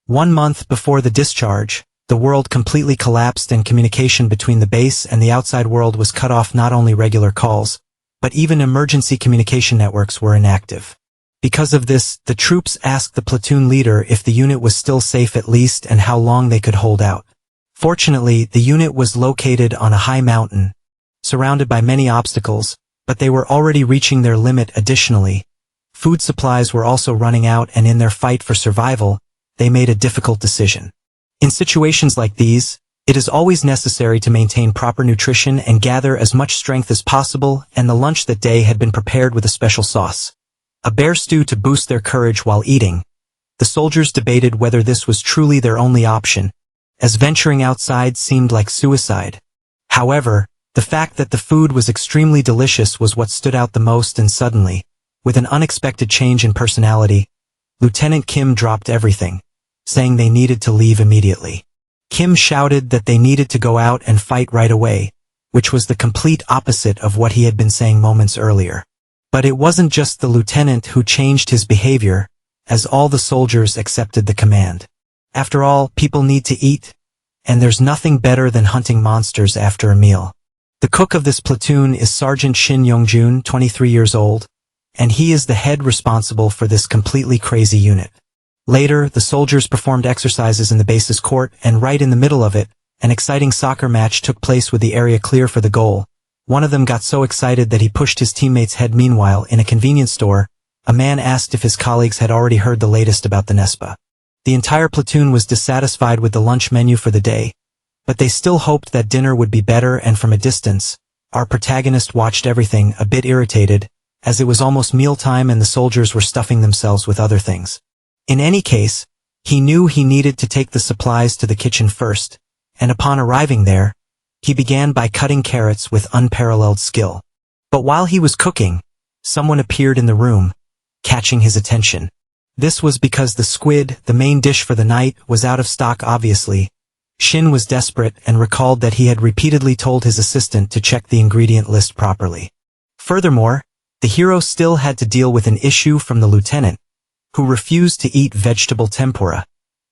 1 month before the discharge, the world completely collapsed and communication between the base and the outside world was cut off. Not only regular calls, but even emergency communication networks were inactive. Because of this, the troops asked the platoon leader if the unit was still safe at least and how long they could hold out. Fortunately, the unit was located on a high mountain, surrounded by many obstacles, but they were already reaching their limit. Additionally, food supplies were also running out, and in their fight for survival, they made a difficult decision. In situations like these, it is always necessary to maintain proper nutrition and gather as much strength as possible, and the lunch that day had been prepared with a special sauce, a bear stew, to boost their courage while eating. The soldiers debated whether this was truly their only option, as venturing outside seemed like suicide. However, the fact that the food was extremely delicious was what stood out the most, and suddenly, with an unexpected change in personality, Lieutenant Kim dropped everything, saying they needed to leave immediately. Kim shouted that they needed to go out and fight right away, which was the complete opposite of what he had been saying moments earlier. But it wasn't just the lieutenant who changed his behavior, as all the soldiers accepted the command. After all, people need to eat, and there's nothing better than hunting monsters after a meal. The cook of this platoon is Sergeant Shin Young-jun, 23 years old, and he is the head responsible for this completely crazy unit. Later, the soldiers performed exercises in the base's court, and right in the middle of it, an exciting soccer match took place with the area clear for the goal. One of them got so excited that he pushed his teammate's head. Meanwhile, in a convenience store, a man asked if his colleagues had already heard the latest about the NESPA. The entire platoon was dissatisfied with the lunch menu for the day, but they still hoped that dinner would be better, and from a distance, our protagonist watched everything, a bit irritated, as it was almost mealtime and the soldiers were stuffing themselves with other things. In any case, he knew he needed to take the supplies to the kitchen first, and upon arriving there, he began by cutting carrots with unparalleled skill. But while he was cooking, someone appeared in the room, catching his attention. This was because the squid, the main dish for the night, was out of stock. Obviously, Shin was desperate and recalled that he had repeatedly told his assistant to check the ingredient list properly. Furthermore, the hero still had to deal with an issue from the lieutenant, who refused to eat vegetable tempura,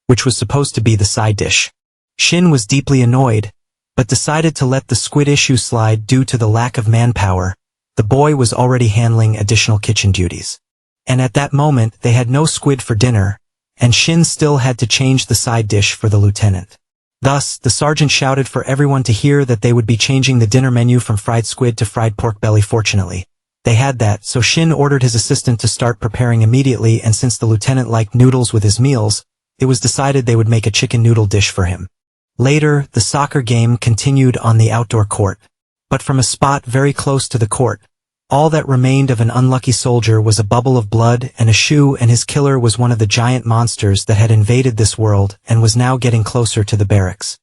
which was supposed to be the side dish. Shin was deeply annoyed, but decided to let the squid issue slide due to the lack of manpower. The boy was already handling additional kitchen duties. And at that moment they had no squid for dinner, and Shin still had to change the side dish for the lieutenant. Thus, the sergeant shouted for everyone to hear that they would be changing the dinner menu from fried squid to fried pork belly. Fortunately, they had that, so Shin ordered his assistant to start preparing immediately, and since the lieutenant liked noodles with his meals, it was decided they would make a chicken noodle dish for him. Later, the soccer game continued on the outdoor court. But from a spot very close to the court, all that remained of an unlucky soldier was a bubble of blood and a shoe, and his killer was one of the giant monsters that had invaded this world and was now getting closer to the barracks.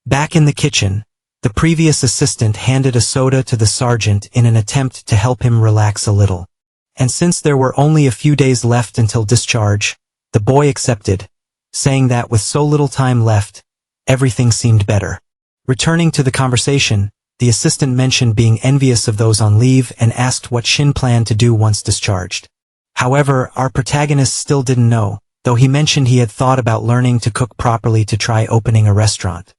Back in the kitchen, the previous assistant handed a soda to the sergeant in an attempt to help him relax a little. And since there were only a few days left until discharge, the boy accepted, saying that with so little time left, everything seemed better. Returning to the conversation, the assistant mentioned being envious of those on leave and asked what Shin planned to do once discharged. However, our protagonist still didn't know, though he mentioned he had thought about learning to cook properly to try opening a restaurant.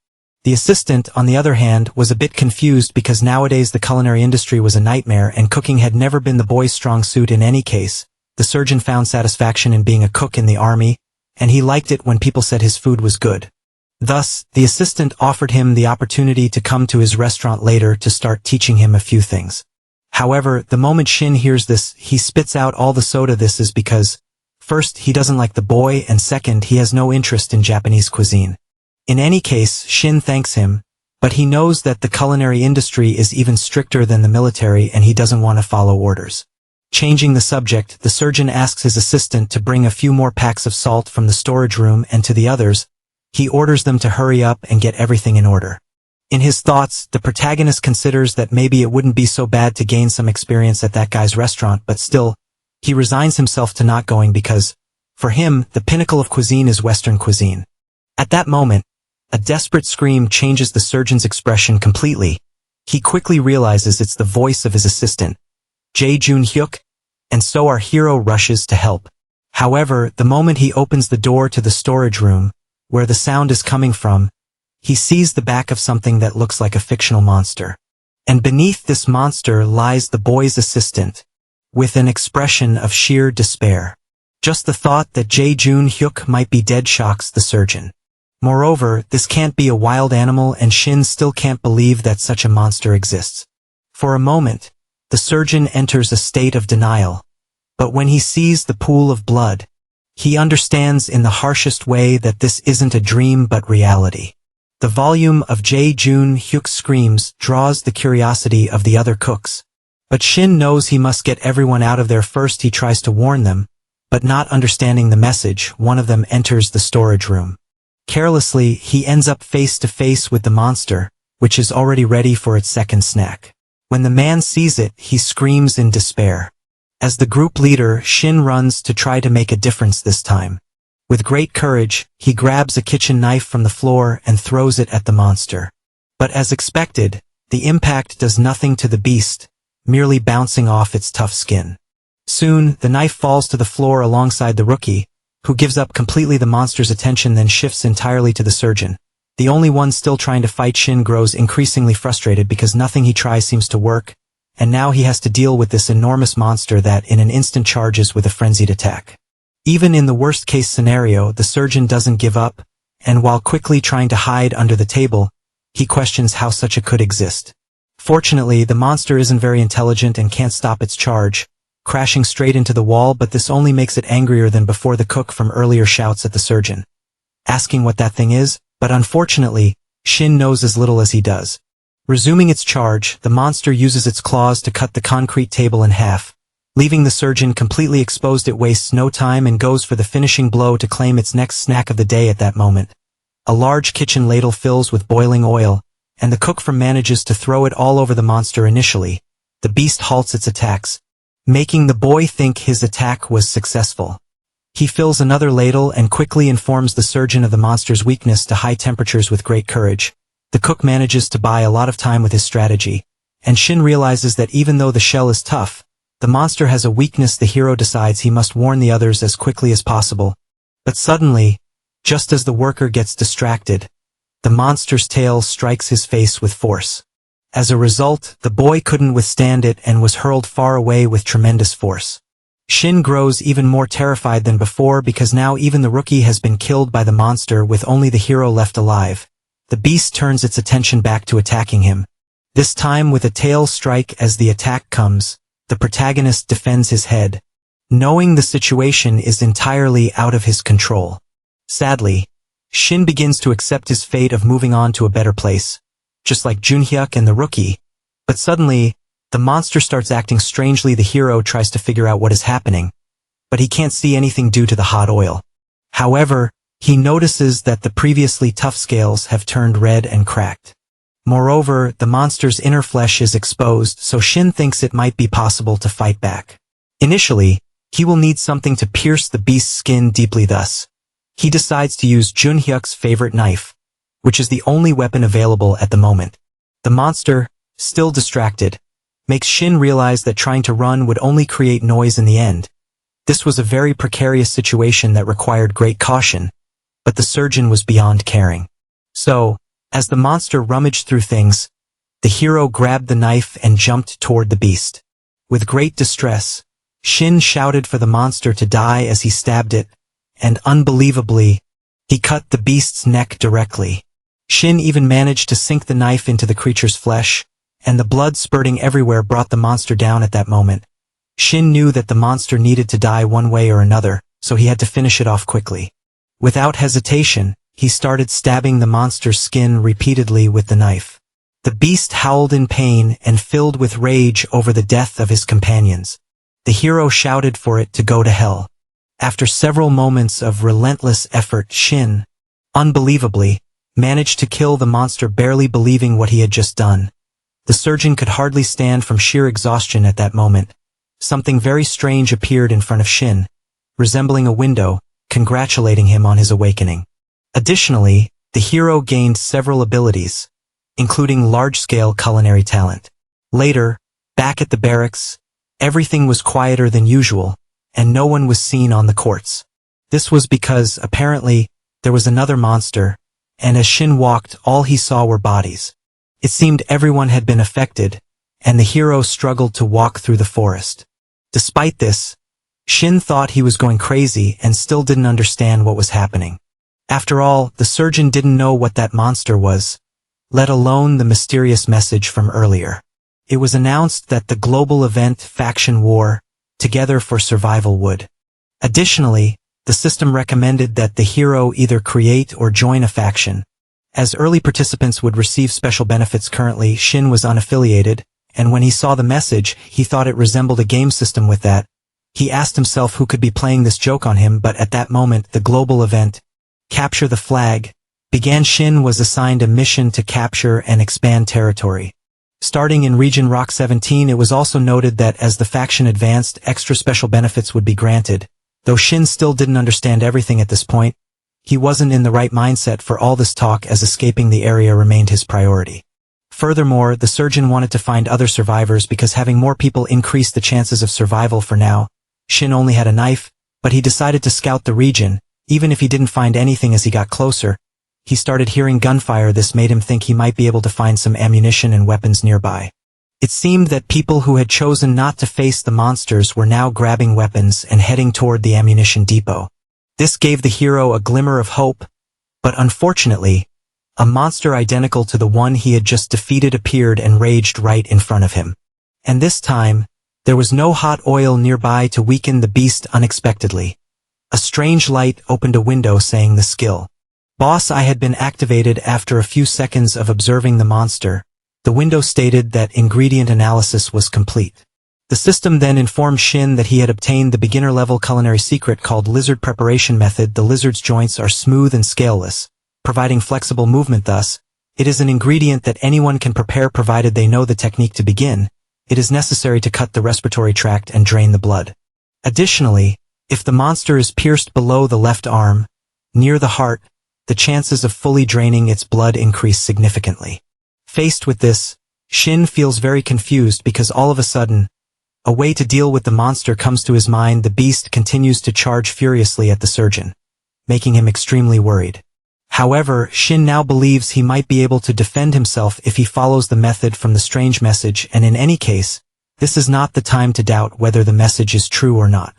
The assistant, on the other hand, was a bit confused because nowadays the culinary industry was a nightmare and cooking had never been the boy's strong suit. In any case, the surgeon found satisfaction in being a cook in the army, and he liked it when people said his food was good. Thus, the assistant offered him the opportunity to come to his restaurant later to start teaching him a few things. However, the moment Shin hears this, he spits out all the soda. This is because, first, he doesn't like the boy, and second, he has no interest in Japanese cuisine. In any case, Shin thanks him, but he knows that the culinary industry is even stricter than the military and he doesn't want to follow orders. Changing the subject, the surgeon asks his assistant to bring a few more packs of salt from the storage room, and to the others, he orders them to hurry up and get everything in order. In his thoughts, the protagonist considers that maybe it wouldn't be so bad to gain some experience at that guy's restaurant, but still, he resigns himself to not going because, for him, the pinnacle of cuisine is Western cuisine. At that moment, a desperate scream changes the surgeon's expression completely. He quickly realizes it's the voice of his assistant, Jae-jun-hyuk, and so our hero rushes to help. However, the moment he opens the door to the storage room, where the sound is coming from, he sees the back of something that looks like a fictional monster. And beneath this monster lies the boy's assistant, with an expression of sheer despair. Just the thought that Jae-jun-hyuk might be dead shocks the surgeon. Moreover, this can't be a wild animal, and Shin still can't believe that such a monster exists. For a moment, the surgeon enters a state of denial, but when he sees the pool of blood, he understands in the harshest way that this isn't a dream but reality. The volume of Jae-jun-hyuk's screams draws the curiosity of the other cooks. But Shin knows he must get everyone out of there first. He tries to warn them, but not understanding the message, one of them enters the storage room. Carelessly, he ends up face to face with the monster, which is already ready for its second snack. When the man sees it, he screams in despair. As the group leader, Shin runs to try to make a difference this time. With great courage, he grabs a kitchen knife from the floor and throws it at the monster. But as expected, the impact does nothing to the beast, merely bouncing off its tough skin. Soon, the knife falls to the floor alongside the rookie, who gives up completely. The monster's attention then shifts entirely to the surgeon. The only one still trying to fight. Shin grows increasingly frustrated because nothing he tries seems to work, and now he has to deal with this enormous monster that in an instant charges with a frenzied attack. Even in the worst-case scenario, the surgeon doesn't give up, and while quickly trying to hide under the table, he questions how such a could exist. Fortunately, the monster isn't very intelligent and can't stop its charge, crashing straight into the wall, but this only makes it angrier than before. The cook from earlier shouts at the surgeon, asking what that thing is, but unfortunately, Shin knows as little as he does. Resuming its charge, the monster uses its claws to cut the concrete table in half, leaving the surgeon completely exposed. It wastes no time and goes for the finishing blow to claim its next snack of the day. At that moment, a large kitchen ladle fills with boiling oil, and the cook from manages to throw it all over the monster. Initially, the beast halts its attacks, making the boy think his attack was successful. He fills another ladle and quickly informs the surgeon of the monster's weakness to high temperatures. With great courage, the cook manages to buy a lot of time with his strategy, and Shin realizes that even though the shell is tough, the monster has a weakness. The hero decides he must warn the others as quickly as possible. But suddenly, just as the worker gets distracted, the monster's tail strikes his face with force. As a result, the boy couldn't withstand it and was hurled far away with tremendous force. Shin grows even more terrified than before because now even the rookie has been killed by the monster with only the hero left alive. The beast turns its attention back to attacking him, this time with a tail strike. As the attack comes, the protagonist defends his head, knowing the situation is entirely out of his control. Sadly, Shin begins to accept his fate of moving on to a better place, just like Junhyuk and the rookie. But suddenly, the monster starts acting strangely. The hero tries to figure out what is happening, but he can't see anything due to the hot oil. However, he notices that the previously tough scales have turned red and cracked. Moreover, the monster's inner flesh is exposed, so Shin thinks it might be possible to fight back. Initially, he will need something to pierce the beast's skin deeply. Thus, he decides to use Junhyuk's favorite knife, which is the only weapon available at the moment. The monster, still distracted, makes Shin realize that trying to run would only create noise in the end. This was a very precarious situation that required great caution, but the surgeon was beyond caring. So, as the monster rummaged through things, the hero grabbed the knife and jumped toward the beast. With great distress, Shin shouted for the monster to die as he stabbed it, and unbelievably, he cut the beast's neck directly. Shin even managed to sink the knife into the creature's flesh, and the blood spurting everywhere brought the monster down. At that moment, Shin knew that the monster needed to die one way or another, so he had to finish it off quickly. Without hesitation, he started stabbing the monster's skin repeatedly with the knife. The beast howled in pain and filled with rage over the death of his companions. The hero shouted for it to go to hell. After several moments of relentless effort, Shin, unbelievably, managed to kill the monster, barely believing what he had just done. The surgeon could hardly stand from sheer exhaustion at that moment. Something very strange appeared in front of Shin, resembling a window, congratulating him on his awakening. Additionally, the hero gained several abilities, including large-scale culinary talent. Later, back at the barracks, everything was quieter than usual, and no one was seen on the courts. This was because, apparently, there was another monster, and as Shin walked, all he saw were bodies. It seemed everyone had been affected, and the hero struggled to walk through the forest. Despite this, Shin thought he was going crazy and still didn't understand what was happening. After all, the surgeon didn't know what that monster was, let alone the mysterious message from earlier. It was announced that the global event Faction War, Together for Survival would. Additionally, the system recommended that the hero either create or join a faction. As early participants would receive special benefits. Currently, Shin was unaffiliated, and when he saw the message, he thought it resembled a game system with that. He asked himself who could be playing this joke on him, but at that moment, the global event, Capture the Flag, began. Shin was assigned a mission to capture and expand territory. Starting in Region Rock 17, it was also noted that as the faction advanced, extra special benefits would be granted. Though Shin still didn't understand everything at this point, he wasn't in the right mindset for all this talk, as escaping the area remained his priority. Furthermore, the surgeon wanted to find other survivors because having more people increased the chances of survival. For now, Shin only had a knife, but he decided to scout the region. Even if he didn't find anything as he got closer, he started hearing gunfire. This made him think he might be able to find some ammunition and weapons nearby. It seemed that people who had chosen not to face the monsters were now grabbing weapons and heading toward the ammunition depot. This gave the hero a glimmer of hope, but unfortunately, a monster identical to the one he had just defeated appeared and raged right in front of him. And this time, there was no hot oil nearby to weaken the beast. Unexpectedly, a strange light opened a window saying the skill Boss I had been activated. After a few seconds of observing the monster, the window stated that ingredient analysis was complete. The system then informed Shin that he had obtained the beginner-level culinary secret called Lizard Preparation Method. The lizard's joints are smooth and scaleless, providing flexible movement. Thus, it is an ingredient that anyone can prepare provided they know the technique. To begin, it is necessary to cut the respiratory tract and drain the blood. Additionally, if the monster is pierced below the left arm, near the heart, the chances of fully draining its blood increase significantly. Faced with this, Shin feels very confused because all of a sudden, a way to deal with the monster comes to his mind. The beast continues to charge furiously at the surgeon, making him extremely worried. However, Shin now believes he might be able to defend himself if he follows the method from the strange message, and in any case, this is not the time to doubt whether the message is true or not.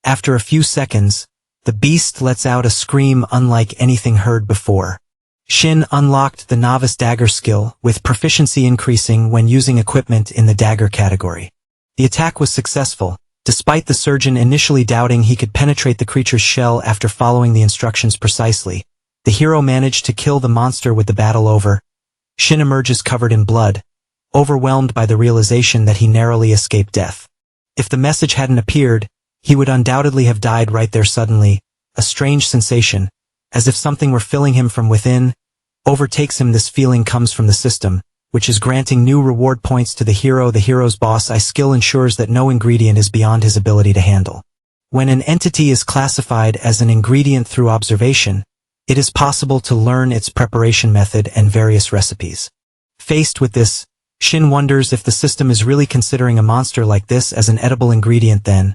After a few seconds, the beast lets out a scream unlike anything heard before. Shin unlocked the novice dagger skill, with proficiency increasing when using equipment in the dagger category. The attack was successful, despite the surgeon initially doubting he could penetrate the creature's shell. After following the instructions precisely, the hero managed to kill the monster. With the battle over, Shin emerges covered in blood, overwhelmed by the realization that he narrowly escaped death. If the message hadn't appeared, he would undoubtedly have died right there. Suddenly, a strange sensation, as if something were filling him from within, overtakes him. This feeling comes from the system, which is granting new reward points to the hero. The hero's boss I skill ensures that no ingredient is beyond his ability to handle. When an entity is classified as an ingredient through observation, it is possible to learn its preparation method and various recipes. Faced with this, Shin wonders if the system is really considering a monster like this as an edible ingredient. Then,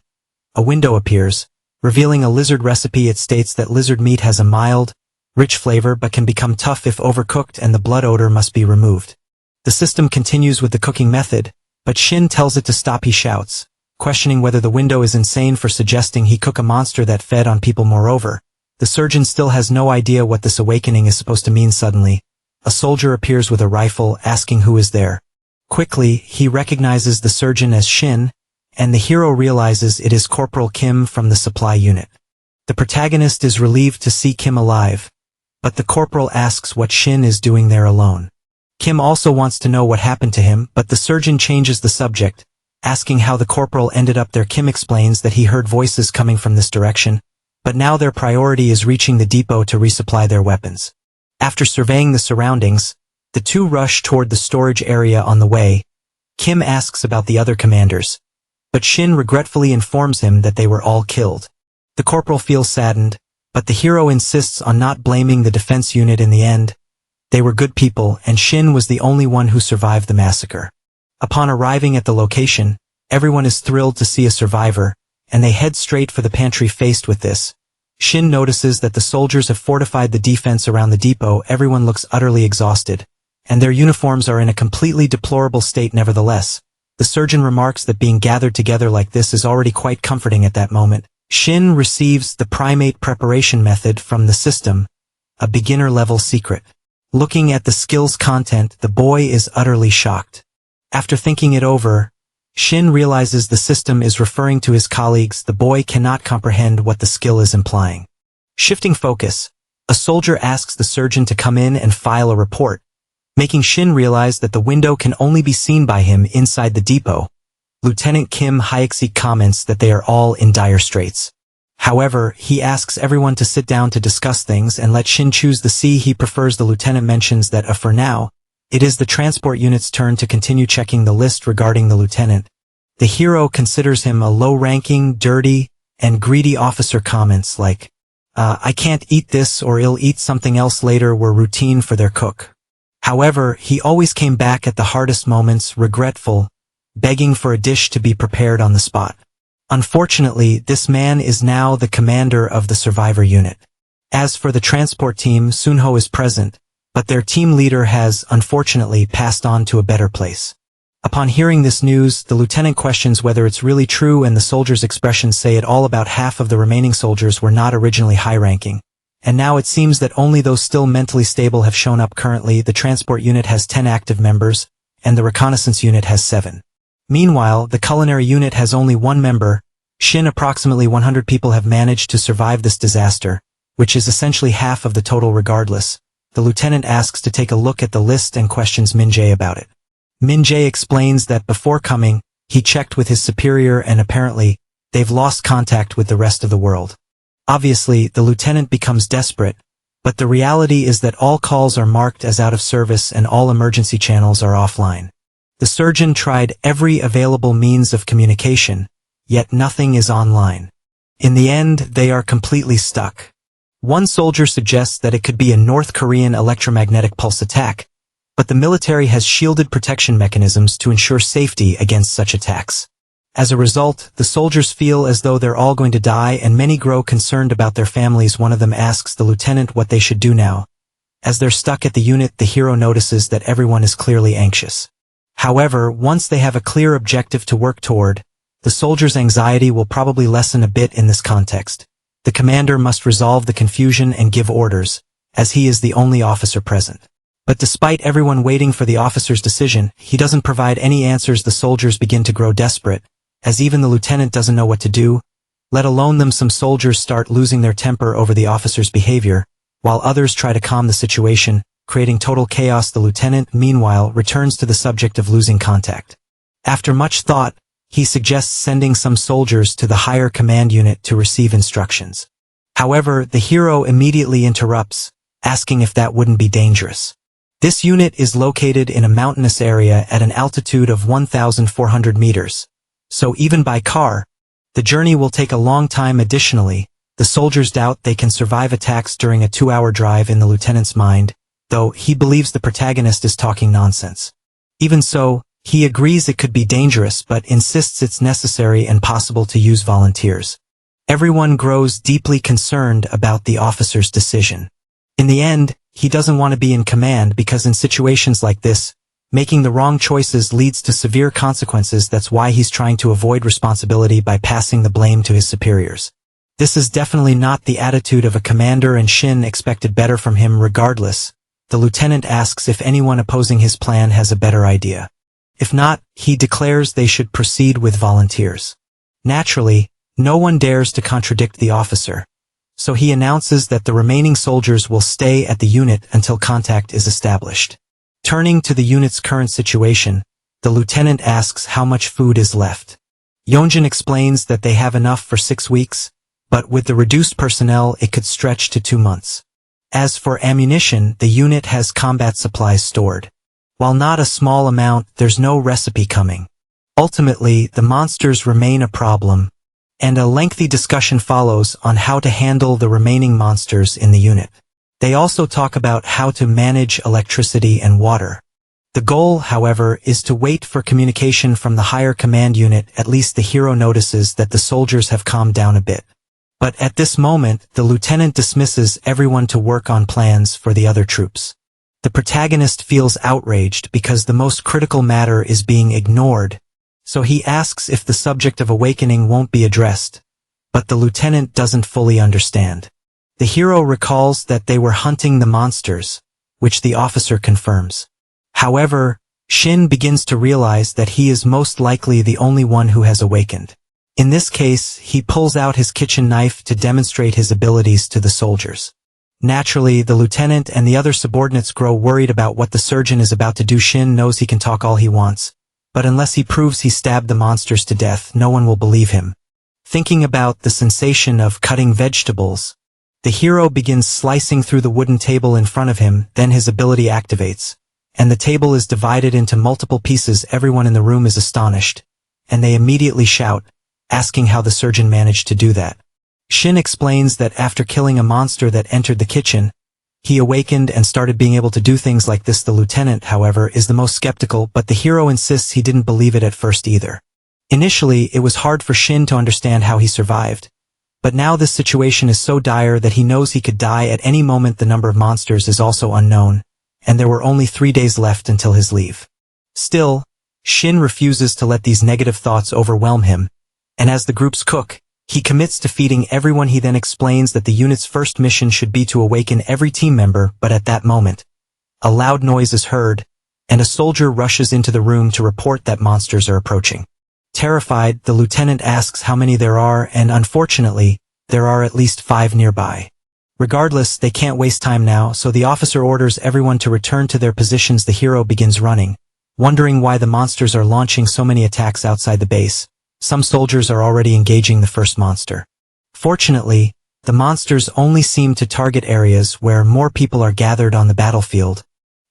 a window appears, revealing a lizard recipe. It states that lizard meat has a mild, rich flavor but can become tough if overcooked, and the blood odor must be removed. The system continues with the cooking method, but Shin tells it to stop. He shouts, questioning whether the window is insane for suggesting he cook a monster that fed on people. Moreover, the surgeon still has no idea what this awakening is supposed to mean. Suddenly, a soldier appears with a rifle, asking who is there. Quickly, he recognizes the surgeon as Shin, and the hero realizes it is Corporal Kim from the supply unit. The protagonist is relieved to see Kim alive, but the corporal asks what Shin is doing there alone. Kim also wants to know what happened to him, but the surgeon changes the subject, asking how the corporal ended up there. Kim explains that he heard voices coming from this direction, but now their priority is reaching the depot to resupply their weapons. After surveying the surroundings, the two rush toward the storage area. On the way, Kim asks about the other commanders, but Shin regretfully informs him that they were all killed. The corporal feels saddened, but the hero insists on not blaming the defense unit. In the end, they were good people, and Shin was the only one who survived the massacre. Upon arriving at the location, everyone is thrilled to see a survivor, and they head straight for the pantry. Faced with this, Shin notices that the soldiers have fortified the defense around the depot. Everyone looks utterly exhausted, and their uniforms are in a completely deplorable state nevertheless. The surgeon remarks that being gathered together like this is already quite comforting at that moment. Shin receives the primate preparation method from the system, a beginner-level secret. Looking at the skill's content, the boy is utterly shocked. After thinking it over, Shin realizes the system is referring to his colleagues. The boy cannot comprehend what the skill is implying. Shifting focus, a soldier asks the surgeon to come in and file a report, making Shin realize that the window can only be seen by him inside the depot. Lieutenant Kim Hyeksik comments that they are all in dire straits. However, he asks everyone to sit down to discuss things and let Shin choose the sea he prefers. The lieutenant mentions that for now, it is the transport unit's turn to continue checking the list regarding the lieutenant. The hero considers him a low-ranking, dirty, and greedy officer. Comments like, I can't eat this or I'll eat something else later were routine for their cook. However, he always came back at the hardest moments, regretful, begging for a dish to be prepared on the spot. Unfortunately, this man is now the commander of the survivor unit. As for the transport team, Sunho is present, but their team leader has, unfortunately, passed on to a better place. Upon hearing this news, the lieutenant questions whether it's really true, and the soldiers' expressions say it all. About half of the remaining soldiers were not originally high-ranking, and now it seems that only those still mentally stable have shown up. Currently, the transport unit has 10 active members, and the reconnaissance unit has 7. Meanwhile, the culinary unit has only 1 member. Shin. Approximately 100 people have managed to survive this disaster, which is essentially half of the total. Regardless, the lieutenant asks to take a look at the list and questions Min-jae about it. Min-jae explains that before coming, he checked with his superior and apparently, they've lost contact with the rest of the world. Obviously, the lieutenant becomes desperate, but the reality is that all calls are marked as out of service and all emergency channels are offline. The surgeon tried every available means of communication, yet nothing is online. In the end, they are completely stuck. One soldier suggests that it could be a North Korean electromagnetic pulse attack, but the military has shielded protection mechanisms to ensure safety against such attacks. As a result, the soldiers feel as though they're all going to die and many grow concerned about their families. One of them asks the lieutenant what they should do now. As they're stuck at the unit, the hero notices that everyone is clearly anxious. However, once they have a clear objective to work toward, the soldiers' anxiety will probably lessen a bit. In this context, the commander must resolve the confusion and give orders, as he is the only officer present. But despite everyone waiting for the officer's decision, he doesn't provide any answers. The soldiers begin to grow desperate, as even the lieutenant doesn't know what to do, let alone them. Some soldiers start losing their temper over the officer's behavior, while others try to calm the situation, creating total chaos. The lieutenant, meanwhile, returns to the subject of losing contact. After much thought, he suggests sending some soldiers to the higher command unit to receive instructions. However, the hero immediately interrupts, asking if that wouldn't be dangerous. This unit is located in a mountainous area at an altitude of 1,400 meters. So even by car, the journey will take a long time. Additionally, the soldiers doubt they can survive attacks during a 2-hour drive. In the lieutenant's mind, though, he believes the protagonist is talking nonsense. Even so, he agrees it could be dangerous but insists it's necessary and possible to use volunteers. Everyone grows deeply concerned about the officer's decision. In the end, he doesn't want to be in command because in situations like this, making the wrong choices leads to severe consequences. That's why he's trying to avoid responsibility by passing the blame to his superiors. This is definitely not the attitude of a commander, and Shin expected better from him. Regardless, the lieutenant asks if anyone opposing his plan has a better idea. If not, he declares they should proceed with volunteers. Naturally, no one dares to contradict the officer, so he announces that the remaining soldiers will stay at the unit until contact is established. Turning to the unit's current situation, the lieutenant asks how much food is left. Young-jun explains that they have enough for 6 weeks, but with the reduced personnel it could stretch to 2 months. As for ammunition, the unit has combat supplies stored. While not a small amount, there's no recipe coming. Ultimately, the monsters remain a problem, and a lengthy discussion follows on how to handle the remaining monsters in the unit. They also talk about how to manage electricity and water. The goal, however, is to wait for communication from the higher command unit. At least the hero notices that the soldiers have calmed down a bit. But at this moment, the lieutenant dismisses everyone to work on plans for the other troops. The protagonist feels outraged because the most critical matter is being ignored, so he asks if the subject of awakening won't be addressed, but the lieutenant doesn't fully understand. The hero recalls that they were hunting the monsters, which the officer confirms. However, Shin begins to realize that he is most likely the only one who has awakened. In this case, he pulls out his kitchen knife to demonstrate his abilities to the soldiers. Naturally, the lieutenant and the other subordinates grow worried about what the surgeon is about to do. Shin knows he can talk all he wants, but unless he proves he stabbed the monsters to death, no one will believe him. Thinking about the sensation of cutting vegetables, the hero begins slicing through the wooden table in front of him, then his ability activates, and the table is divided into multiple pieces. Everyone in the room is astonished, and they immediately shout, asking how the surgeon managed to do that. Shin explains that after killing a monster that entered the kitchen, he awakened and started being able to do things like this. The lieutenant, however, is the most skeptical, but the hero insists he didn't believe it at first either. Initially, it was hard for Shin to understand how he survived, but now this situation is so dire that he knows he could die at any moment. The number of monsters is also unknown, and there were only 3 days left until his leave. Still, Shin refuses to let these negative thoughts overwhelm him, and as the groups cook, he commits to feeding everyone. He then explains that the unit's first mission should be to awaken every team member, but at that moment, a loud noise is heard, and a soldier rushes into the room to report that monsters are approaching. Terrified, the lieutenant asks how many there are, and unfortunately, there are at least 5 nearby. Regardless, they can't waste time now, so the officer orders everyone to return to their positions. The hero begins running, wondering why the monsters are launching so many attacks outside the base. Some soldiers are already engaging the first monster. Fortunately, the monsters only seem to target areas where more people are gathered on the battlefield.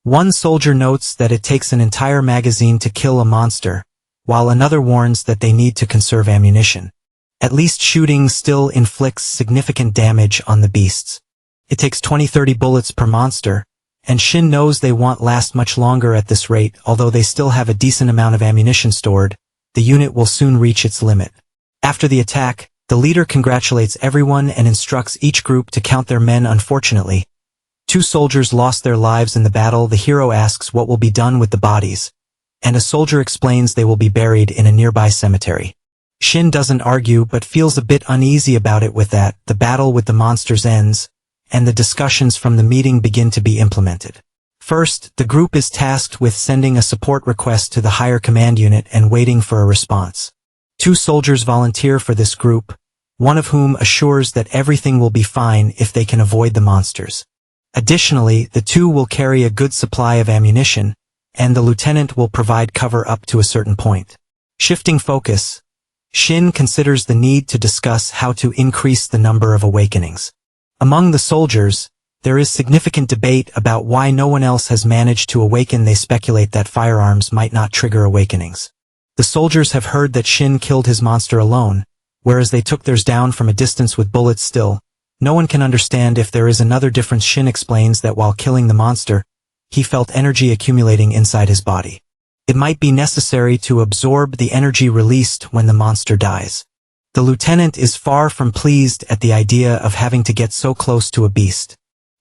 One soldier notes that it takes an entire magazine to kill a monster, while another warns that they need to conserve ammunition. At least shooting still inflicts significant damage on the beasts. It takes 20-30 bullets per monster, and Shin knows they won't last much longer at this rate. Although they still have a decent amount of ammunition stored, the unit will soon reach its limit. After the attack, the leader congratulates everyone and instructs each group to count their men. Unfortunately, 2 soldiers lost their lives in the battle. The hero asks what will be done with the bodies, and a soldier explains they will be buried in a nearby cemetery. Shin doesn't argue but feels a bit uneasy about it. With that, the battle with the monsters ends, and the discussions from the meeting begin to be implemented. First, the group is tasked with sending a support request to the higher command unit and waiting for a response. 2 soldiers volunteer for this group, one of whom assures that everything will be fine if they can avoid the monsters. Additionally, the 2 will carry a good supply of ammunition, and the lieutenant will provide cover up to a certain point. Shifting focus, Shin considers the need to discuss how to increase the number of awakenings. Among the soldiers, there is significant debate about why no one else has managed to awaken. They speculate that firearms might not trigger awakenings. The soldiers have heard that Shin killed his monster alone, whereas they took theirs down from a distance with bullets. Still, no one can understand if there is another difference. Shin explains that while killing the monster, he felt energy accumulating inside his body. It might be necessary to absorb the energy released when the monster dies. The lieutenant is far from pleased at the idea of having to get so close to a beast.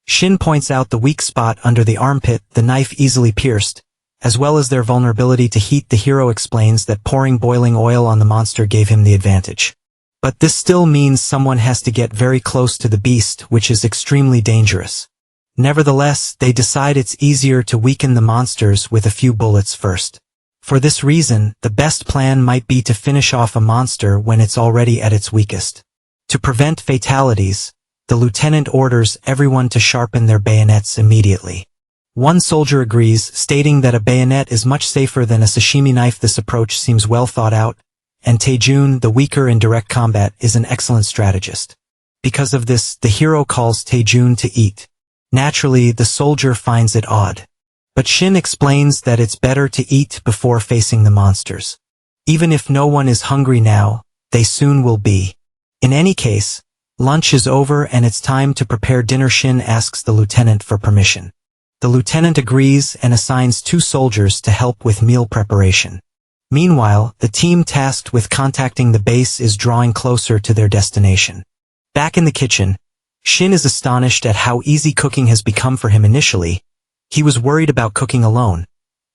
Shin points out the weak spot under the armpit, the knife easily pierced, as well as their vulnerability to heat. The hero explains that pouring boiling oil on the monster gave him the advantage. But this still means someone has to get very close to the beast, which is extremely dangerous. Nevertheless, they decide it's easier to weaken the monsters with a few bullets first. For this reason, the best plan might be to finish off a monster when it's already at its weakest. To prevent fatalities, the lieutenant orders everyone to sharpen their bayonets immediately. One soldier agrees, stating that a bayonet is much safer than a sashimi knife. This approach seems well thought out, and Taijun, the weaker in direct combat, is an excellent strategist. Because of this, the hero calls Taijun to eat. Naturally, the soldier finds it odd. But Shin explains that it's better to eat before facing the monsters. Even if no one is hungry now, they soon will be. In any case, lunch is over and it's time to prepare dinner. Shin asks the lieutenant for permission. The lieutenant agrees and assigns 2 soldiers to help with meal preparation. Meanwhile, the team tasked with contacting the base is drawing closer to their destination. Back in the kitchen, Shin is astonished at how easy cooking has become for him initially. He was worried about cooking alone,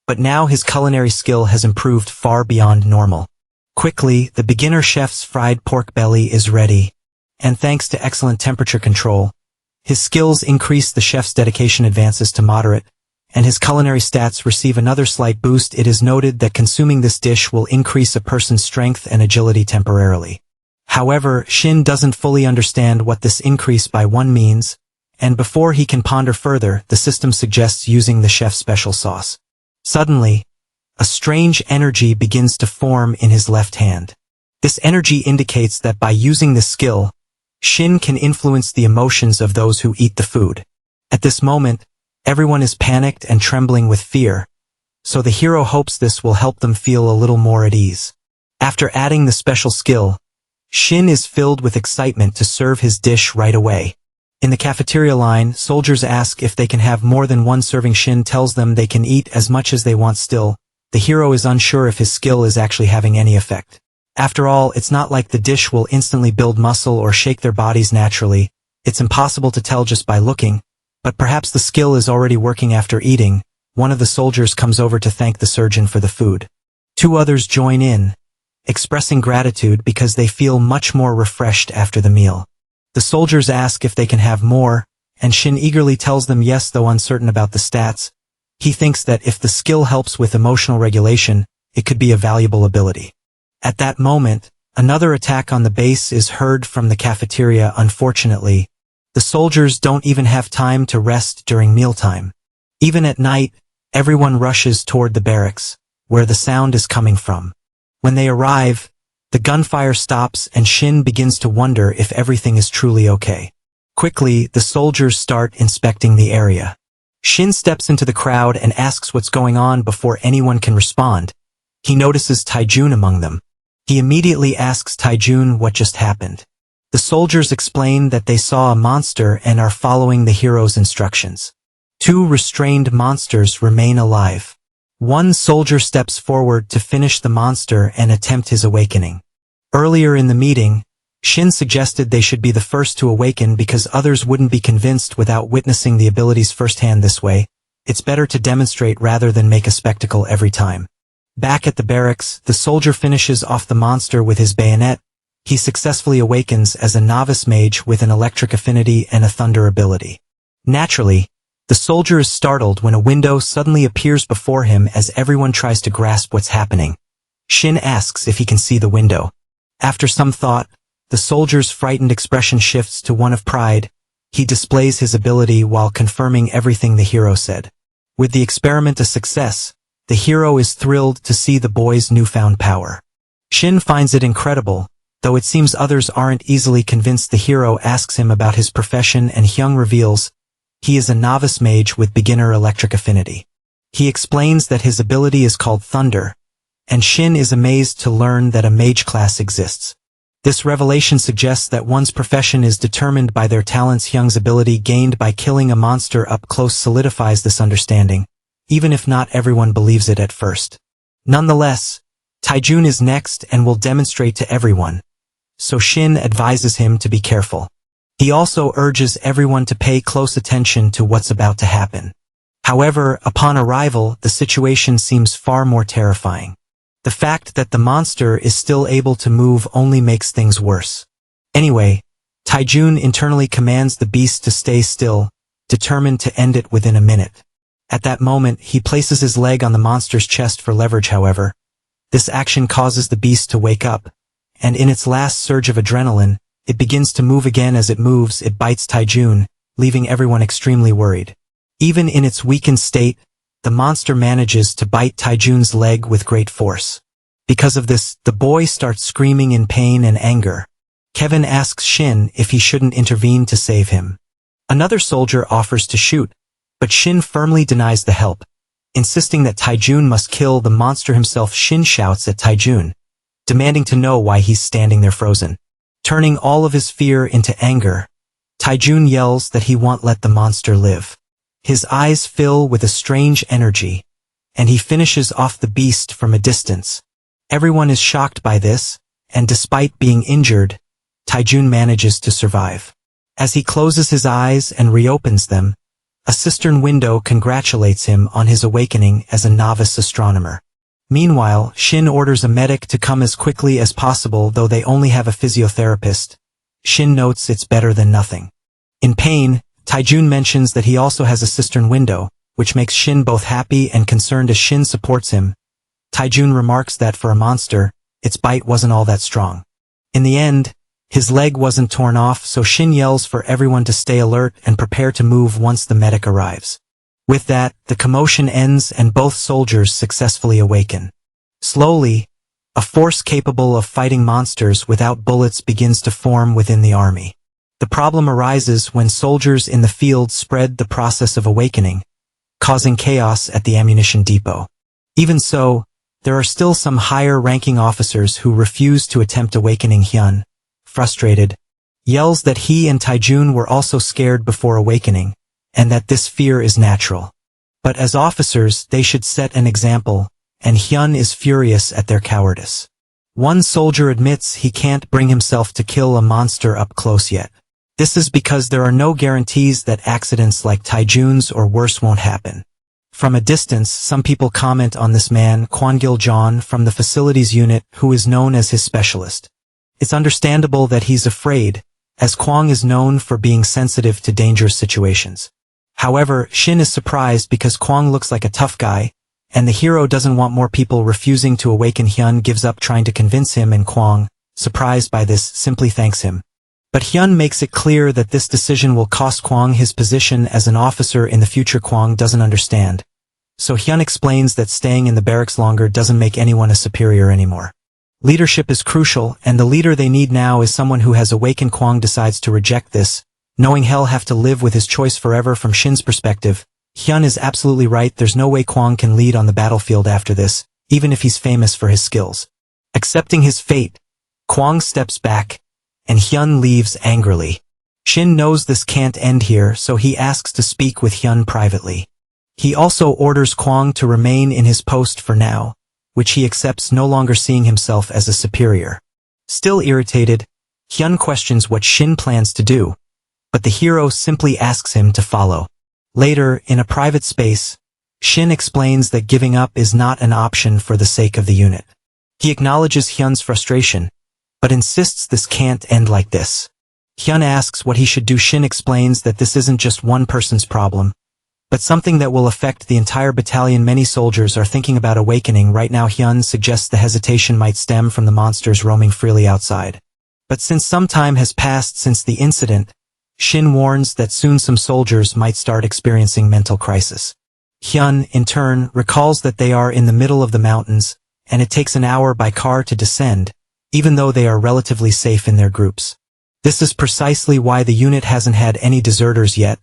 but now his culinary skill has improved far beyond normal. Quickly, the beginner chef's fried pork belly is ready, and thanks to excellent temperature control, his skills increase, the chef's dedication advances to moderate, and his culinary stats receive another slight boost. It is noted that consuming this dish will increase a person's strength and agility temporarily. However, Shin doesn't fully understand what this increase by one means, and before he can ponder further, the system suggests using the chef's special sauce. Suddenly, a strange energy begins to form in his left hand. This energy indicates that by using this skill, Shin can influence the emotions of those who eat the food. At this moment, everyone is panicked and trembling with fear, so the hero hopes this will help them feel a little more at ease. After adding the special skill, Shin is filled with excitement to serve his dish right away. In the cafeteria line, soldiers ask if they can have more than one serving. Shin tells them they can eat as much as they want. Still, the hero is unsure if his skill is actually having any effect. After all, it's not like the dish will instantly build muscle or shake their bodies naturally. It's impossible to tell just by looking, but perhaps the skill is already working. After eating, one of the soldiers comes over to thank the surgeon for the food. Two others join in, expressing gratitude because they feel much more refreshed after the meal. The soldiers ask if they can have more, and Shin eagerly tells them yes, though uncertain about the stats. He thinks that if the skill helps with emotional regulation, it could be a valuable ability. At that moment, another attack on the base is heard from the cafeteria. Unfortunately, the soldiers don't even have time to rest during mealtime. Even at night, everyone rushes toward the barracks, where the sound is coming from. When they arrive, the gunfire stops and Shin begins to wonder if everything is truly okay. Quickly, the soldiers start inspecting the area. Shin steps into the crowd and asks what's going on. Before anyone can respond, he notices Taijun among them. He immediately asks Taijun what just happened. The soldiers explain that they saw a monster and are following the hero's instructions. Two restrained monsters remain alive. One soldier steps forward to finish the monster and attempt his awakening. Earlier in the meeting, Shin suggested they should be the first to awaken because others wouldn't be convinced without witnessing the abilities firsthand. This way, it's better to demonstrate rather than make a spectacle every time. Back at the barracks, the soldier finishes off the monster with his bayonet. He successfully awakens as a novice mage with an electric affinity and a thunder ability. Naturally, the soldier is startled when a window suddenly appears before him as everyone tries to grasp what's happening. Shin asks if he can see the window. After some thought, the soldier's frightened expression shifts to one of pride. He displays his ability while confirming everything the hero said. With the experiment a success, the hero is thrilled to see the boy's newfound power. Shin finds it incredible, though it seems others aren't easily convinced. The hero asks him about his profession and Hyung reveals he is a novice mage with beginner electric affinity. He explains that his ability is called Thunder, and Shin is amazed to learn that a mage class exists. This revelation suggests that one's profession is determined by their talents. Hyung's ability gained by killing a monster up close solidifies this understanding, even if not everyone believes it at first. Nonetheless, Taijun is next and will demonstrate to everyone, so Shin advises him to be careful. He also urges everyone to pay close attention to what's about to happen. However, upon arrival, the situation seems far more terrifying. The fact that the monster is still able to move only makes things worse. Anyway, Taijun internally commands the beast to stay still, determined to end it within a minute. At that moment, he places his leg on the monster's chest for leverage. However, this action causes the beast to wake up, and in its last surge of adrenaline, it begins to move again. As it moves, it bites Taijun, leaving everyone extremely worried. Even in its weakened state, the monster manages to bite Taijun's leg with great force. Because of this, the boy starts screaming in pain and anger. Kevin asks Shin if he shouldn't intervene to save him. Another soldier offers to shoot, but Shin firmly denies the help, insisting that Taijun must kill the monster himself. Shin shouts at Taijun, demanding to know why he's standing there frozen. Turning all of his fear into anger, Taijun yells that he won't let the monster live. His eyes fill with a strange energy, and he finishes off the beast from a distance. Everyone is shocked by this, and despite being injured, Taijun manages to survive. As he closes his eyes and reopens them, a cistern window congratulates him on his awakening as a novice astronomer. Meanwhile, Shin orders a medic to come as quickly as possible, though they only have a physiotherapist. Shin notes it's better than nothing. In pain, Taijun mentions that he also has a cistern window, which makes Shin both happy and concerned as Shin supports him. Taijun remarks that for a monster, its bite wasn't all that strong. In the end, his leg wasn't torn off, so Shin yells for everyone to stay alert and prepare to move once the medic arrives. With that, the commotion ends and both soldiers successfully awaken. Slowly, a force capable of fighting monsters without bullets begins to form within the army. The problem arises when soldiers in the field spread the process of awakening, causing chaos at the ammunition depot. Even so, there are still some higher-ranking officers who refuse to attempt awakening. Hyun, frustrated, yells that he and Taijun were also scared before awakening, and that this fear is natural. But as officers, they should set an example, and Hyun is furious at their cowardice. One soldier admits he can't bring himself to kill a monster up close yet. This is because there are no guarantees that accidents like Taijun's or worse won't happen. From a distance, some people comment on this man, Kwang from the facilities unit, who is known as his specialist. It's understandable that he's afraid, as Kwang is known for being sensitive to dangerous situations. However, Shin is surprised because Kwang looks like a tough guy, and the hero doesn't want more people refusing to awaken. Hyun gives up trying to convince him, and Kwang, surprised by this, simply thanks him. But Hyun makes it clear that this decision will cost Kwang his position as an officer in the future. Kwang doesn't understand. So Hyun explains that staying in the barracks longer doesn't make anyone a superior anymore. Leadership is crucial, and the leader they need now is someone who has awakened. Kwang decides to reject this, knowing he'll have to live with his choice forever. From Shin's perspective, Hyun is absolutely right. There's no way Kwang can lead on the battlefield after this, even if he's famous for his skills. Accepting his fate, Kwang steps back, and Hyun leaves angrily. Shin knows this can't end here, so he asks to speak with Hyun privately. He also orders Kwang to remain in his post for now, which he accepts, no longer seeing himself as a superior. Still irritated, Hyun questions what Shin plans to do, but the hero simply asks him to follow. Later, in a private space, Shin explains that giving up is not an option for the sake of the unit. He acknowledges Hyun's frustration, but insists this can't end like this. Hyun asks what he should do. Shin explains that this isn't just one person's problem, but something that will affect the entire battalion. Many soldiers are thinking about awakening right now. Hyun suggests the hesitation might stem from the monsters roaming freely outside. But since some time has passed since the incident, Shin warns that soon some soldiers might start experiencing mental crisis. Hyun, in turn, recalls that they are in the middle of the mountains, and it takes an hour by car to descend, even though they are relatively safe in their groups. This is precisely why the unit hasn't had any deserters yet,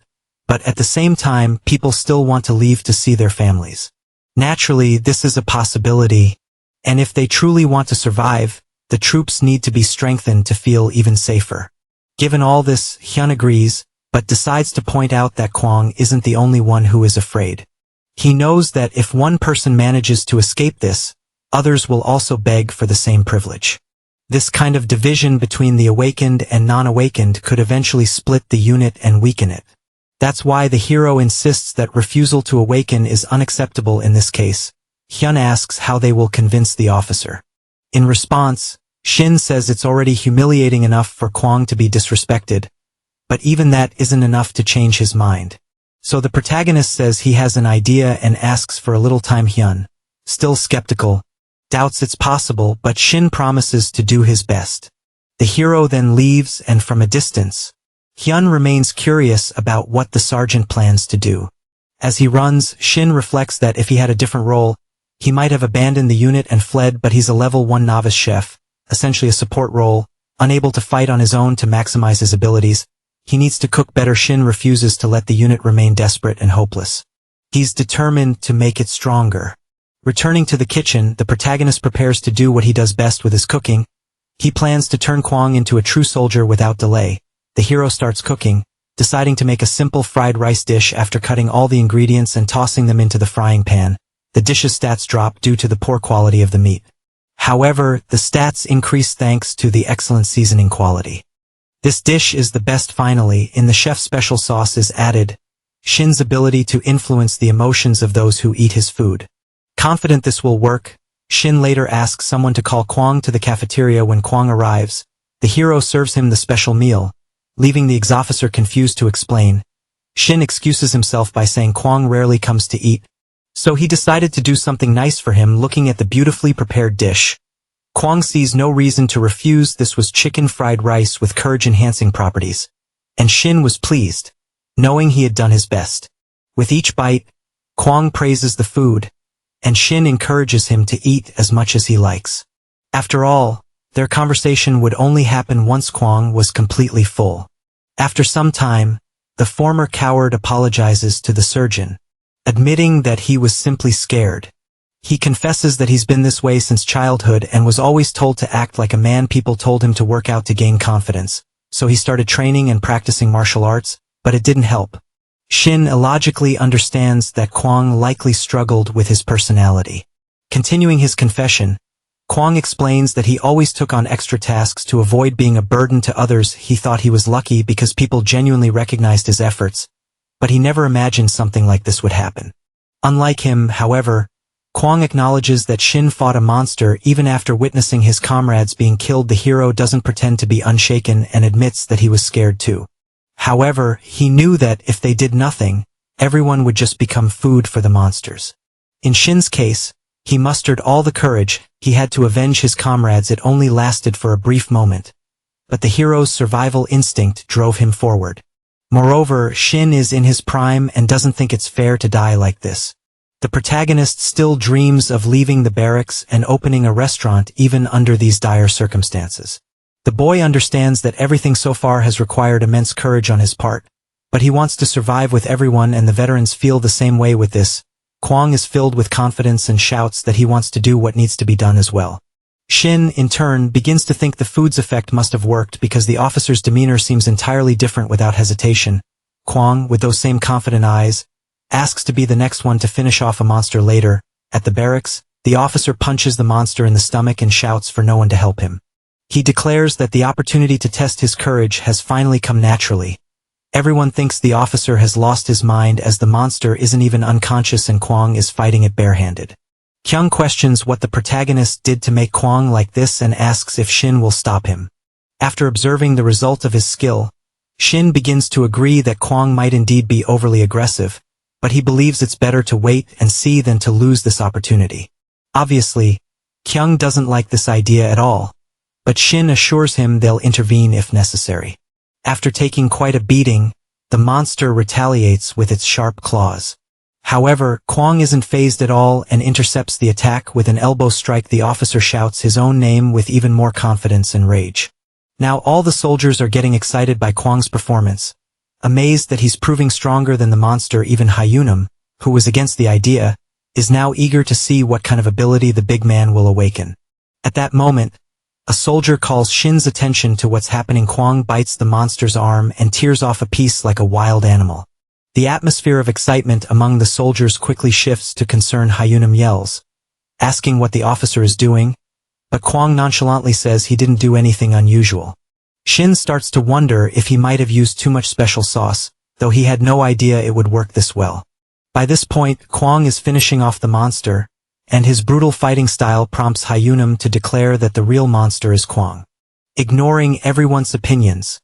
but at the same time, people still want to leave to see their families. Naturally, this is a possibility, and if they truly want to survive, the troops need to be strengthened to feel even safer. Given all this, Hyun agrees, but decides to point out that Kwang isn't the only one who is afraid. He knows that if one person manages to escape this, others will also beg for the same privilege. This kind of division between the awakened and non-awakened could eventually split the unit and weaken it. That's why the hero insists that refusal to awaken is unacceptable in this case. Hyun asks how they will convince the officer. In response, Shin says it's already humiliating enough for Kwang to be disrespected, but even that isn't enough to change his mind. So the protagonist says he has an idea and asks for a little time. Hyun, still skeptical, doubts it's possible, but Shin promises to do his best. The hero then leaves, and from a distance, Hyun remains curious about what the sergeant plans to do. As he runs, Shin reflects that if he had a different role, he might have abandoned the unit and fled, but he's a level 1 novice chef, essentially a support role, unable to fight on his own to maximize his abilities. He needs to cook better. Shin refuses to let the unit remain desperate and hopeless. He's determined to make it stronger. Returning to the kitchen, the protagonist prepares to do what he does best with his cooking. He plans to turn Kwang into a true soldier without delay. The hero starts cooking, deciding to make a simple fried rice dish. After cutting all the ingredients and tossing them into the frying pan, the dish's stats drop due to the poor quality of the meat. However, the stats increase thanks to the excellent seasoning quality. This dish is the best. Finally, in the chef's special sauce is added Shin's ability to influence the emotions of those who eat his food. Confident this will work, Shin later asks someone to call Kwang to the cafeteria. When Kwang arrives, the hero serves him the special meal, leaving the ex-officer confused to explain. Shin excuses himself by saying Kwang rarely comes to eat, so he decided to do something nice for him. Looking at the beautifully prepared dish, Kwang sees no reason to refuse. This was chicken fried rice with courage-enhancing properties, and Shin was pleased, knowing he had done his best. With each bite, Kwang praises the food, and Shin encourages him to eat as much as he likes. After all, their conversation would only happen once Kwang was completely full. After some time, the former coward apologizes to the surgeon, admitting that he was simply scared. He confesses that he's been this way since childhood and was always told to act like a man. People told him to work out to gain confidence, so he started training and practicing martial arts, but it didn't help. Shin illogically understands that Kwang likely struggled with his personality. Continuing his confession, Kwang explains that he always took on extra tasks to avoid being a burden to others. He thought he was lucky because people genuinely recognized his efforts, but he never imagined something like this would happen. Unlike him, however, Kwang acknowledges that Shin fought a monster. Even after witnessing his comrades being killed, the hero doesn't pretend to be unshaken and admits that he was scared too. However, he knew that if they did nothing, everyone would just become food for the monsters. In Shin's case, he mustered all the courage. He had to avenge his comrades. It only lasted for a brief moment, but the hero's survival instinct drove him forward. Moreover, Shin is in his prime and doesn't think it's fair to die like this. The protagonist still dreams of leaving the barracks and opening a restaurant even under these dire circumstances. The boy understands that everything so far has required immense courage on his part, but he wants to survive with everyone, and the veterans feel the same way with this. Kwang is filled with confidence and shouts that he wants to do what needs to be done as well. Shin, in turn, begins to think the food's effect must have worked because the officer's demeanor seems entirely different. Without hesitation, Kwang, with those same confident eyes, asks to be the next one to finish off a monster. Later, at the barracks, the officer punches the monster in the stomach and shouts for no one to help him. He declares that the opportunity to test his courage has finally come naturally. Everyone thinks the officer has lost his mind as the monster isn't even unconscious and Kwang is fighting it barehanded. Kyung questions what the protagonist did to make Kwang like this and asks if Shin will stop him. After observing the result of his skill, Shin begins to agree that Kwang might indeed be overly aggressive, but he believes it's better to wait and see than to lose this opportunity. Obviously, Kyung doesn't like this idea at all, but Shin assures him they'll intervene if necessary. After taking quite a beating, the monster retaliates with its sharp claws. However, Kwang isn't fazed at all and intercepts the attack with an elbow strike. The officer shouts his own name with even more confidence and rage. Now all the soldiers are getting excited by Kwang's performance, amazed that he's proving stronger than the monster. Even Hyunum, who was against the idea, is now eager to see what kind of ability the big man will awaken. At that moment, a soldier calls Shin's attention to what's happening. Kwang bites the monster's arm and tears off a piece like a wild animal. The atmosphere of excitement among the soldiers quickly shifts to concern. Hyunum yells, asking what the officer is doing, but Kwang nonchalantly says he didn't do anything unusual. Shin starts to wonder if he might have used too much special sauce, though he had no idea it would work this well. By this point, Kwang is finishing off the monster, and his brutal fighting style prompts Hyunum to declare that the real monster is Kwang. Ignoring everyone's opinions,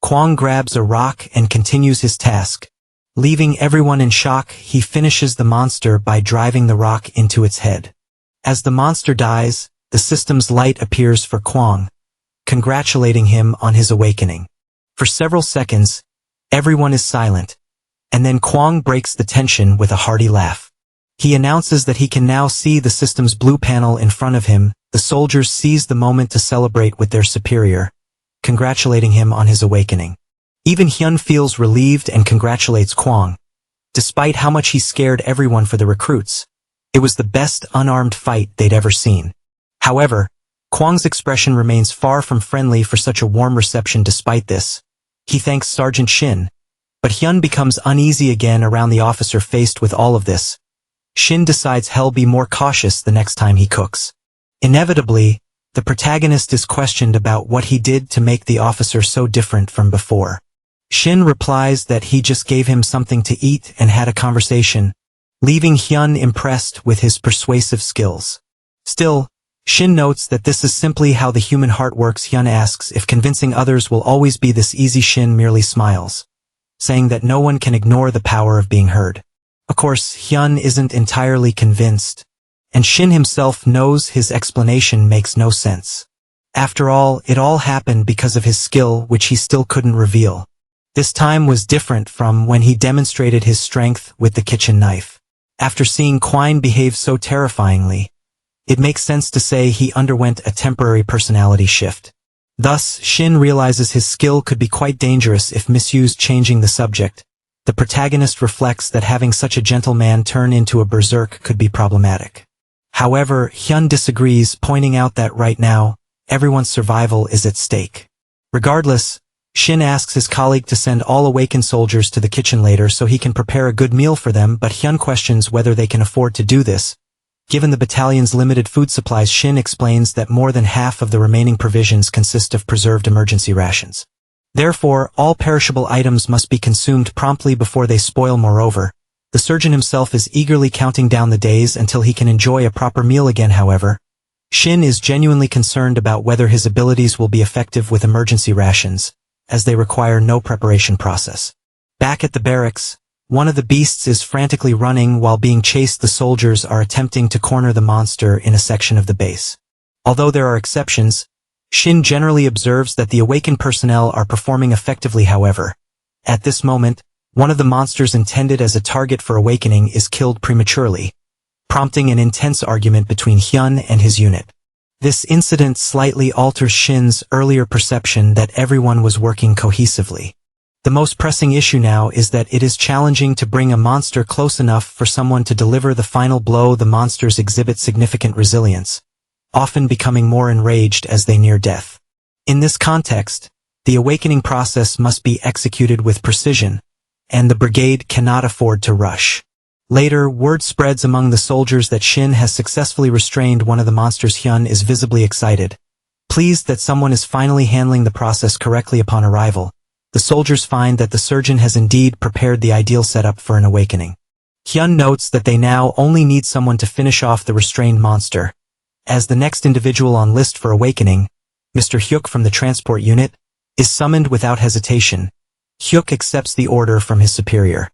Kwang grabs a rock and continues his task. Leaving everyone in shock, he finishes the monster by driving the rock into its head. As the monster dies, the system's light appears for Kwang, congratulating him on his awakening. For several seconds, everyone is silent, and then Kwang breaks the tension with a hearty laugh. He announces that he can now see the system's blue panel in front of him. The soldiers seize the moment to celebrate with their superior, congratulating him on his awakening. Even Hyun feels relieved and congratulates Kwang. Despite how much he scared everyone for the recruits, it was the best unarmed fight they'd ever seen. However, Kwang's expression remains far from friendly for such a warm reception. Despite this, he thanks Sergeant Shin, but Hyun becomes uneasy again around the officer. Faced with all of this, Shin decides he'll be more cautious the next time he cooks. Inevitably, The protagonist is questioned about what he did to make the officer so different from before. Shin replies that he just gave him something to eat and had a conversation, leaving Hyun impressed with his persuasive skills. Still, Shin notes that this is simply how the human heart works. Hyun asks if convincing others will always be this easy. Shin merely smiles, saying that no one can ignore the power of being heard. Of course, Hyun isn't entirely convinced, and Shin himself knows his explanation makes no sense. After all, it all happened because of his skill, which he still couldn't reveal. This time was different from when he demonstrated his strength with the kitchen knife. After seeing Kwang behave so terrifyingly, it makes sense to say he underwent a temporary personality shift. Thus, Shin realizes his skill could be quite dangerous if misused. Changing the subject, the protagonist reflects that having such a gentle man turn into a berserk could be problematic. However, Hyun disagrees, pointing out that right now, everyone's survival is at stake. Regardless, Shin asks his colleague to send all awakened soldiers to the kitchen later so he can prepare a good meal for them, but Hyun questions whether they can afford to do this. Given the battalion's limited food supplies, Shin explains that more than half of the remaining provisions consist of preserved emergency rations. Therefore, all perishable items must be consumed promptly before they spoil. Moreover, the surgeon himself is eagerly counting down the days until he can enjoy a proper meal again. However, Shin is genuinely concerned about whether his abilities will be effective with emergency rations, as they require no preparation process. Back at the barracks, one of the beasts is frantically running while being chased. The soldiers are attempting to corner the monster in a section of the base. Although there are exceptions, Shin generally observes that the awakened personnel are performing effectively. However, at this moment, one of the monsters intended as a target for Awakening is killed prematurely, prompting an intense argument between Hyun and his unit. This incident slightly alters Shin's earlier perception that everyone was working cohesively. The most pressing issue now is that it is challenging to bring a monster close enough for someone to deliver the final blow. The monsters exhibit significant resilience, often becoming more enraged as they near death. In this context, the awakening process must be executed with precision, and the brigade cannot afford to rush. Later, word spreads among the soldiers that Shin has successfully restrained one of the monsters. Hyun is visibly excited, pleased that someone is finally handling the process correctly. Upon arrival, the soldiers find that the surgeon has indeed prepared the ideal setup for an awakening. Hyun notes that they now only need someone to finish off the restrained monster. As the next individual on list for awakening, Mr. Hyuk from the transport unit, is summoned without hesitation. Hyuk accepts the order from his superior.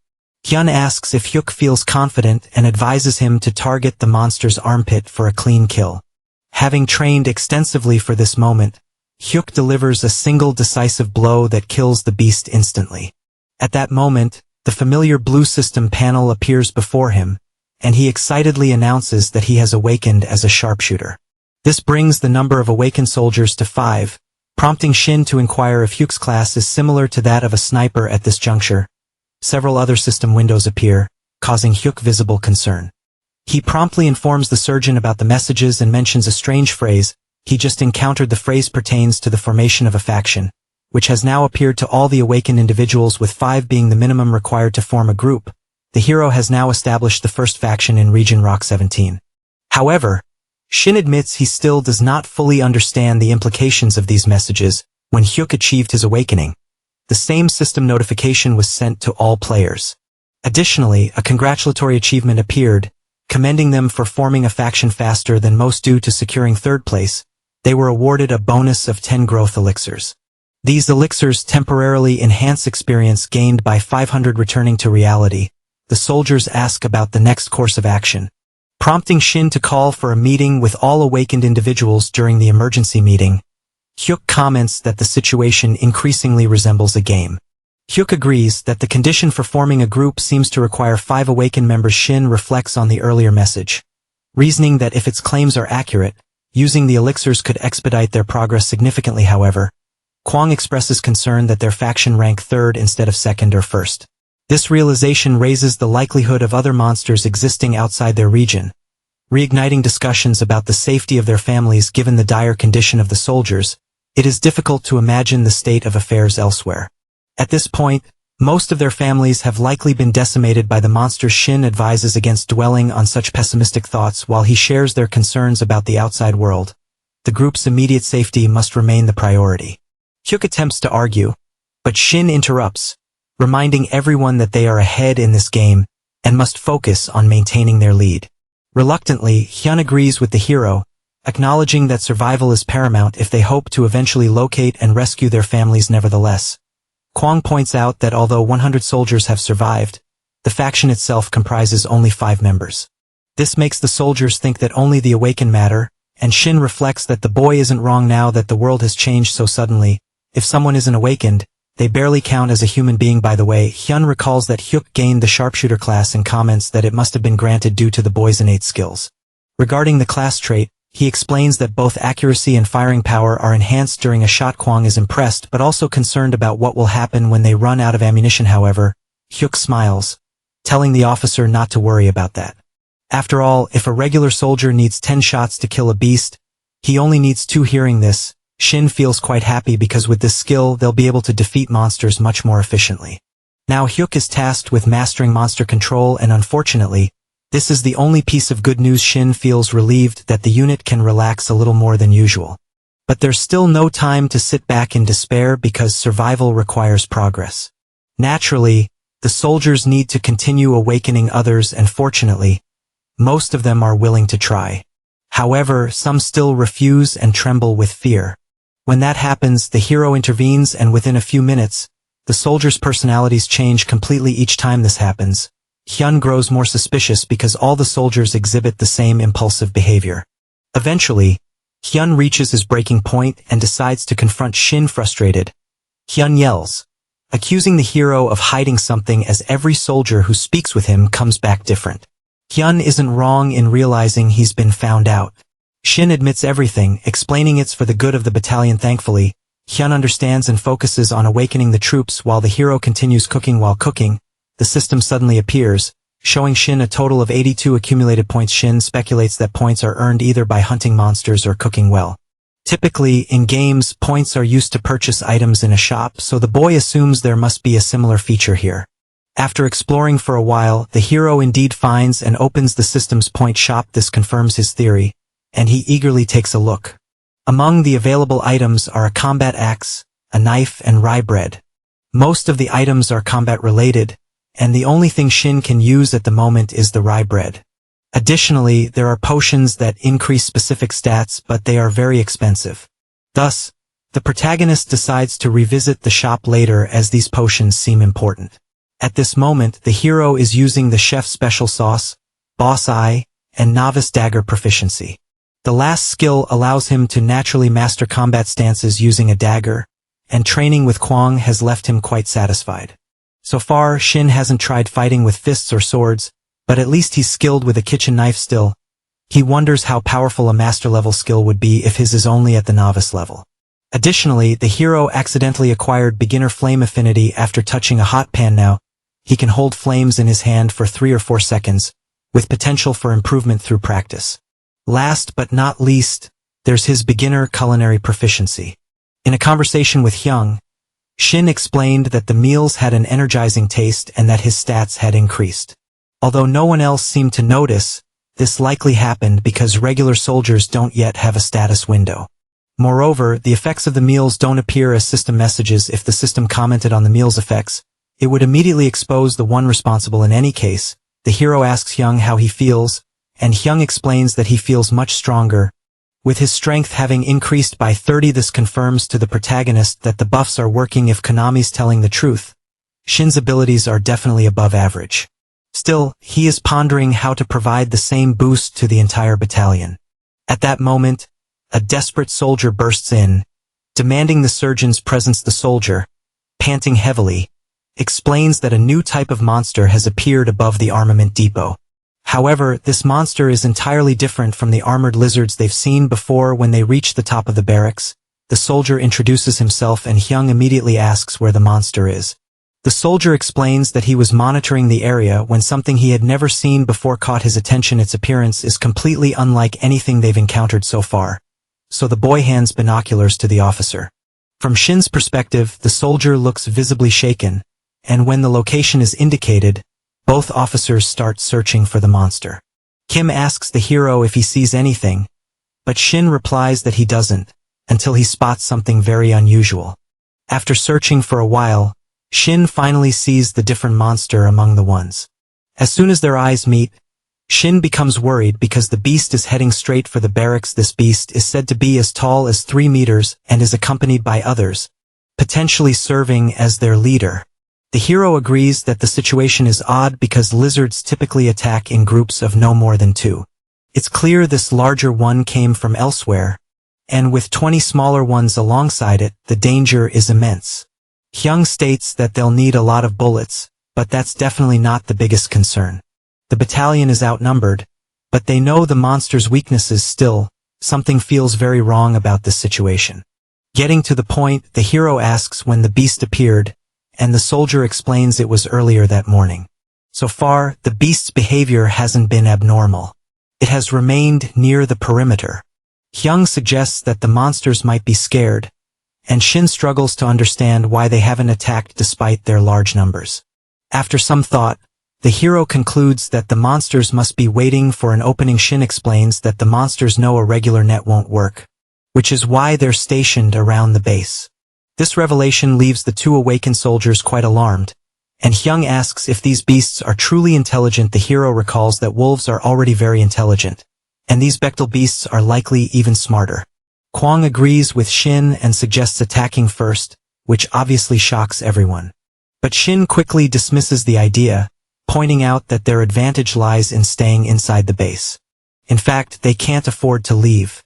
Hyun asks if Hyuk feels confident and advises him to target the monster's armpit for a clean kill. Having trained extensively for this moment, Hyuk delivers a single decisive blow that kills the beast instantly. At that moment, the familiar blue system panel appears before him, and he excitedly announces that he has awakened as a sharpshooter. This brings the number of awakened soldiers to 5, prompting Shin to inquire if Hyuk's class is similar to that of a sniper. At this juncture, several other system windows appear, causing Hyuk visible concern. He promptly informs the surgeon about the messages and mentions a strange phrase he just encountered. The phrase pertains to the formation of a faction, which has now appeared to all the awakened individuals, with 5 being the minimum required to form a group. The hero has now established the first faction in Region Rock 17. However, Shin admits he still does not fully understand the implications of these messages. When Hyuk achieved his awakening, the same system notification was sent to all players. Additionally, a congratulatory achievement appeared, commending them for forming a faction faster than most. Due to securing 3rd place, they were awarded a bonus of 10 growth elixirs. These elixirs temporarily enhance experience gained by 500. Returning to reality, the soldiers ask about the next course of action, prompting Shin to call for a meeting with all awakened individuals. During the emergency meeting, Hyuk comments that the situation increasingly resembles a game. Hyuk agrees that the condition for forming a group seems to require 5 awakened members. Shin reflects on the earlier message, reasoning that if its claims are accurate, using the elixirs could expedite their progress significantly. However, Kwang expresses concern that their faction rank 3rd instead of 2nd or 1st. This realization raises the likelihood of other monsters existing outside their region, reigniting discussions about the safety of their families. Given the dire condition of the soldiers, it is difficult to imagine the state of affairs elsewhere. At this point, most of their families have likely been decimated by the monsters. Shin advises against dwelling on such pessimistic thoughts while he shares their concerns about the outside world. the group's immediate safety must remain the priority. Hyuk attempts to argue, but Shin interrupts, reminding everyone that they are ahead in this game and must focus on maintaining their lead. Reluctantly, Hyun agrees with the hero, acknowledging that survival is paramount if they hope to eventually locate and rescue their families nevertheless. Kwang points out that although 100 soldiers have survived, the faction itself comprises only 5 members. This makes the soldiers think that only the awakened matter, and Shin reflects that the boy isn't wrong now that the world has changed so suddenly. If someone isn't awakened, they barely count as a human being. By the way, Hyun recalls that Hyuk gained the sharpshooter class and comments that it must have been granted due to the boy's innate skills. Regarding the class trait, he explains that both accuracy and firing power are enhanced during a shot. Kwang is impressed but also concerned about what will happen when they run out of ammunition. However, Hyuk smiles, telling the officer not to worry about that. After all, if a regular soldier needs 10 shots to kill a beast, he only needs 2. Hearing this, Shin feels quite happy because with this skill they'll be able to defeat monsters much more efficiently. Now Hyuk is tasked with mastering monster control, and unfortunately, this is the only piece of good news. Shin feels relieved that the unit can relax a little more than usual. But there's still no time to sit back in despair because survival requires progress. Naturally, the soldiers need to continue awakening others, and fortunately, most of them are willing to try. However, some still refuse and tremble with fear. When that happens, the hero intervenes, and within a few minutes, the soldiers' personalities change completely. Each time this happens, Hyun grows more suspicious because all the soldiers exhibit the same impulsive behavior. Eventually, Hyun reaches his breaking point and decides to confront Shin. Frustrated, Hyun yells, accusing the hero of hiding something, as every soldier who speaks with him comes back different. Hyun isn't wrong in realizing he's been found out. Shin admits everything, explaining it's for the good of the battalion. Thankfully, Hyun understands and focuses on awakening the troops while the hero continues cooking. While cooking, the system suddenly appears, showing Shin a total of 82 accumulated points. Shin speculates that points are earned either by hunting monsters or cooking well. Typically, in games, points are used to purchase items in a shop, so the boy assumes there must be a similar feature here. After exploring for a while, the hero indeed finds and opens the system's point shop. This confirms his theory, and he eagerly takes a look. Among the available items are a combat axe, a knife, and rye bread. Most of the items are combat-related, and the only thing Shin can use at the moment is the rye bread. Additionally, there are potions that increase specific stats, but they are very expensive. Thus, the protagonist decides to revisit the shop later as these potions seem important. At this moment, the hero is using the chef's special sauce, boss eye, and novice dagger proficiency. The last skill allows him to naturally master combat stances using a dagger, and training with Kwang has left him quite satisfied. So far, Shin hasn't tried fighting with fists or swords, but at least he's skilled with a kitchen knife still. He wonders how powerful a master-level skill would be if his is only at the novice level. Additionally, the hero accidentally acquired beginner flame affinity after touching a hot pan. Now, he can hold flames in his hand for 3 or 4 seconds, with potential for improvement through practice. Last but not least, there's his beginner culinary proficiency. In a conversation with Hyung, Shin explained that the meals had an energizing taste and that his stats had increased. Although no one else seemed to notice, this likely happened because regular soldiers don't yet have a status window. Moreover, the effects of the meals don't appear as system messages. If the system commented on the meal's effects, it would immediately expose the one responsible. In any case, the hero asks Hyung how he feels, and Hyung explains that he feels much stronger, with his strength having increased by 30. This confirms to the protagonist that the buffs are working. If Konami's telling the truth, Shin's abilities are definitely above average. Still, he is pondering how to provide the same boost to the entire battalion. At that moment, a desperate soldier bursts in, demanding the surgeon's presence. The soldier, panting heavily, explains that a new type of monster has appeared above the armament depot. However, this monster is entirely different from the armored lizards they've seen before. When they reach the top of the barracks, the soldier introduces himself and Hyung immediately asks where the monster is. The soldier explains that he was monitoring the area when something he had never seen before caught his attention. Its appearance is completely unlike anything they've encountered so far, so the boy hands binoculars to the officer. From Shin's perspective, the soldier looks visibly shaken, and when the location is indicated, both officers start searching for the monster. Kim asks the hero if he sees anything, but Shin replies that he doesn't, until he spots something very unusual. After searching for a while, Shin finally sees the different monster among the ones. As soon as their eyes meet, Shin becomes worried because the beast is heading straight for the barracks. This beast is said to be as tall as 3 meters and is accompanied by others, potentially serving as their leader. The hero agrees that the situation is odd because lizards typically attack in groups of no more than 2. It's clear this larger one came from elsewhere, and with 20 smaller ones alongside it, the danger is immense. Hyung states that they'll need a lot of bullets, but that's definitely not the biggest concern. The battalion is outnumbered, but they know the monster's weaknesses still. Something feels very wrong about this situation. Getting to the point, the hero asks when the beast appeared, and the soldier explains it was earlier that morning. So far, the beast's behavior hasn't been abnormal. It has remained near the perimeter. Hyung suggests that the monsters might be scared, and Shin struggles to understand why they haven't attacked despite their large numbers. After some thought, the hero concludes that the monsters must be waiting for an opening. Shin explains that the monsters know a regular net won't work, which is why they're stationed around the base. This revelation leaves the 2 awakened soldiers quite alarmed, and Hyung asks if these beasts are truly intelligent. The hero recalls that wolves are already very intelligent, and these Bechtel beasts are likely even smarter. Kwang agrees with Shin and suggests attacking first, which obviously shocks everyone. But Shin quickly dismisses the idea, pointing out that their advantage lies in staying inside the base. In fact, they can't afford to leave.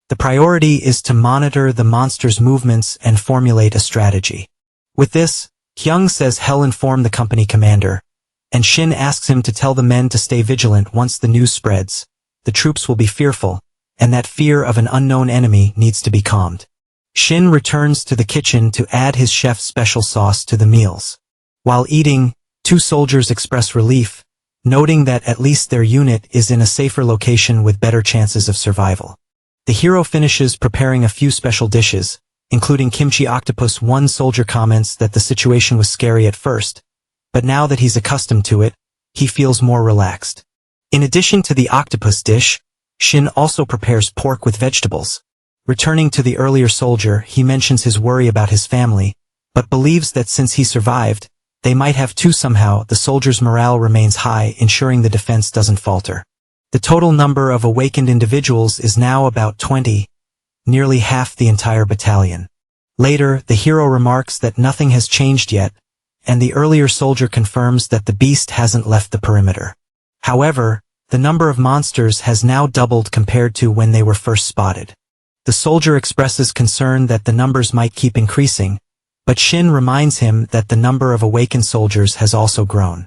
The priority is to monitor the monster's movements and formulate a strategy. With this, Hyung says he'll inform the company commander, and Shin asks him to tell the men to stay vigilant. Once the news spreads, the troops will be fearful, and that fear of an unknown enemy needs to be calmed. Shin returns to the kitchen to add his chef's special sauce to the meals. While eating, 2 soldiers express relief, noting that at least their unit is in a safer location with better chances of survival. The hero finishes preparing a few special dishes, including kimchi octopus. One soldier comments that the situation was scary at first, but now that he's accustomed to it, he feels more relaxed. In addition to the octopus dish, Shin also prepares pork with vegetables. Returning to the earlier soldier, he mentions his worry about his family, but believes that since he survived, they might have too. Somehow, the soldier's morale remains high, ensuring the defense doesn't falter. The total number of awakened individuals is now about 20, nearly half the entire battalion. Later, the hero remarks that nothing has changed yet, and the earlier soldier confirms that the beast hasn't left the perimeter. However, the number of monsters has now doubled compared to when they were first spotted. The soldier expresses concern that the numbers might keep increasing, but Shin reminds him that the number of awakened soldiers has also grown.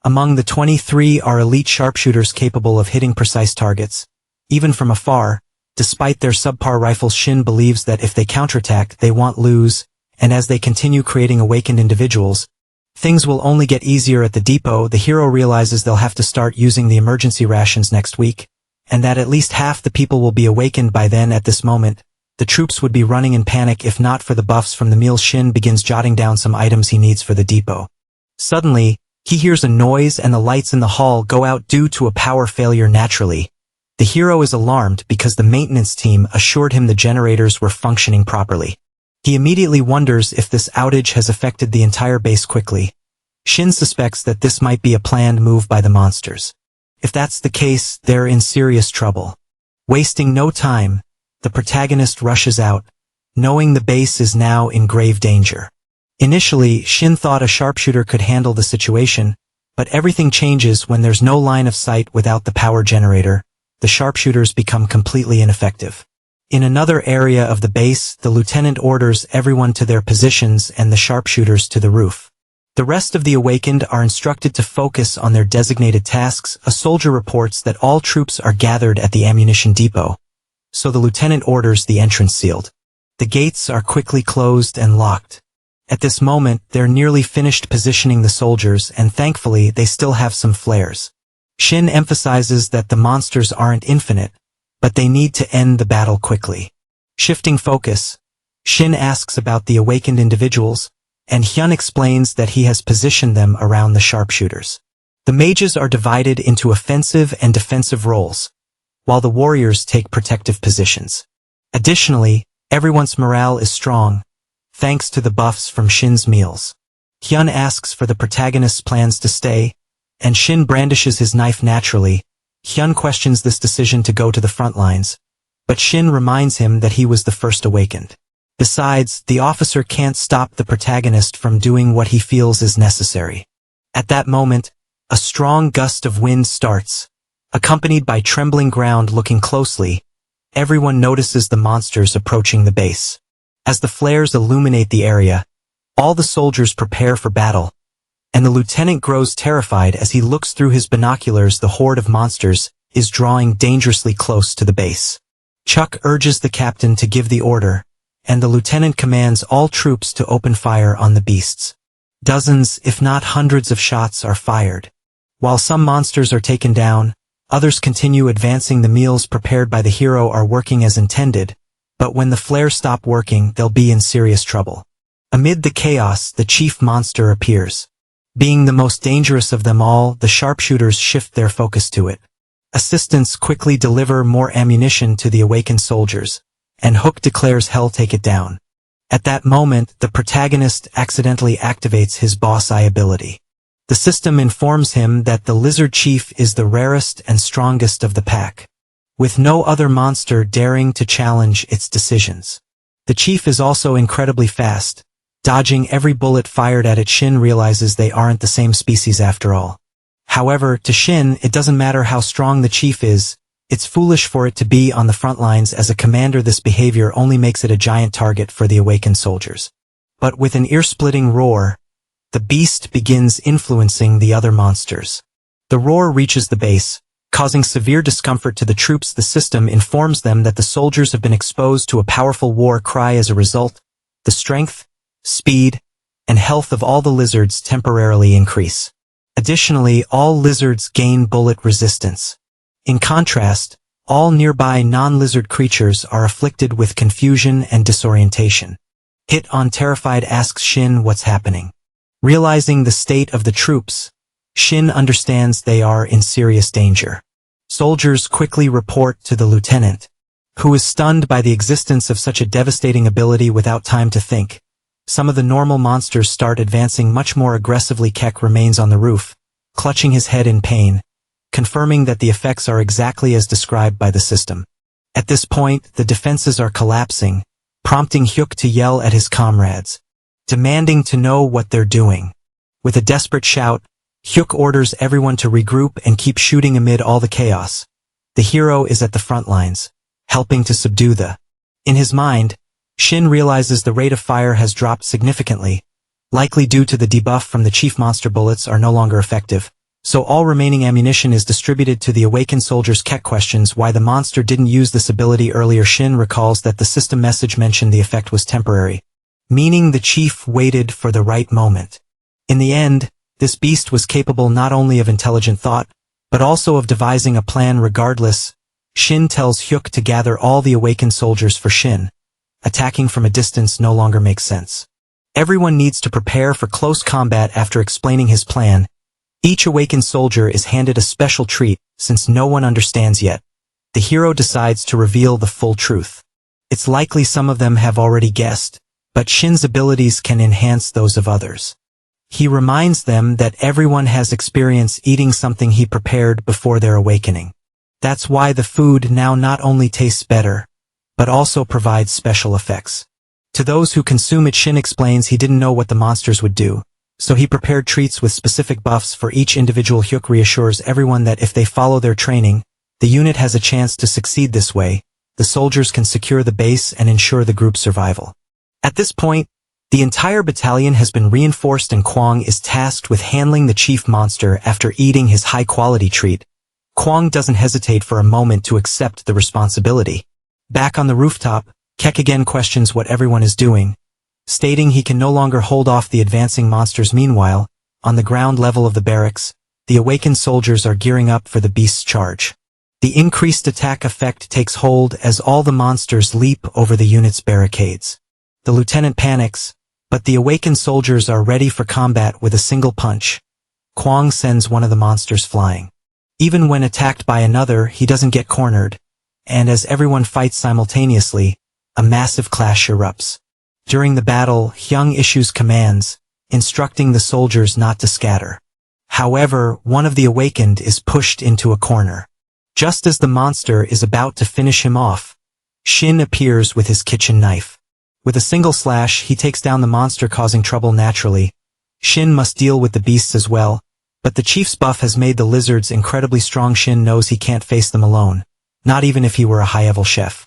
Among the 23 are elite sharpshooters capable of hitting precise targets, even from afar. Despite their subpar rifles, Shin believes that if they counterattack, they won't lose, and as they continue creating awakened individuals, things will only get easier. At the depot, the hero realizes they'll have to start using the emergency rations next week, and that at least half the people will be awakened by then. At this moment, the troops would be running in panic if not for the buffs from the meals. Shin begins jotting down some items he needs for the depot. Suddenly, he hears a noise and the lights in the hall go out due to a power failure. Naturally, the hero is alarmed because the maintenance team assured him the generators were functioning properly. He immediately wonders if this outage has affected the entire base. Quickly, Shin suspects that this might be a planned move by the monsters. If that's the case, they're in serious trouble. Wasting no time, the protagonist rushes out, knowing the base is now in grave danger. Initially, Shin thought a sharpshooter could handle the situation, but everything changes when there's no line of sight. Without the power generator, the sharpshooters become completely ineffective. In another area of the base, the lieutenant orders everyone to their positions and the sharpshooters to the roof. The rest of the awakened are instructed to focus on their designated tasks. A soldier reports that all troops are gathered at the ammunition depot, so the lieutenant orders the entrance sealed. The gates are quickly closed and locked. At this moment, they're nearly finished positioning the soldiers, and thankfully they still have some flares. Shin emphasizes that the monsters aren't infinite, but they need to end the battle quickly. Shifting focus, Shin asks about the awakened individuals, and Hyun explains that he has positioned them around the sharpshooters. The mages are divided into offensive and defensive roles, while the warriors take protective positions. Additionally, everyone's morale is strong, thanks to the buffs from Shin's meals. Hyun asks for the protagonist's plans to stay, and Shin brandishes his knife naturally. Hyun questions this decision to go to the front lines, but Shin reminds him that he was the first awakened. Besides, the officer can't stop the protagonist from doing what he feels is necessary. At that moment, a strong gust of wind starts, accompanied by trembling ground. Looking closely, everyone notices the monsters approaching the base. As the flares illuminate the area, all the soldiers prepare for battle, and the lieutenant grows terrified as he looks through his binoculars. The horde of monsters is drawing dangerously close to the base. Chuck urges the captain to give the order, and the lieutenant commands all troops to open fire on the beasts. Dozens, if not hundreds of shots are fired. While some monsters are taken down, others continue advancing. The meals prepared by the hero are working as intended, but when the flares stop working, they'll be in serious trouble. Amid the chaos, the chief monster appears. Being the most dangerous of them all, the sharpshooters shift their focus to it. Assistants quickly deliver more ammunition to the awakened soldiers, and Hook declares hell take it down. At that moment, the protagonist accidentally activates his boss eye ability. The system informs him that the lizard chief is the rarest and strongest of the pack, with no other monster daring to challenge its decisions. The chief is also incredibly fast, dodging every bullet fired at it. Shin realizes they aren't the same species after all. However, to Shin, it doesn't matter how strong the chief is. It's foolish for it to be on the front lines. As a commander, this behavior only makes it a giant target for the awakened soldiers. But with an ear-splitting roar, the beast begins influencing the other monsters. The roar reaches the base, causing severe discomfort to the troops. The system informs them that the soldiers have been exposed to a powerful war cry. As a result, the strength, speed, and health of all the lizards temporarily increase. Additionally, all lizards gain bullet resistance. In contrast, all nearby non-lizard creatures are afflicted with confusion and disorientation. Hit on terrified asks Shin what's happening. Realizing the state of the troops, Shin understands they are in serious danger. Soldiers quickly report to the lieutenant, who is stunned by the existence of such a devastating ability. Without time to think, some of the normal monsters start advancing much more aggressively. Kek remains on the roof, clutching his head in pain, confirming that the effects are exactly as described by the system. At this point, the defenses are collapsing, prompting Hyuk to yell at his comrades, demanding to know what they're doing. With a desperate shout, Hyuk orders everyone to regroup and keep shooting amid all the chaos. The hero is at the front lines, helping to subdue the. In his mind, Shin realizes the rate of fire has dropped significantly, likely due to the debuff from the chief monster. Bullets are no longer effective, so all remaining ammunition is distributed to the awakened soldiers. Kek questions why the monster didn't use this ability earlier. Shin recalls that the system message mentioned the effect was temporary, meaning the chief waited for the right moment. In the end, this beast was capable not only of intelligent thought, but also of devising a plan. Regardless, Shin tells Hyuk to gather all the awakened soldiers. For Shin, attacking from a distance no longer makes sense. Everyone needs to prepare for close combat. After explaining his plan, each awakened soldier is handed a special treat. Since no one understands yet, the hero decides to reveal the full truth. It's likely some of them have already guessed, but Shin's abilities can enhance those of others. He reminds them that everyone has experience eating something he prepared before their awakening. That's why the food now not only tastes better, but also provides special effects. To those who consume it, Shin explains he didn't know what the monsters would do, so he prepared treats with specific buffs for each individual. Hyuk reassures everyone that if they follow their training, the unit has a chance to succeed. This way, the soldiers can secure the base and ensure the group's survival. At this point, the entire battalion has been reinforced and Kwang is tasked with handling the chief monster. After eating his high-quality treat, Kwang doesn't hesitate for a moment to accept the responsibility. Back on the rooftop, Kek again questions what everyone is doing, stating he can no longer hold off the advancing monsters. Meanwhile, on the ground level of the barracks, the awakened soldiers are gearing up for the beast's charge. The increased attack effect takes hold as all the monsters leap over the unit's barricades. The lieutenant panics, but the awakened soldiers are ready for combat. With a single punch, Kwang sends one of the monsters flying. Even when attacked by another, he doesn't get cornered, and as everyone fights simultaneously, a massive clash erupts. During the battle, Hyung issues commands, instructing the soldiers not to scatter. However, one of the awakened is pushed into a corner. Just as the monster is about to finish him off, Shin appears with his kitchen knife. With a single slash, he takes down the monster, causing trouble naturally. Shin must deal with the beasts as well, but the chief's buff has made the lizards incredibly strong. Shin knows he can't face them alone, not even if he were a high-level chef.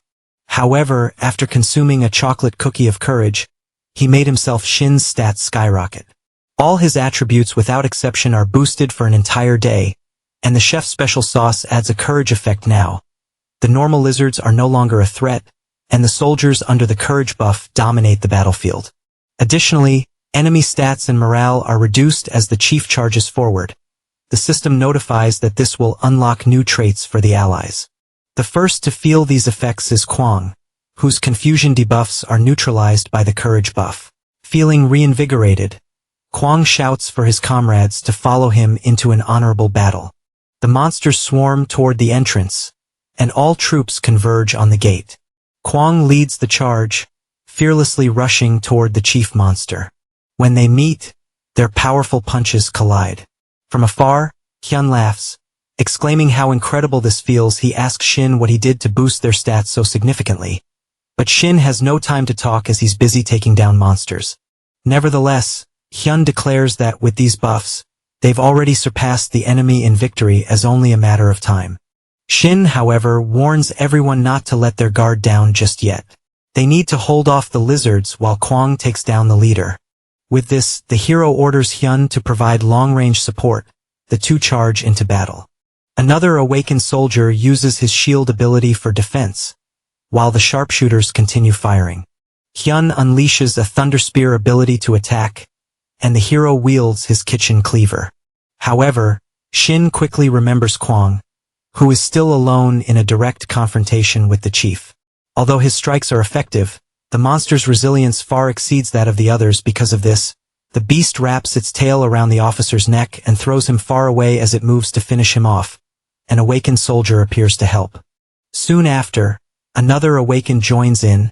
However, after consuming a chocolate cookie of courage, he made himself Shin's stats skyrocket. All his attributes without exception are boosted for an entire day, and the chef's special sauce adds a courage effect now. The normal lizards are no longer a threat, and the soldiers under the courage buff dominate the battlefield. Additionally, enemy stats and morale are reduced as the chief charges forward. The system notifies that this will unlock new traits for the allies. The first to feel these effects is Kwang, whose confusion debuffs are neutralized by the courage buff. Feeling reinvigorated, Kwang shouts for his comrades to follow him into an honorable battle. The monsters swarm toward the entrance, and all troops converge on the gate. Kwang leads the charge, fearlessly rushing toward the chief monster. When they meet, their powerful punches collide. From afar, Hyun laughs, exclaiming how incredible this feels. He asks Shin what he did to boost their stats so significantly. But Shin has no time to talk as he's busy taking down monsters. Nevertheless, Hyun declares that with these buffs, they've already surpassed the enemy in victory as only a matter of time. Shin, however, warns everyone not to let their guard down just yet. They need to hold off the lizards while Kwang takes down the leader. With this, the hero orders Hyun to provide long-range support. The two charge into battle. Another awakened soldier uses his shield ability for defense, while the sharpshooters continue firing. Hyun unleashes a thunder spear ability to attack, and the hero wields his kitchen cleaver. However, Shin quickly remembers Kwang, who is still alone in a direct confrontation with the chief. Although his strikes are effective, the monster's resilience far exceeds that of the others. Because of this, the beast wraps its tail around the officer's neck and throws him far away as it moves to finish him off. An awakened soldier appears to help. Soon after, another awakened joins in,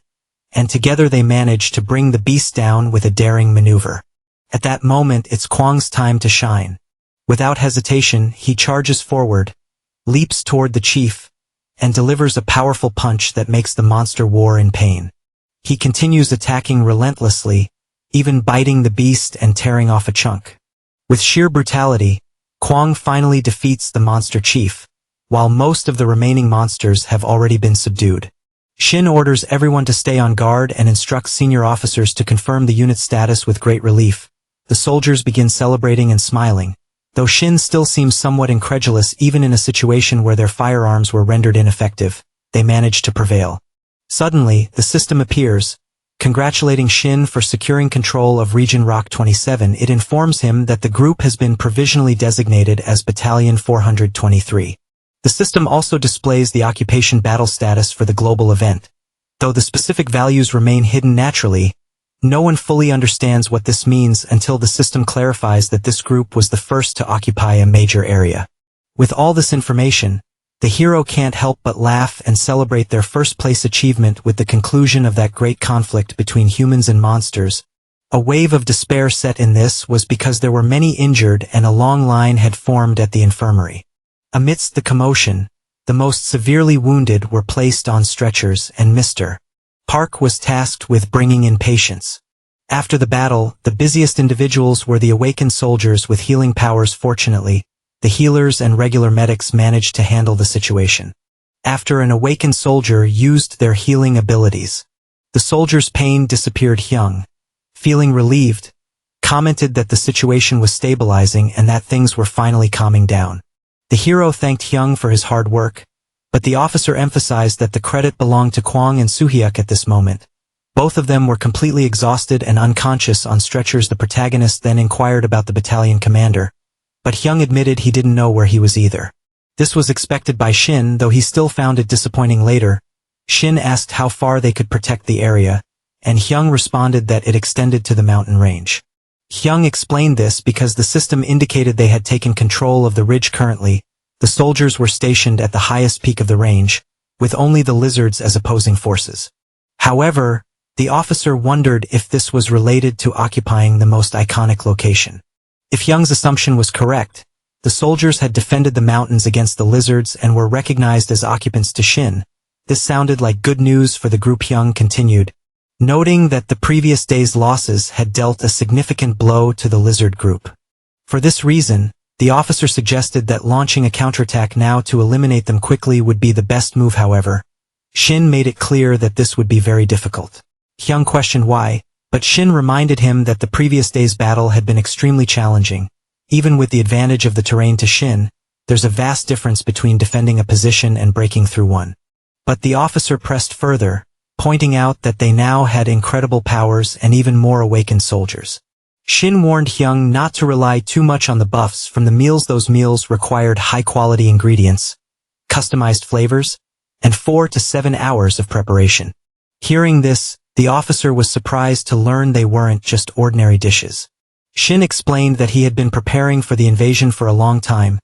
and together they manage to bring the beast down with a daring maneuver. At that moment, it's Kwang's time to shine. Without hesitation, he charges forward, leaps toward the chief, and delivers a powerful punch that makes the monster war in pain. He continues attacking relentlessly, even biting the beast and tearing off a chunk. With sheer brutality, Kwang finally defeats the monster chief, while most of the remaining monsters have already been subdued. Shin orders everyone to stay on guard and instructs senior officers to confirm the unit's status. With great relief, the soldiers begin celebrating and smiling, though Shin still seems somewhat incredulous. Even in a situation where their firearms were rendered ineffective, they manage to prevail. Suddenly, the system appears, congratulating Shin for securing control of Region Rock 27. It informs him that the group has been provisionally designated as Battalion 423. The system also displays the occupation battle status for the global event. Though the specific values remain hidden naturally, no one fully understands what this means until the system clarifies that this group was the first to occupy a major area. With all this information, the hero can't help but laugh and celebrate their first-place achievement with the conclusion of that great conflict between humans and monsters. A wave of despair set in this was because there were many injured and a long line had formed at the infirmary. Amidst the commotion, the most severely wounded were placed on stretchers and Mr. Park was tasked with bringing in patients. After the battle, the busiest individuals were the awakened soldiers with healing powers. Fortunately, the healers and regular medics managed to handle the situation. After an awakened soldier used their healing abilities, the soldier's pain disappeared. Hyung, feeling relieved, commented that the situation was stabilizing and that things were finally calming down. The hero thanked Hyung for his hard work, but the officer emphasized that the credit belonged to Kwang and Suhyuk at this moment. Both of them were completely exhausted and unconscious on stretchers. The protagonist then inquired about the battalion commander, but Hyung admitted he didn't know where he was either. This was expected by Shin, though he still found it disappointing later. Shin asked how far they could protect the area, and Hyung responded that it extended to the mountain range. Hyung explained this because the system indicated they had taken control of the ridge currently. The soldiers were stationed at the highest peak of the range, with only the lizards as opposing forces. However, the officer wondered if this was related to occupying the most iconic location. If Young's assumption was correct, the soldiers had defended the mountains against the lizards and were recognized as occupants to Shin. This sounded like good news for the group. Young continued, noting that the previous day's losses had dealt a significant blow to the lizard group. For this reason, the officer suggested that launching a counterattack now to eliminate them quickly would be the best move. However, Shin made it clear that this would be very difficult. Young questioned why, but Shin reminded him that the previous day's battle had been extremely challenging. Even with the advantage of the terrain to Shin, there's a vast difference between defending a position and breaking through one. But the officer pressed further, pointing out that they now had incredible powers and even more awakened soldiers. Shin warned Hyung not to rely too much on the buffs from the meals. Those meals required high-quality ingredients, customized flavors, and 4 to 7 hours of preparation. Hearing this, the officer was surprised to learn they weren't just ordinary dishes. Shin explained that he had been preparing for the invasion for a long time,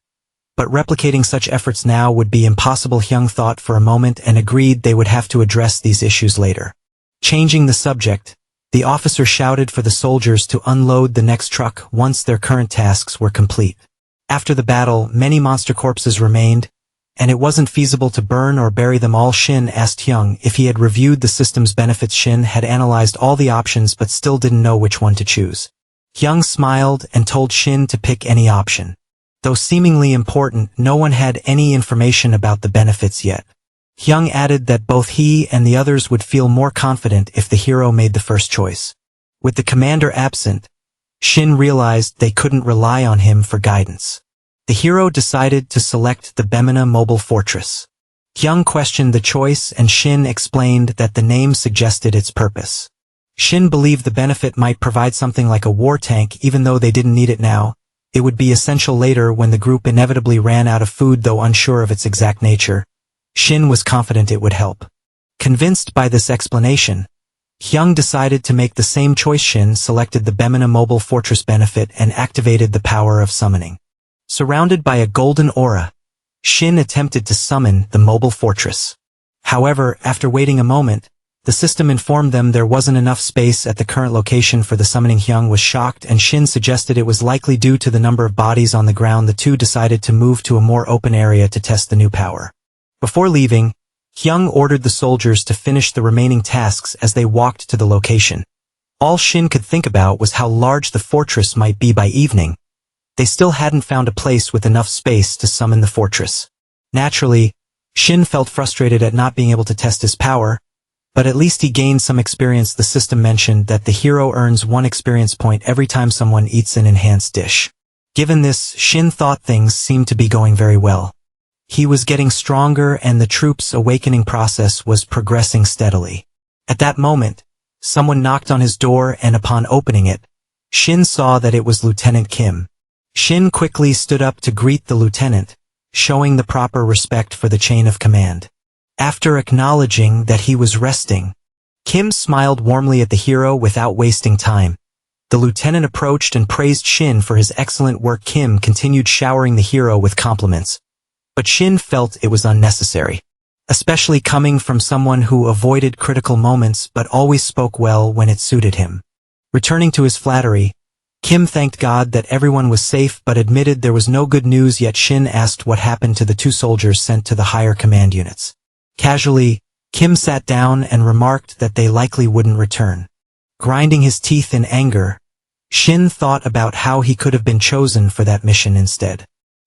but replicating such efforts now would be impossible. Hyung thought for a moment and agreed they would have to address these issues later. Changing the subject, the officer shouted for the soldiers to unload the next truck once their current tasks were complete. After the battle, many monster corpses remained, and it wasn't feasible to burn or bury them all. Shin asked Hyung if he had reviewed the system's benefits. Shin had analyzed all the options but still didn't know which one to choose. Hyung smiled and told Shin to pick any option. Though seemingly important, no one had any information about the benefits yet. Hyung added that both he and the others would feel more confident if the hero made the first choice. With the commander absent, Shin realized they couldn't rely on him for guidance. The hero decided to select the Bemina Mobile Fortress. Hyung questioned the choice and Shin explained that the name suggested its purpose. Shin believed the benefit might provide something like a war tank. Even though they didn't need it now, it would be essential later when the group inevitably ran out of food. Though unsure of its exact nature, Shin was confident it would help. Convinced by this explanation, Hyung decided to make the same choice. Shin selected the Bemina Mobile Fortress benefit and activated the power of summoning. Surrounded by a golden aura, Shin attempted to summon the mobile fortress. However, after waiting a moment, the system informed them there wasn't enough space at the current location for the summoning. Hyung was shocked and Shin suggested it was likely due to the number of bodies on the ground. The two decided to move to a more open area to test the new power. Before leaving, Hyung ordered the soldiers to finish the remaining tasks as they walked to the location. All Shin could think about was how large the fortress might be by evening. They still hadn't found a place with enough space to summon the fortress. Naturally, Shin felt frustrated at not being able to test his power, but at least he gained some experience. The system mentioned that the hero earns 1 experience point every time someone eats an enhanced dish. Given this, Shin thought things seemed to be going very well. He was getting stronger and the troops' awakening process was progressing steadily. At that moment, someone knocked on his door and upon opening it, Shin saw that it was Lieutenant Kim. Shin quickly stood up to greet the lieutenant, showing the proper respect for the chain of command. After acknowledging that he was resting, Kim smiled warmly at the hero without wasting time. The lieutenant approached and praised Shin for his excellent work. Kim continued showering the hero with compliments, but Shin felt it was unnecessary, especially coming from someone who avoided critical moments but always spoke well when it suited him. Returning to his flattery, Kim thanked God that everyone was safe but admitted there was no good news yet. Shin asked what happened to the 2 soldiers sent to the higher command units. Casually, Kim sat down and remarked that they likely wouldn't return. Grinding his teeth in anger, Shin thought about how he could have been chosen for that mission instead.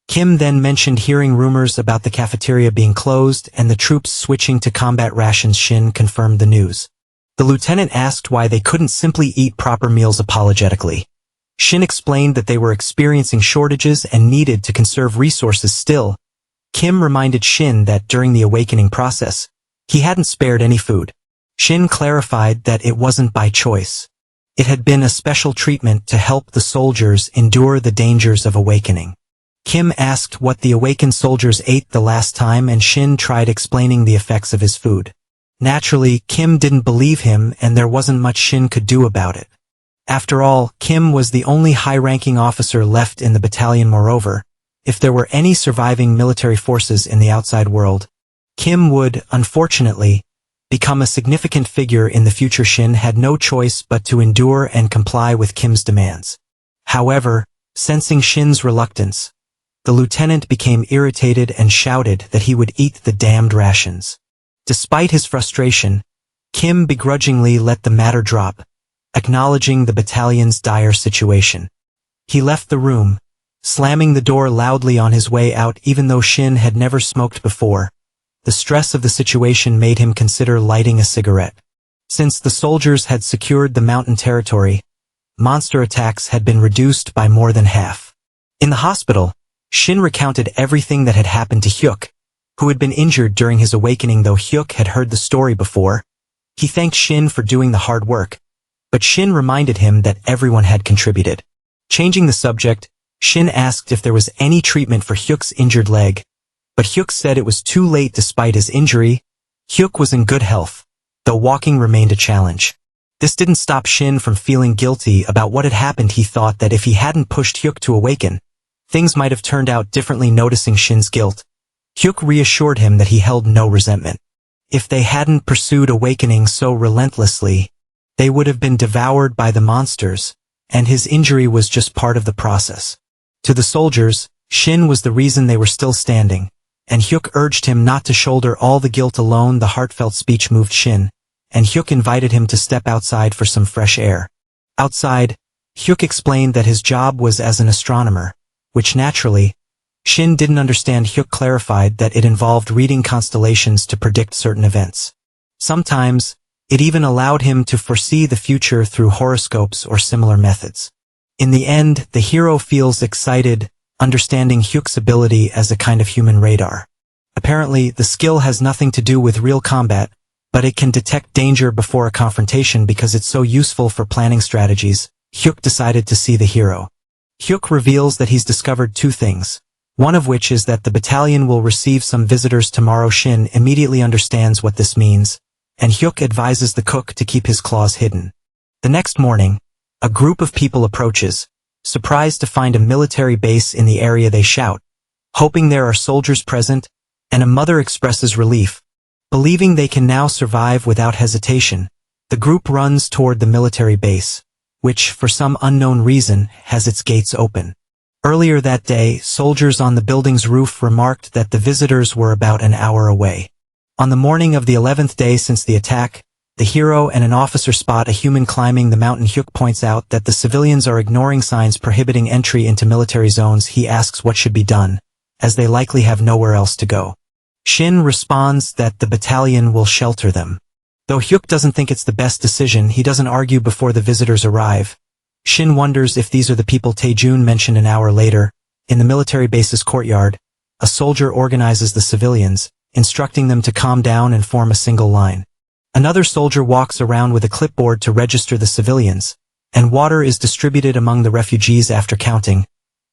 Kim then mentioned hearing rumors about the cafeteria being closed and the troops switching to combat rations. Shin confirmed the news. The lieutenant asked why they couldn't simply eat proper meals apologetically. Shin explained that they were experiencing shortages and needed to conserve resources. Still, Kim reminded Shin that during the awakening process, he hadn't spared any food. Shin clarified that it wasn't by choice. It had been a special treatment to help the soldiers endure the dangers of awakening. Kim asked what the awakened soldiers ate the last time and Shin tried explaining the effects of his food. Naturally, Kim didn't believe him and there wasn't much Shin could do about it. After all, Kim was the only high-ranking officer left in the battalion. Moreover, if there were any surviving military forces in the outside world, Kim would, unfortunately, become a significant figure in the future. Shin had no choice but to endure and comply with Kim's demands. However, sensing Shin's reluctance, the lieutenant became irritated and shouted that he would eat the damned rations. Despite his frustration, Kim begrudgingly let the matter drop, acknowledging the battalion's dire situation. He left the room, slamming the door loudly on his way out. Even though Shin had never smoked before, the stress of the situation made him consider lighting a cigarette. Since the soldiers had secured the mountain territory, monster attacks had been reduced by more than half. In the hospital, Shin recounted everything that had happened to Hyuk, who had been injured during his awakening. Though Hyuk had heard the story before, he thanked Shin for doing the hard work, but Shin reminded him that everyone had contributed. Changing the subject, Shin asked if there was any treatment for Hyuk's injured leg, but Hyuk said it was too late. Despite his injury, Hyuk was in good health, though walking remained a challenge. This didn't stop Shin from feeling guilty about what had happened. He thought that if he hadn't pushed Hyuk to awaken, things might have turned out differently. Noticing Shin's guilt, Hyuk reassured him that he held no resentment. If they hadn't pursued awakening so relentlessly, they would have been devoured by the monsters, and his injury was just part of the process. To the soldiers, Shin was the reason they were still standing, and Hyuk urged him not to shoulder all the guilt alone. The heartfelt speech moved Shin, and Hyuk invited him to step outside for some fresh air. Outside, Hyuk explained that his job was as an astronomer, which naturally, Shin didn't understand. Hyuk clarified that it involved reading constellations to predict certain events. Sometimes, it even allowed him to foresee the future through horoscopes or similar methods. In the end, the hero feels excited, understanding Hyuk's ability as a kind of human radar. Apparently, the skill has nothing to do with real combat, but it can detect danger before a confrontation. Because it's so useful for planning strategies, Hyuk decided to see the hero. Hyuk reveals that he's discovered two things, one of which is that the battalion will receive some visitors tomorrow. Shin immediately understands what this means, and Hyuk advises the cook to keep his claws hidden. The next morning, a group of people approaches, surprised to find a military base in the area. They shout, hoping there are soldiers present, and a mother expresses relief. Believing they can now survive without hesitation, the group runs toward the military base, which, for some unknown reason, has its gates open. Earlier that day, soldiers on the building's roof remarked that the visitors were about an hour away. On the morning of the 11th day since the attack, the hero and an officer spot a human climbing the mountain. Hyuk points out that the civilians are ignoring signs prohibiting entry into military zones. He asks what should be done, as they likely have nowhere else to go. Shin responds that the battalion will shelter them. Though Hyuk doesn't think it's the best decision, he doesn't argue before the visitors arrive. Shin wonders if these are the people Taijun mentioned an hour later. In the military base's courtyard, a soldier organizes the civilians, instructing them to calm down and form a single line. Another soldier walks around with a clipboard to register the civilians, and water is distributed among the refugees. After counting,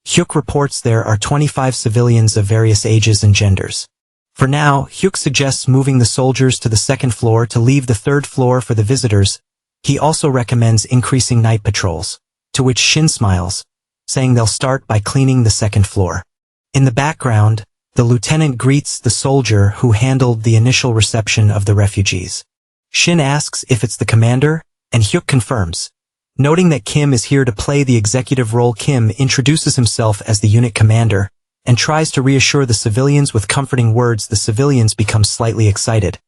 Hyuk reports there are 25 civilians of various ages and genders. For now, Hyuk suggests moving the soldiers to the second floor to leave the third floor for the visitors. He also recommends increasing night patrols, to which Shin smiles, saying they'll start by cleaning the second floor. In the background, the lieutenant greets the soldier who handled the initial reception of the refugees. Shin asks if it's the commander, and Hyuk confirms. Noting that Kim is here to play the executive role, Kim introduces himself as the unit commander, and tries to reassure the civilians with comforting words. The civilians become slightly excited,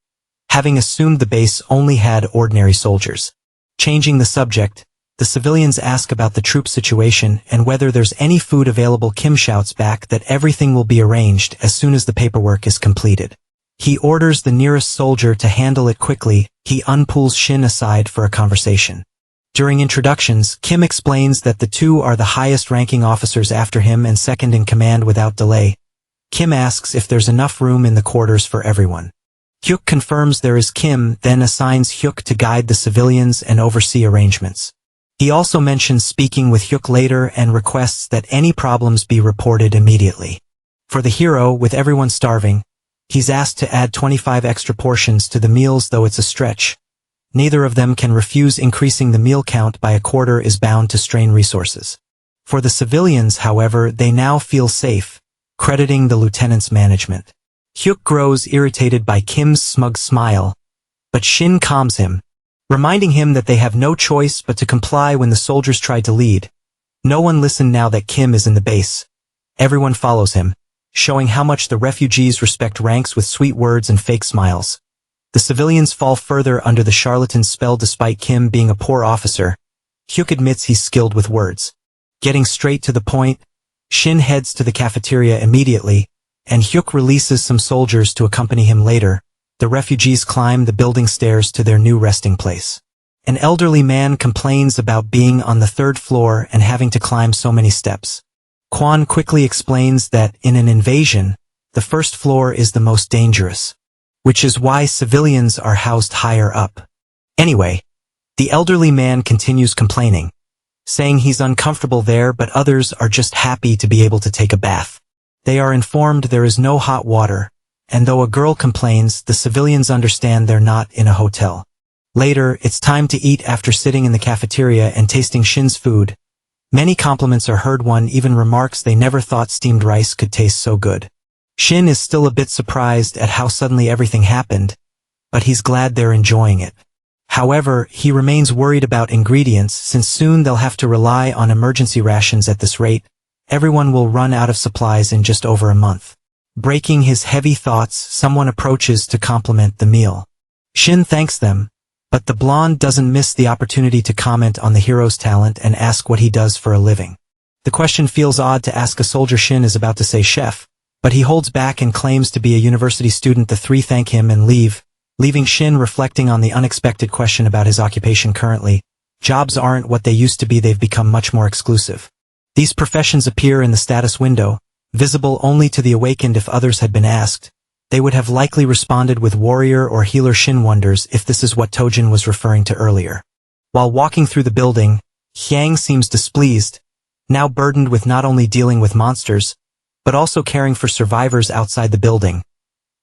having assumed the base only had ordinary soldiers. Changing the subject, the civilians ask about the troop situation and whether there's any food available. Kim shouts back that everything will be arranged as soon as the paperwork is completed. He orders the nearest soldier to handle it quickly. He unpulls Shin aside for a conversation. During introductions, Kim explains that the two are the highest-ranking officers after him and second in command. Without delay, Kim asks if there's enough room in the quarters for everyone. Hyuk confirms there is. Kim then assigns Hyuk to guide the civilians and oversee arrangements. He also mentions speaking with Hyuk later and requests that any problems be reported immediately. For the hero, with everyone starving, he's asked to add 25 extra portions to the meals. Though it's a stretch, neither of them can refuse. Increasing the meal count by a quarter is bound to strain resources. For the civilians, however, they now feel safe, crediting the lieutenant's management. Hyuk grows irritated by Kim's smug smile, but Shin calms him, reminding him that they have no choice but to comply when the soldiers tried to lead. No one listened now that Kim is in the base. Everyone follows him, showing how much the refugees respect ranks with sweet words and fake smiles. The civilians fall further under the charlatan's spell despite Kim being a poor officer. Hyuk admits he's skilled with words. Getting straight to the point, Shin heads to the cafeteria immediately, and Hyuk releases some soldiers to accompany him later. The refugees climb the building stairs to their new resting place. An elderly man complains about being on the third floor and having to climb so many steps. Kwang quickly explains that in an invasion, the first floor is the most dangerous, which is why civilians are housed higher up. Anyway, the elderly man continues complaining, saying he's uncomfortable there but others are just happy to be able to take a bath. They are informed there is no hot water, and though a girl complains, the civilians understand they're not in a hotel. Later, it's time to eat after sitting in the cafeteria and tasting Shin's food. Many compliments are heard. One even remarks they never thought steamed rice could taste so good. Shin is still a bit surprised at how suddenly everything happened, but he's glad they're enjoying it. However, he remains worried about ingredients since soon they'll have to rely on emergency rations at this rate. Everyone will run out of supplies in just over a month. Breaking his heavy thoughts, someone approaches to compliment the meal. Shin thanks them, but the blonde doesn't miss the opportunity to comment on the hero's talent and ask what he does for a living. The question feels odd to ask a soldier. Shin is about to say chef, but he holds back and claims to be a university student. The three thank him and leave, leaving Shin reflecting on the unexpected question about his occupation currently. Jobs aren't what they used to be. They've become much more exclusive. These professions appear in the status window, visible only to the awakened. If others had been asked, they would have likely responded with warrior or healer. Shin wonders if this is what Taijun was referring to earlier. While walking through the building, Hyang seems displeased, now burdened with not only dealing with monsters, but also caring for survivors outside the building.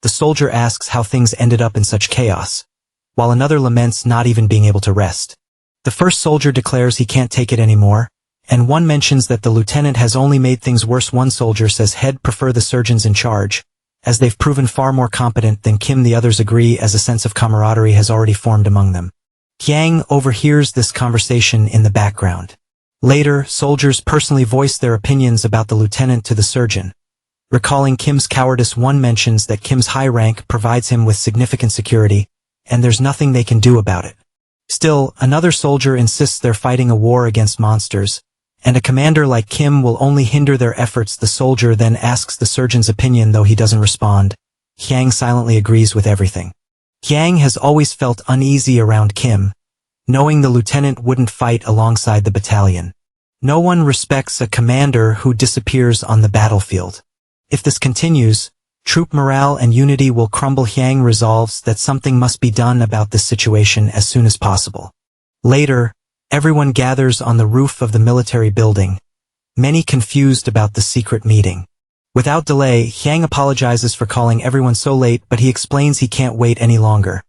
The soldier asks how things ended up in such chaos, while another laments not even being able to rest. The first soldier declares he can't take it anymore, and one mentions that the lieutenant has only made things worse. One soldier says he'd prefer the surgeons in charge, as they've proven far more competent than Kim. The others agree as a sense of camaraderie has already formed among them. Hyang overhears this conversation in the background. Later, soldiers personally voice their opinions about the lieutenant to the surgeon. Recalling Kim's cowardice, one mentions that Kim's high rank provides him with significant security, and there's nothing they can do about it. Still, another soldier insists they're fighting a war against monsters, and a commander like Kim will only hinder their efforts. The soldier then asks the surgeon's opinion. Though he doesn't respond, Hyang silently agrees with everything. Hyang has always felt uneasy around Kim, knowing the lieutenant wouldn't fight alongside the battalion. No one respects a commander who disappears on the battlefield. If this continues, troop morale and unity will crumble. Hyang resolves that something must be done about this situation as soon as possible. Later, everyone gathers on the roof of the military building, many confused about the secret meeting. Without delay, Hyang apologizes for calling everyone so late, but he explains he can't wait any longer.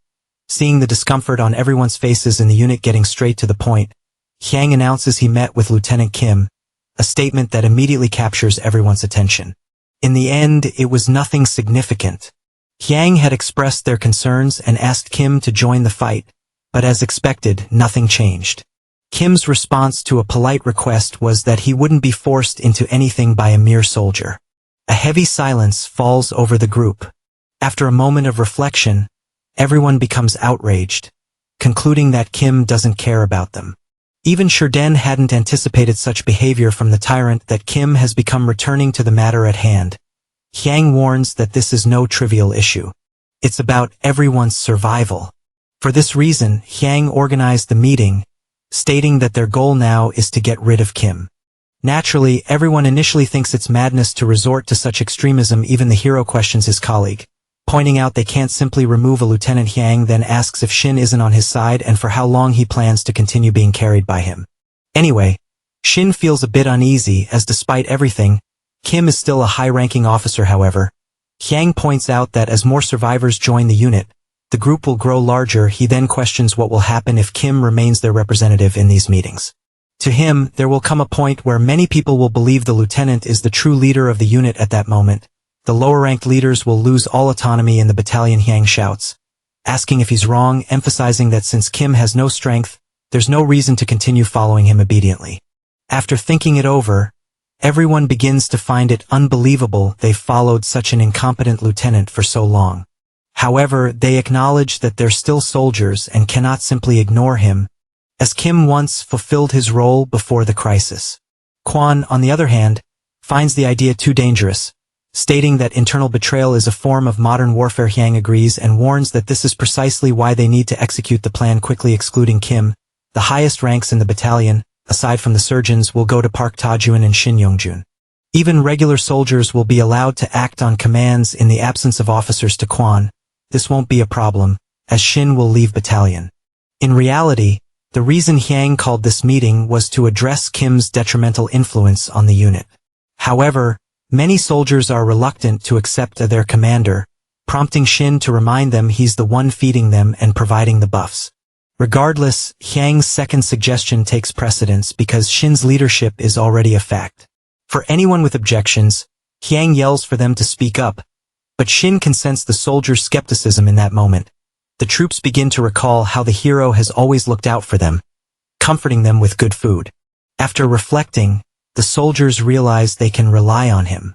Seeing the discomfort on everyone's faces in the unit, getting straight to the point, Hyang announces he met with Lieutenant Kim, a statement that immediately captures everyone's attention. In the end, it was nothing significant. Hyang had expressed their concerns and asked Kim to join the fight, but as expected, nothing changed. Kim's response to a polite request was that he wouldn't be forced into anything by a mere soldier. A heavy silence falls over the group. After a moment of reflection, everyone becomes outraged, concluding that Kim doesn't care about them. Even Shurden hadn't anticipated such behavior from the tyrant that Kim has become. Returning to the matter at hand, Hyang warns that this is no trivial issue. It's about everyone's survival. For this reason, Hyang organized the meeting, stating that their goal now is to get rid of Kim. Naturally, everyone initially thinks it's madness to resort to such extremism. Even the hero questions his colleague, pointing out they can't simply remove a lieutenant. Hyang then asks if Shin isn't on his side and for how long he plans to continue being carried by him. Anyway, Shin feels a bit uneasy as despite everything, Kim is still a high-ranking officer. However, Hyang points out that as more survivors join the unit, the group will grow larger. He then questions what will happen if Kim remains their representative in these meetings. To him, there will come a point where many people will believe the lieutenant is the true leader of the unit at that moment. The lower-ranked leaders will lose all autonomy in the battalion, Hyang shouts, asking if he's wrong, emphasizing that since Kim has no strength, there's no reason to continue following him obediently. After thinking it over, everyone begins to find it unbelievable they've followed such an incompetent lieutenant for so long. However, they acknowledge that they're still soldiers and cannot simply ignore him, as Kim once fulfilled his role before the crisis. Kwang, on the other hand, finds the idea too dangerous, stating that internal betrayal is a form of modern warfare. Hyang agrees and warns that this is precisely why they need to execute the plan quickly. Excluding Kim, the highest ranks in the battalion, aside from the surgeons, will go to Park Taijun and Shin Young-jun. Even regular soldiers will be allowed to act on commands in the absence of officers. To Kwang, this won't be a problem, as Shin will leave battalion. In reality, the reason Hyang called this meeting was to address Kim's detrimental influence on the unit. However, many soldiers are reluctant to accept their commander, prompting Shin to remind them he's the one feeding them and providing the buffs. Regardless, Hyang's second suggestion takes precedence because Shin's leadership is already a fact. For anyone with objections, Hyang yells for them to speak up, but Shin can sense the soldiers' skepticism in that moment. The troops begin to recall how the hero has always looked out for them, comforting them with good food. After reflecting, the soldiers realize they can rely on him.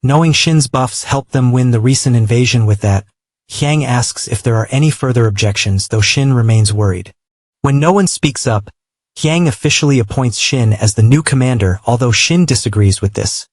Knowing Shin's buffs helped them win the recent invasion. With that, Hyang asks if there are any further objections, though Shin remains worried. When no one speaks up, Hyang officially appoints Shin as the new commander, although Shin disagrees with this.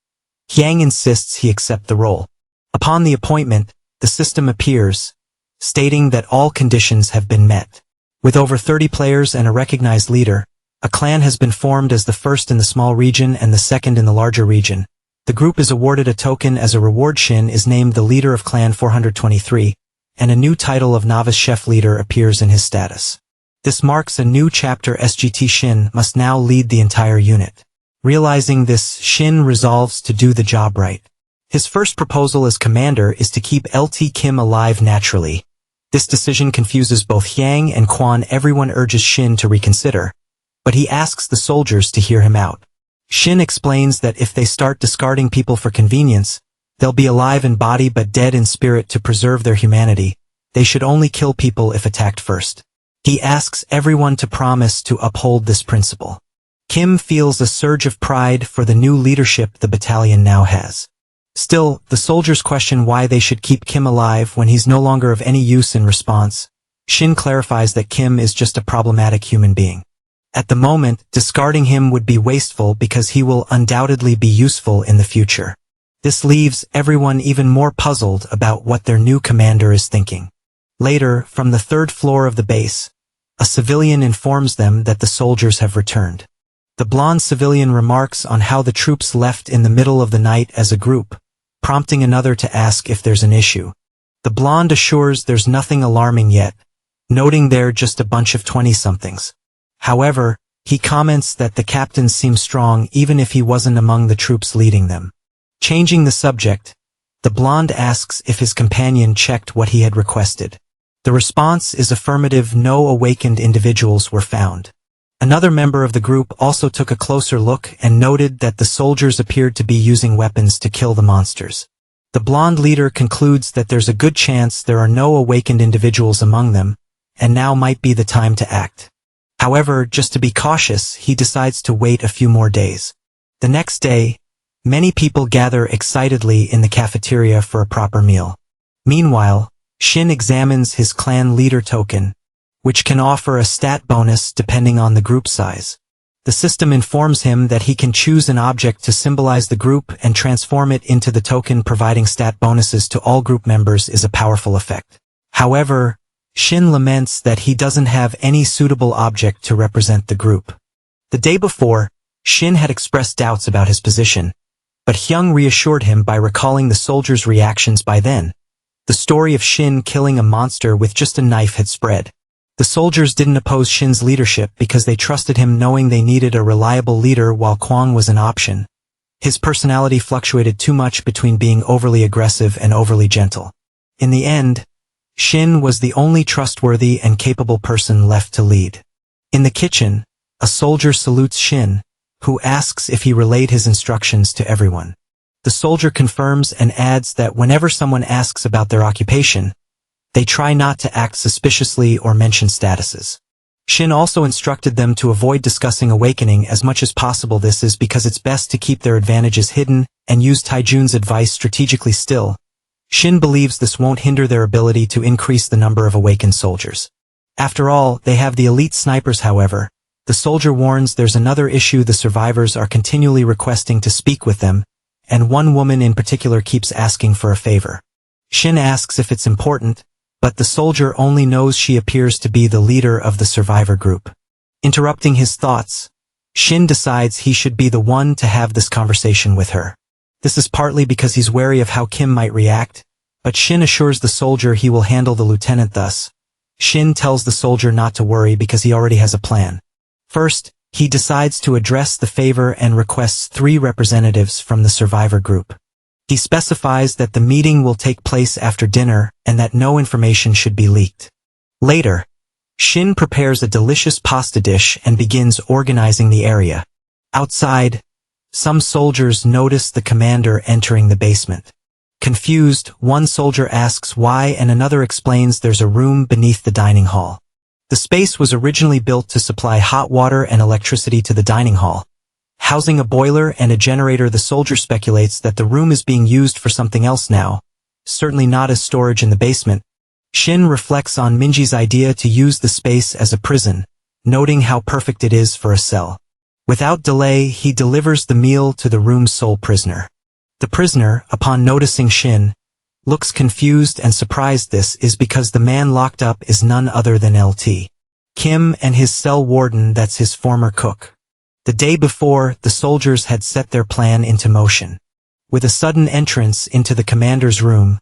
Hyang insists he accept the role. Upon the appointment, the system appears, stating that all conditions have been met. With over 30 players and a recognized leader, a clan has been formed as the first in the small region and the second in the larger region. The group is awarded a token as a reward. Shin is named the leader of Clan 423, and a new title of Novice Chef Leader appears in his status. This marks a new chapter. SGT Shin must now lead the entire unit. Realizing this, Shin resolves to do the job right. His first proposal as commander is to keep LT Kim alive naturally. This decision confuses both Hyang and Kwang. Everyone urges Shin to reconsider, but he asks the soldiers to hear him out. Shin explains that if they start discarding people for convenience, they'll be alive in body but dead in spirit. To preserve their humanity, they should only kill people if attacked first. He asks everyone to promise to uphold this principle. Kim feels a surge of pride for the new leadership the battalion now has. Still, the soldiers question why they should keep Kim alive when he's no longer of any use. In response, Shin clarifies that Kim is just a problematic human being. At the moment, discarding him would be wasteful because he will undoubtedly be useful in the future. This leaves everyone even more puzzled about what their new commander is thinking. Later, from the third floor of the base, a civilian informs them that the soldiers have returned. The blonde civilian remarks on how the troops left in the middle of the night as a group, prompting another to ask if there's an issue. The blonde assures there's nothing alarming yet, noting they're just a bunch of 20-somethings. However, he comments that the captains seem strong even if he wasn't among the troops leading them. Changing the subject, the blonde asks if his companion checked what he had requested. The response is affirmative. No awakened individuals were found. Another member of the group also took a closer look and noted that the soldiers appeared to be using weapons to kill the monsters. The blonde leader concludes that there's a good chance there are no awakened individuals among them, and now might be the time to act. However, just to be cautious, he decides to wait a few more days. The next day, many people gather excitedly in the cafeteria for a proper meal. Meanwhile, Shin examines his clan leader token, which can offer a stat bonus depending on the group size. The system informs him that he can choose an object to symbolize the group and transform it into the token. Providing stat bonuses to all group members is a powerful effect. However, Shin laments that he doesn't have any suitable object to represent the group. The day before, Shin had expressed doubts about his position, but Hyung reassured him by recalling the soldiers' reactions. By then, the story of Shin killing a monster with just a knife had spread. The soldiers didn't oppose Shin's leadership because they trusted him, knowing they needed a reliable leader while Kwang was an option. His personality fluctuated too much between being overly aggressive and overly gentle. In the end, Shin was the only trustworthy and capable person left to lead. In the kitchen, A soldier salutes Shin, who asks if he relayed his instructions to everyone. The soldier confirms and adds that whenever someone asks about their occupation, they try not to act suspiciously or mention statuses. Shin also instructed them to avoid discussing awakening as much as possible. This is because it's best to keep their advantages hidden and use Taijun's advice strategically still. Shin believes this won't hinder their ability to increase the number of awakened soldiers. After all, they have the elite snipers. However, the soldier warns there's another issue. The survivors are continually requesting to speak with them, and one woman in particular keeps asking for a favor. Shin asks if it's important, but the soldier only knows she appears to be the leader of the survivor group. Interrupting his thoughts, Shin decides he should be the one to have this conversation with her. This is partly because he's wary of how Kim might react, but Shin assures the soldier he will handle the lieutenant. Thus, Shin tells the soldier not to worry because he already has a plan. First, he decides to address the favor and requests 3 representatives from the survivor group. He specifies that the meeting will take place after dinner and that no information should be leaked. Later, Shin prepares a delicious pasta dish and begins organizing the area. Outside, some soldiers notice the commander entering the basement. Confused, one soldier asks why and another explains there's a room beneath the dining hall. The space was originally built to supply hot water and electricity to the dining hall. Housing a boiler and a generator, the soldier speculates that the room is being used for something else now, certainly not as storage in the basement. Shin reflects on Minji's idea to use the space as a prison, noting how perfect it is for a cell. Without delay, he delivers the meal to the room's sole prisoner. The prisoner, upon noticing Shin, looks confused and surprised. This is because the man locked up is none other than Lt. Kim and his cell warden, that's his former cook. The day before, the soldiers had set their plan into motion. With a sudden entrance into the commander's room,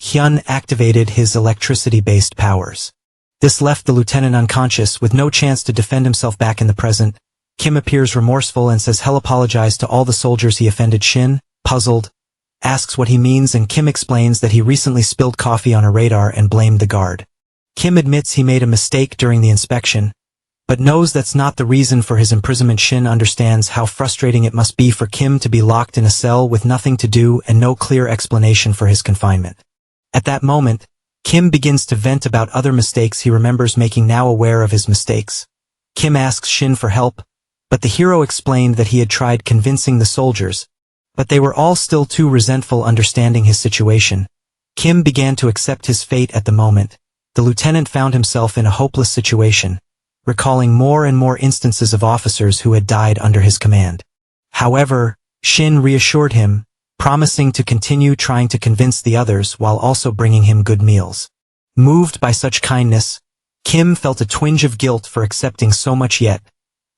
Hyun activated his electricity-based powers. This left the lieutenant unconscious with no chance to defend himself. Back in the present, Kim appears remorseful and says he'll apologize to all the soldiers he offended. Shin, puzzled, asks what he means, and Kim explains that he recently spilled coffee on a radar and blamed the guard. Kim admits he made a mistake during the inspection, but knows that's not the reason for his imprisonment. Shin understands how frustrating it must be for Kim to be locked in a cell with nothing to do and no clear explanation for his confinement. At that moment, Kim begins to vent about other mistakes he remembers making. Now aware of his mistakes, Kim asks Shin for help, but the hero explained that he had tried convincing the soldiers, but they were all still too resentful. Understanding his situation, Kim began to accept his fate. At the moment, the lieutenant found himself in a hopeless situation, recalling more and more instances of officers who had died under his command. However, Shin reassured him, promising to continue trying to convince the others while also bringing him good meals. Moved by such kindness, Kim felt a twinge of guilt for accepting so much, yet,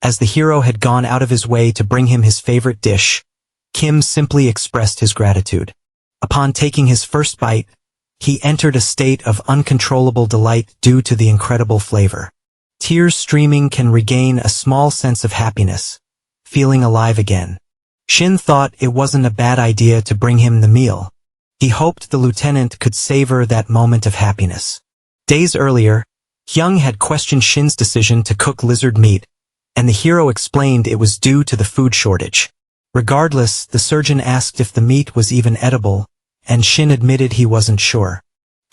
as the hero had gone out of his way to bring him his favorite dish, Kim simply expressed his gratitude. Upon taking his first bite, he entered a state of uncontrollable delight due to the incredible flavor. Tears streaming, can regain a small sense of happiness, feeling alive again. Shin thought it wasn't a bad idea to bring him the meal. He hoped the lieutenant could savor that moment of happiness. Days earlier, Hyung had questioned Shin's decision to cook lizard meat, and the hero explained it was due to the food shortage. Regardless, the surgeon asked if the meat was even edible, and Shin admitted he wasn't sure.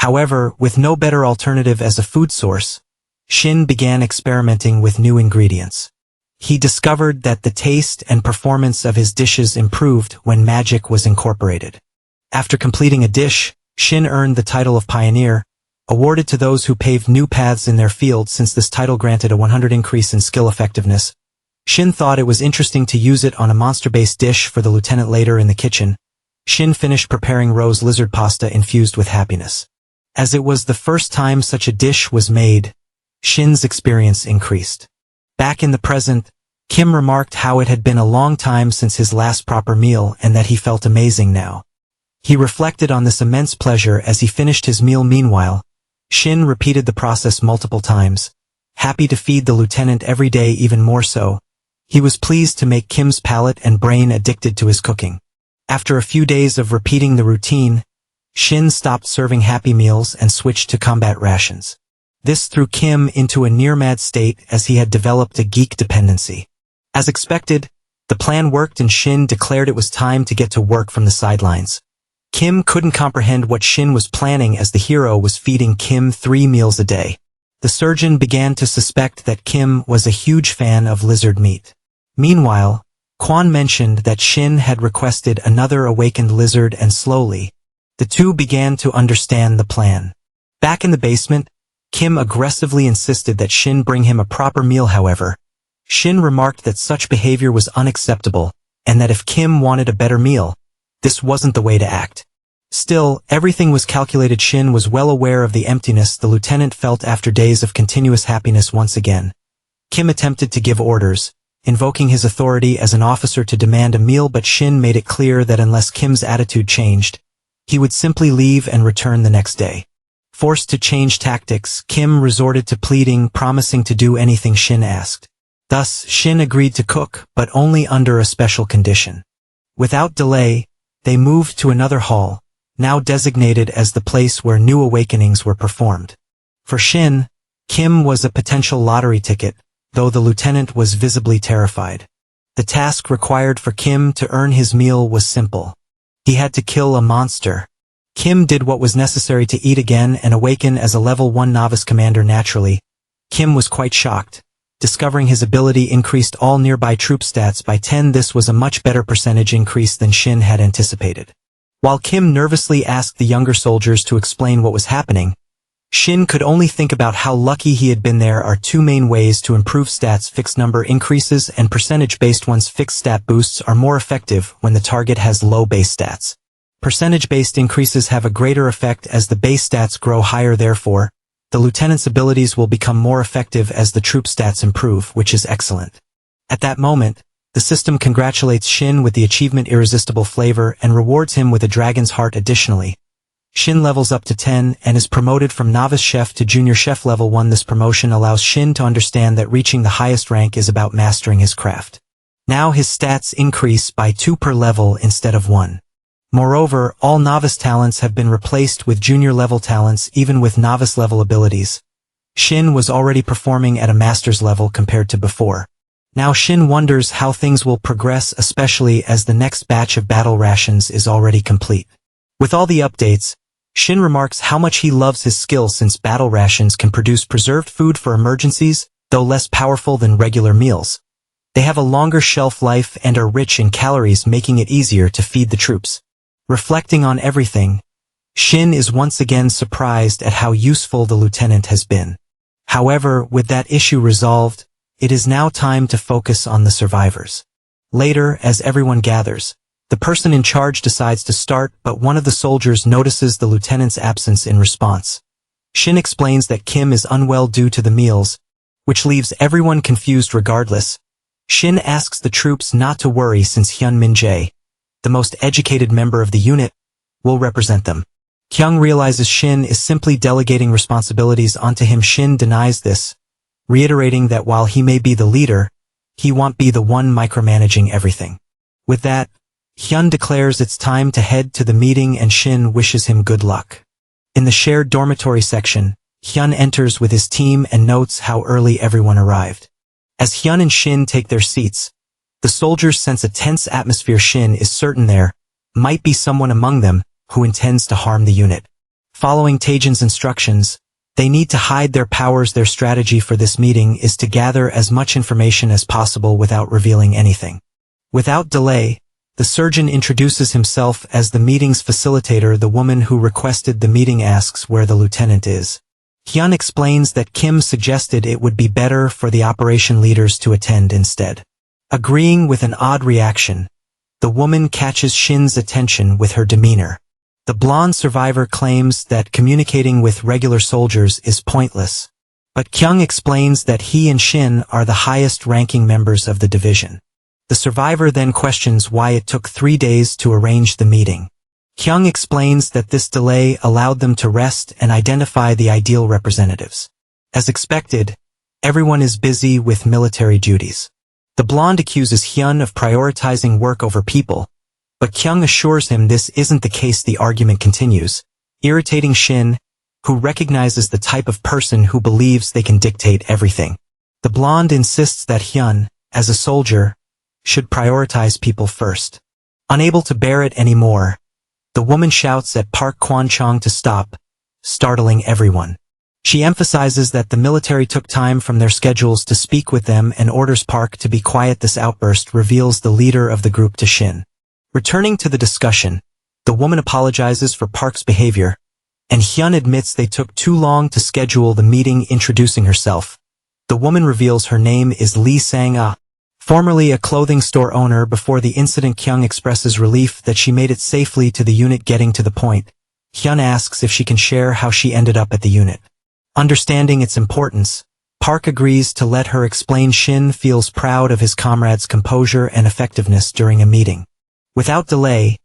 However, with no better alternative as a food source, Shin began experimenting with new ingredients. He discovered that the taste and performance of his dishes improved when magic was incorporated. After completing a dish, Shin earned the title of Pioneer, awarded to those who paved new paths in their field. Since this title granted a 100 increase in skill effectiveness, Shin thought it was interesting to use it on a monster-based dish for the lieutenant. Later in the kitchen, Shin finished preparing rose lizard pasta infused with happiness. As it was the first time such a dish was made, Shin's experience increased. Back in the present, Kim remarked how it had been a long time since his last proper meal and that he felt amazing now. He reflected on this immense pleasure as he finished his meal. Meanwhile, Shin repeated the process multiple times, happy to feed the lieutenant every day. Even more so, he was pleased to make Kim's palate and brain addicted to his cooking. After a few days of repeating the routine, Shin stopped serving Happy Meals and switched to combat rations. This threw Kim into a near-mad state as he had developed a geek dependency. As expected, the plan worked and Shin declared it was time to get to work from the sidelines. Kim couldn't comprehend what Shin was planning as the hero was feeding Kim 3 meals a day. The surgeon began to suspect that Kim was a huge fan of lizard meat. Meanwhile, Kwang mentioned that Shin had requested another awakened lizard and slowly, the two began to understand the plan. Back in the basement, Kim aggressively insisted that Shin bring him a proper meal. However, Shin remarked that such behavior was unacceptable, and that if Kim wanted a better meal, this wasn't the way to act. Still, everything was calculated. Shin was well aware of the emptiness the lieutenant felt after days of continuous happiness. Once again, Kim attempted to give orders, invoking his authority as an officer to demand a meal, but Shin made it clear that unless Kim's attitude changed, he would simply leave and return the next day. Forced to change tactics, Kim resorted to pleading, promising to do anything Shin asked. Thus, Shin agreed to cook, but only under a special condition. Without delay, they moved to another hall, now designated as the place where new awakenings were performed. For Shin, Kim was a potential lottery ticket, though the lieutenant was visibly terrified. The task required for Kim to earn his meal was simple. He had to kill a monster. Kim did what was necessary to eat again and awaken as a level 1 novice commander. Naturally, Kim was quite shocked. Discovering his ability increased all nearby troop stats by 10. This was a much better percentage increase than Shin had anticipated. While Kim nervously asked the younger soldiers to explain what was happening, Shin could only think about how lucky he had been. There are two main ways to improve stats: fixed number increases and percentage-based ones. Fixed stat boosts are more effective when the target has low base stats. Percentage-based increases have a greater effect as the base stats grow higher. Therefore, the lieutenant's abilities will become more effective as the troop stats improve, which is excellent. At that moment, the system congratulates Shin with the achievement Irresistible Flavor and rewards him with a dragon's heart. Additionally, Shin levels up to 10 and is promoted from novice chef to junior chef level 1. This promotion allows Shin to understand that reaching the highest rank is about mastering his craft. Now his stats increase by 2 per level instead of 1. Moreover, all novice talents have been replaced with junior level talents. Even with novice level abilities, Shin was already performing at a master's level compared to before. Now Shin wonders how things will progress, especially as the next batch of battle rations is already complete. With all the updates, Shin remarks how much he loves his skill since battle rations can produce preserved food for emergencies, though less powerful than regular meals. They have a longer shelf life and are rich in calories, making it easier to feed the troops. Reflecting on everything, Shin is once again surprised at how useful the lieutenant has been. However, with that issue resolved, it is now time to focus on the survivors. Later, as everyone gathers, the person in charge decides to start, but one of the soldiers notices the lieutenant's absence. In response, Shin explains that Kim is unwell due to the meals, which leaves everyone confused. Regardless, Shin asks the troops not to worry since Hyun-min-jae, the most educated member of the unit, will represent them. Kyung realizes Shin is simply delegating responsibilities onto him. Shin denies this, reiterating that while he may be the leader, he won't be the one micromanaging everything. With that, Hyun declares it's time to head to the meeting and Shin wishes him good luck. In the shared dormitory section, Hyun enters with his team and notes how early everyone arrived. As Hyun and Shin take their seats, the soldiers sense a tense atmosphere. Shin is certain there might be someone among them who intends to harm the unit. Following Taijun's instructions, they need to hide their powers. Their strategy for this meeting is to gather as much information as possible without revealing anything. Without delay, the surgeon introduces himself as the meeting's facilitator. The woman who requested the meeting asks where the lieutenant is. Hyun explains that Kim suggested it would be better for the operation leaders to attend instead. Agreeing with an odd reaction, the woman catches Shin's attention with her demeanor. The blonde survivor claims that communicating with regular soldiers is pointless, but Kyung explains that he and Shin are the highest-ranking members of the division. The survivor then questions why it took 3 days to arrange the meeting. Kyung explains that this delay allowed them to rest and identify the ideal representatives. As expected, everyone is busy with military duties. The blonde accuses Hyun of prioritizing work over people, but Kyung assures him this isn't the case. The argument continues, irritating Shin. who recognizes the type of person who believes they can dictate everything. The blonde insists that Hyun, as a soldier, should prioritize people first. Unable to bear it anymore, the woman shouts at Park Kwon-chong to stop, startling everyone. She emphasizes that the military took time from their schedules to speak with them and orders Park to be quiet. This outburst reveals the leader of the group to Shin. Returning to the discussion, the woman apologizes for Park's behavior, and Hyun admits they took too long to schedule the meeting. Introducing herself, the woman reveals her name is Lee Sang-ah, formerly a clothing store owner. Before the incident, Kyung expresses relief that she made it safely to the unit. Getting to the point, Hyun asks if she can share how she ended up at the unit. Understanding its importance, Park agrees to let her explain. Shin feels proud of his comrade's composure and effectiveness during a meeting. Without delay,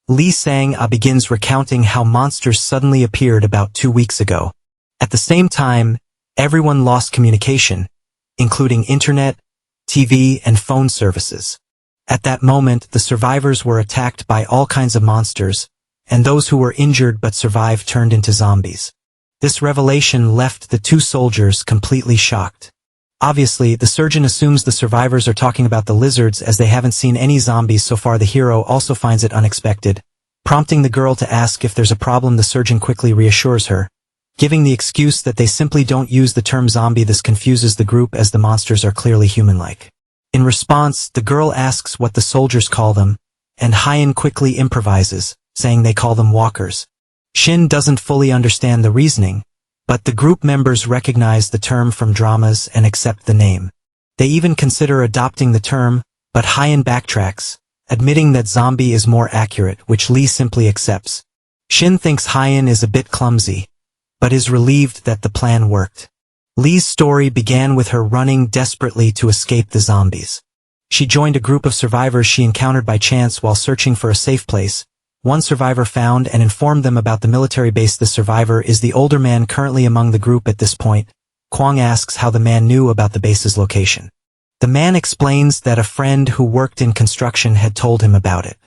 Lee Sang-ah begins recounting how monsters suddenly appeared about 2 weeks ago. At the same time, everyone lost communication, including internet, TV, and phone services. At that moment, the survivors were attacked by all kinds of monsters, and those who were injured but survived turned into zombies. This revelation left the two soldiers completely shocked. Obviously, the surgeon assumes the survivors are talking about the lizards as they haven't seen any zombies so far. The hero also finds it unexpected, prompting the girl to ask if there's a problem. The surgeon quickly reassures her, giving the excuse that they simply don't use the term zombie. This confuses the group as the monsters are clearly human-like. In response, the girl asks what the soldiers call them, and Hyun quickly improvises, saying they call them walkers. Shin doesn't fully understand the reasoning, but the group members recognize the term from dramas and accept the name. They even consider adopting the term, but Hyun backtracks, admitting that zombie is more accurate, which Lee simply accepts. Shin thinks Hyun is a bit clumsy, but is relieved that the plan worked. Lee's story began with her running desperately to escape the zombies. She joined a group of survivors she encountered by chance while searching for a safe place. One survivor found and informed them about the military base. The survivor is the older man currently among the group at this point. Kwang asks how the man knew about the base's location. The man explains that a friend who worked in construction had told him about it.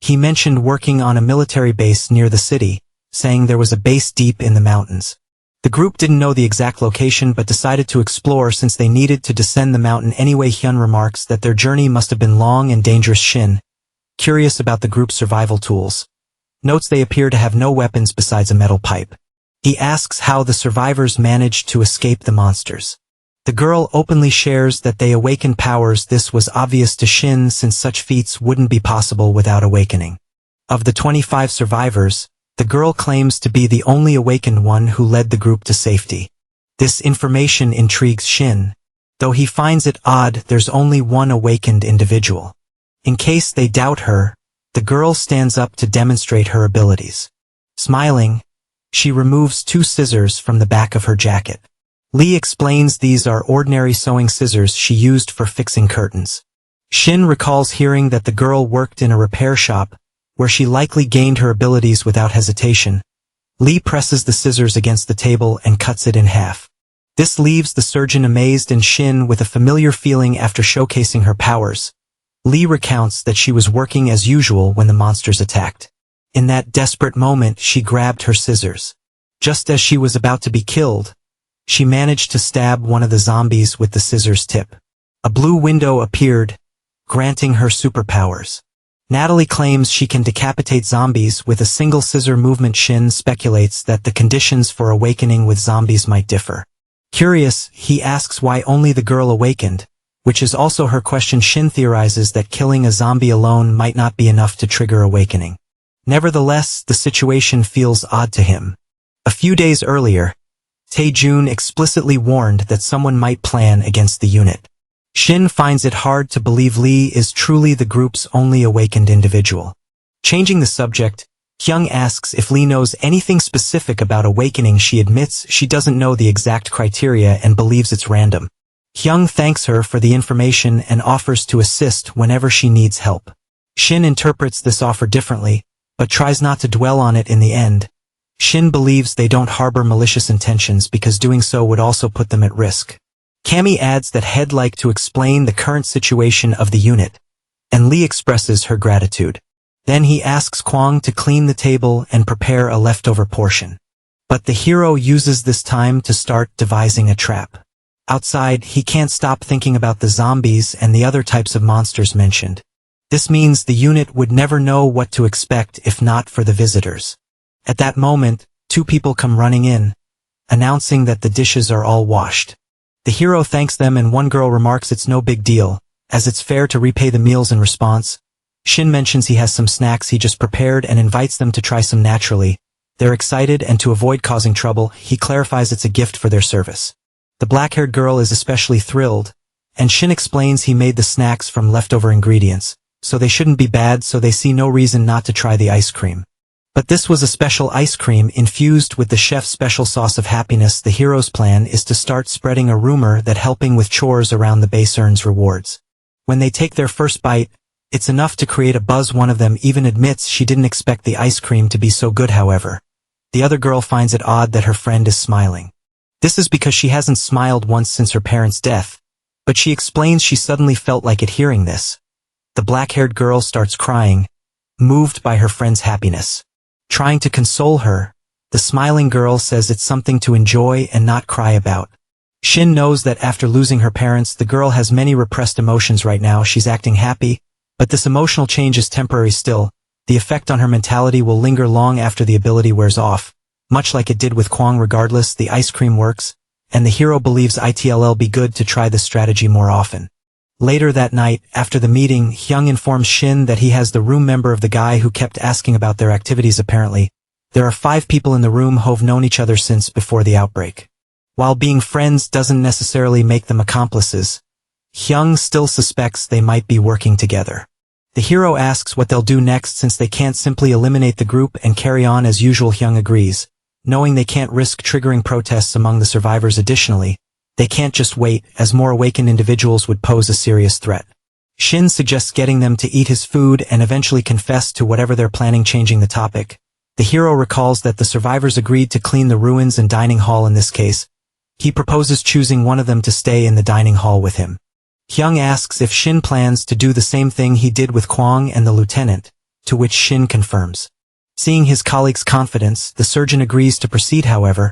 He mentioned working on a military base near the city, saying there was a base deep in the mountains. The group didn't know the exact location but decided to explore since they needed to descend the mountain anyway. Hyun remarks that their journey must have been long and dangerous. Shin, curious about the group's survival tools, notes they appear to have no weapons besides a metal pipe. He asks how the survivors managed to escape the monsters. The girl openly shares that they awakened powers. This was obvious to Shin since such feats wouldn't be possible without awakening. Of the 25 survivors, the girl claims to be the only awakened one who led the group to safety. This information intrigues Shin, though he finds it odd there's only one awakened individual. In case they doubt her, the girl stands up to demonstrate her abilities. Smiling, she removes 2 scissors from the back of her jacket. Lee explains these are ordinary sewing scissors she used for fixing curtains. Shin recalls hearing that the girl worked in a repair shop, where she likely gained her abilities without hesitation. Lee presses the scissors against the table and cuts it in half. This leaves the surgeon amazed and Shin with a familiar feeling after showcasing her powers. Lee recounts that she was working as usual when the monsters attacked. In that desperate moment, she grabbed her scissors. Just as she was about to be killed, she managed to stab one of the zombies with the scissors tip. A blue window appeared, granting her superpowers. Natalie claims she can decapitate zombies with a single scissor movement. Shin speculates that the conditions for awakening with zombies might differ. Curious, he asks why only the girl awakened, which is also her question. Shin theorizes that killing a zombie alone might not be enough to trigger awakening. Nevertheless, the situation feels odd to him. A few days earlier, Taijun explicitly warned that someone might plan against the unit. Shin finds it hard to believe Lee is truly the group's only awakened individual. Changing the subject, Kyung asks if Lee knows anything specific about awakening. She admits she doesn't know the exact criteria and believes it's random. Kyung thanks her for the information and offers to assist whenever she needs help. Shin interprets this offer differently, but tries not to dwell on it in the end. Shin believes they don't harbor malicious intentions because doing so would also put them at risk. Cammy adds that he'd like to explain the current situation of the unit, and Lee expresses her gratitude. Then he asks Kwang to clean the table and prepare a leftover portion. But the hero uses this time to start devising a trap. Outside, he can't stop thinking about the zombies and the other types of monsters mentioned. This means the unit would never know what to expect if not for the visitors. At that moment, two people come running in, announcing that the dishes are all washed. The hero thanks them and one girl remarks it's no big deal, as it's fair to repay the meals in response. Shin mentions he has some snacks he just prepared and invites them to try some naturally. They're excited, and to avoid causing trouble, he clarifies it's a gift for their service. The black-haired girl is especially thrilled, and Shin explains he made the snacks from leftover ingredients, so they shouldn't be bad, so they see no reason not to try the ice cream. But this was a special ice cream infused with the chef's special sauce of happiness. The hero's plan is to start spreading a rumor that helping with chores around the base earns rewards. When they take their first bite, it's enough to create a buzz. One of them even admits she didn't expect the ice cream to be so good. However, the other girl finds it odd that her friend is smiling. This is because she hasn't smiled once since her parents' death, but she explains she suddenly felt like it hearing this. The black-haired girl starts crying, moved by her friend's happiness. Trying to console her, the smiling girl says it's something to enjoy and not cry about. Shin knows that after losing her parents, the girl has many repressed emotions. Right now she's acting happy, but this emotional change is temporary still. The effect on her mentality will linger long after the ability wears off, much like it did with Kwang. Regardless, the ice cream works, and the hero believes it'll be good to try this strategy more often. Later that night, after the meeting, Hyung informs Shin that he has the room member of the guy who kept asking about their activities. Apparently, there are 5 people in the room who've known each other since before the outbreak. While being friends doesn't necessarily make them accomplices, Hyung still suspects they might be working together. The hero asks what they'll do next since they can't simply eliminate the group and carry on as usual. Hyung agrees, knowing they can't risk triggering protests among the survivors. Additionally, they can't just wait, as more awakened individuals would pose a serious threat. Shin suggests getting them to eat his food and eventually confess to whatever they're planning. Changing the topic, the hero recalls that the survivors agreed to clean the ruins and dining hall. In this case, he proposes choosing one of them to stay in the dining hall with him. Hyung asks if Shin plans to do the same thing he did with Kwang and the lieutenant, to which Shin confirms. Seeing his colleague's confidence, the surgeon agrees to proceed. However,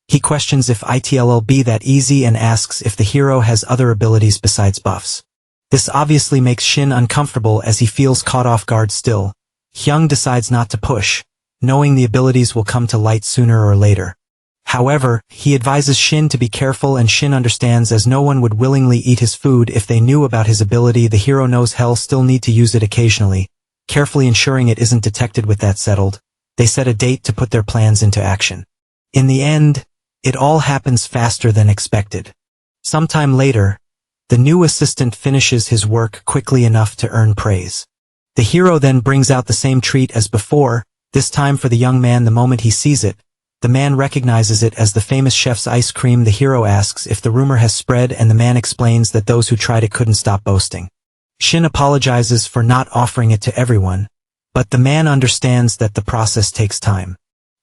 he questions if it'll be that easy and asks if the hero has other abilities besides buffs. This obviously makes Shin uncomfortable as he feels caught off guard. Still, Hyung decides not to push, knowing the abilities will come to light sooner or later. However, he advises Shin to be careful, and Shin understands as no one would willingly eat his food if they knew about his ability. The hero knows he'll still need to use it occasionally, carefully ensuring it isn't detected. With that settled, they set a date to put their plans into action. In the end, it all happens faster than expected. Sometime later, the new assistant finishes his work quickly enough to earn praise. The hero then brings out the same treat as before, this time for the young man. The moment he sees it, the man recognizes it as the famous chef's ice cream. The hero asks if the rumor has spread, and the man explains that those who tried it couldn't stop boasting. Shin apologizes for not offering it to everyone, but the man understands that the process takes time.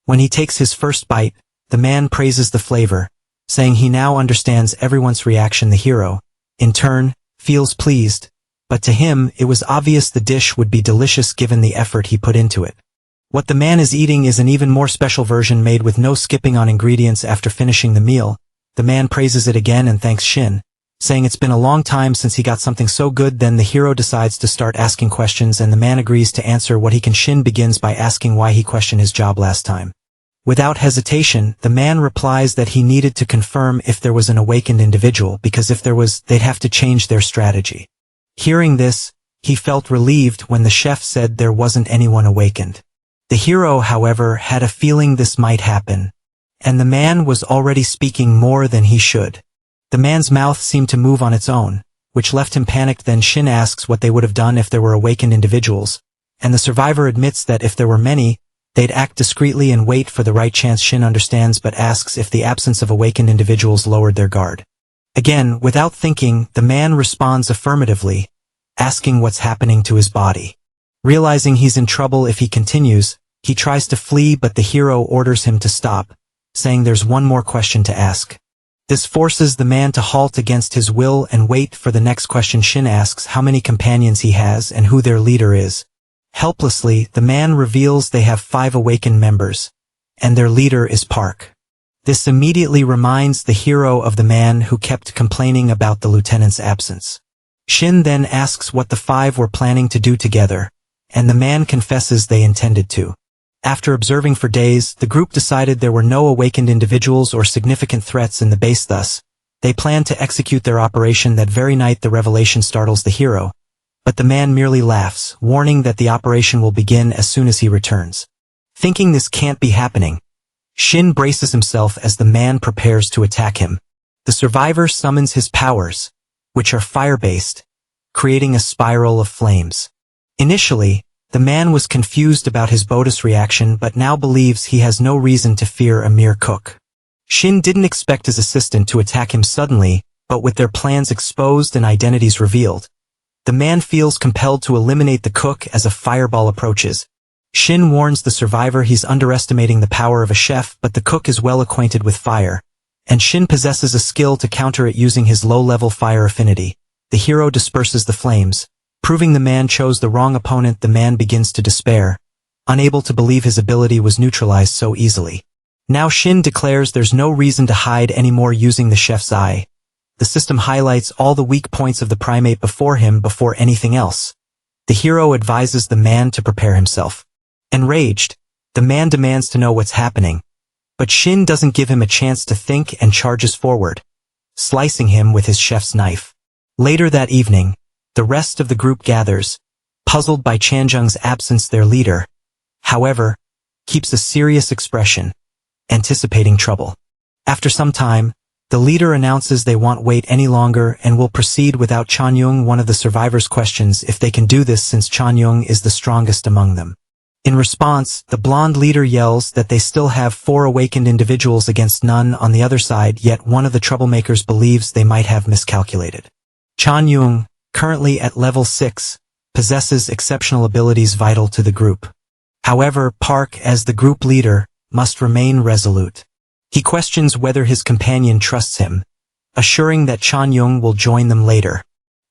When he takes his first bite, the man praises the flavor, saying he now understands everyone's reaction. The hero, in turn, feels pleased, but to him it was obvious the dish would be delicious given the effort he put into it. What the man is eating is an even more special version made with no skipping on ingredients. After finishing the meal, the man praises it again and thanks Shin, saying it's been a long time since he got something so good. Then the hero decides to start asking questions, and the man agrees to answer what he can. Shin begins by asking why he questioned his job last time. Without hesitation, the man replies that he needed to confirm if there was an awakened individual, because if there was, they'd have to change their strategy. Hearing this, he felt relieved when the chef said there wasn't anyone awakened. The hero, however, had a feeling this might happen, and the man was already speaking more than he should. The man's mouth seemed to move on its own, which left him panicked. Then Shin asks what they would have done if there were awakened individuals, and the survivor admits that if there were many, they'd act discreetly and wait for the right chance. Shin understands but asks if the absence of awakened individuals lowered their guard. Again, without thinking, the man responds affirmatively, asking what's happening to his body. Realizing he's in trouble if he continues, he tries to flee, but the hero orders him to stop, saying there's one more question to ask. This forces the man to halt against his will and wait for the next question. Shin asks how many companions he has and who their leader is. Helplessly, the man reveals they have 5 awakened members, and their leader is Park. This immediately reminds the hero of the man who kept complaining about the lieutenant's absence. Shin then asks what the 5 were planning to do together, and the man confesses they intended to. After observing for days, the group decided there were no awakened individuals or significant threats in the base. Thus, they planned to execute their operation that very night. The revelation startles the hero, but the man merely laughs, warning that the operation will begin as soon as he returns. Thinking this can't be happening, Shin braces himself as the man prepares to attack him. The survivor summons his powers, which are fire-based, creating a spiral of flames. Initially, the man was confused about his Bodis reaction but now believes he has no reason to fear a mere cook. Shin didn't expect his assistant to attack him suddenly, but with their plans exposed and identities revealed, the man feels compelled to eliminate the cook as a fireball approaches. Shin warns the survivor he's underestimating the power of a chef, but the cook is well acquainted with fire, and Shin possesses a skill to counter it using his low-level fire affinity. The hero disperses the flames, proving the man chose the wrong opponent. The man begins to despair, unable to believe his ability was neutralized so easily. Now Shin declares there's no reason to hide anymore using the chef's eye. The system highlights all the weak points of the primate before him before anything else. The hero advises the man to prepare himself. Enraged, the man demands to know what's happening, but Shin doesn't give him a chance to think and charges forward, slicing him with his chef's knife. Later that evening, the rest of the group gathers, puzzled by Chanjung's absence. Their leader, however, keeps a serious expression, anticipating trouble. After some time, the leader announces they won't wait any longer and will proceed without Chanjung. One of the survivors questions if they can do this since Chanjung is the strongest among them. In response, the blonde leader yells that they still have 4 awakened individuals against none on the other side, yet one of the troublemakers believes they might have miscalculated. Chanjung, currently at level 6, possesses exceptional abilities vital to the group. However, Park, as the group leader, must remain resolute. He questions whether his companion trusts him, assuring that Chanjung will join them later.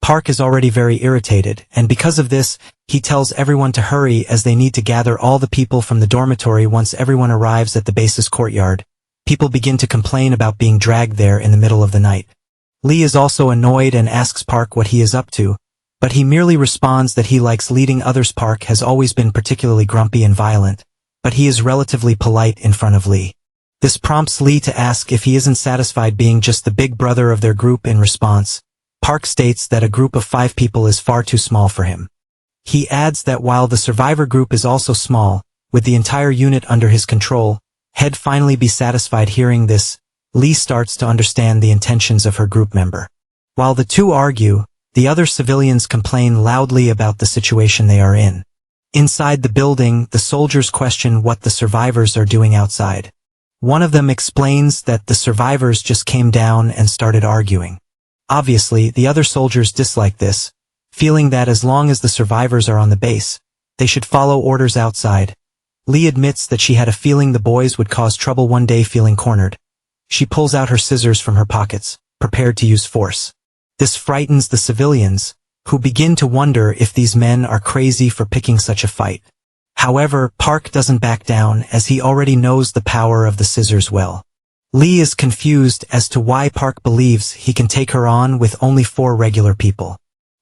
Park is already very irritated, and because of this, he tells everyone to hurry as they need to gather all the people from the dormitory. Once everyone arrives at the base's courtyard, people begin to complain about being dragged there in the middle of the night. Lee is also annoyed and asks Park what he is up to, but he merely responds that he likes leading others. Park has always been particularly grumpy and violent, but he is relatively polite in front of Lee. This prompts Lee to ask if he isn't satisfied being just the big brother of their group. In response, Park states that a group of 5 people is far too small for him. He adds that while the survivor group is also small, with the entire unit under his control, he'd finally be satisfied. Hearing this, Lee starts to understand the intentions of her group member. While the two argue, the other civilians complain loudly about the situation they are in. Inside the building, the soldiers question what the survivors are doing outside. One of them explains that the survivors just came down and started arguing. Obviously, the other soldiers dislike this, feeling that as long as the survivors are on the base, they should follow orders outside. Lee admits that she had a feeling the boys would cause trouble one day. Feeling cornered, she pulls out her scissors from her pockets, prepared to use force. This frightens the civilians, who begin to wonder if these men are crazy for picking such a fight. However, Park doesn't back down as he already knows the power of the scissors well. Lee is confused as to why Park believes he can take her on with only 4 regular people.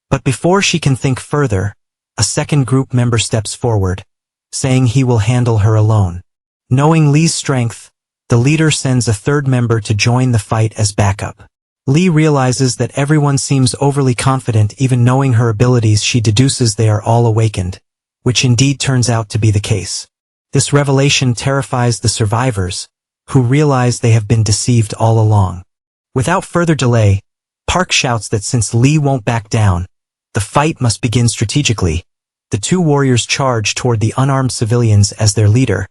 But before she can think further, a second group member steps forward, saying he will handle her alone. Knowing Lee's strength, the leader sends a third member to join the fight as backup. Lee realizes that everyone seems overly confident. Even knowing her abilities, she deduces they are all awakened, which indeed turns out to be the case. This revelation terrifies the survivors, who realize they have been deceived all along. Without further delay, Park shouts that since Lee won't back down, the fight must begin strategically. The 2 warriors charge toward the unarmed civilians as their leader.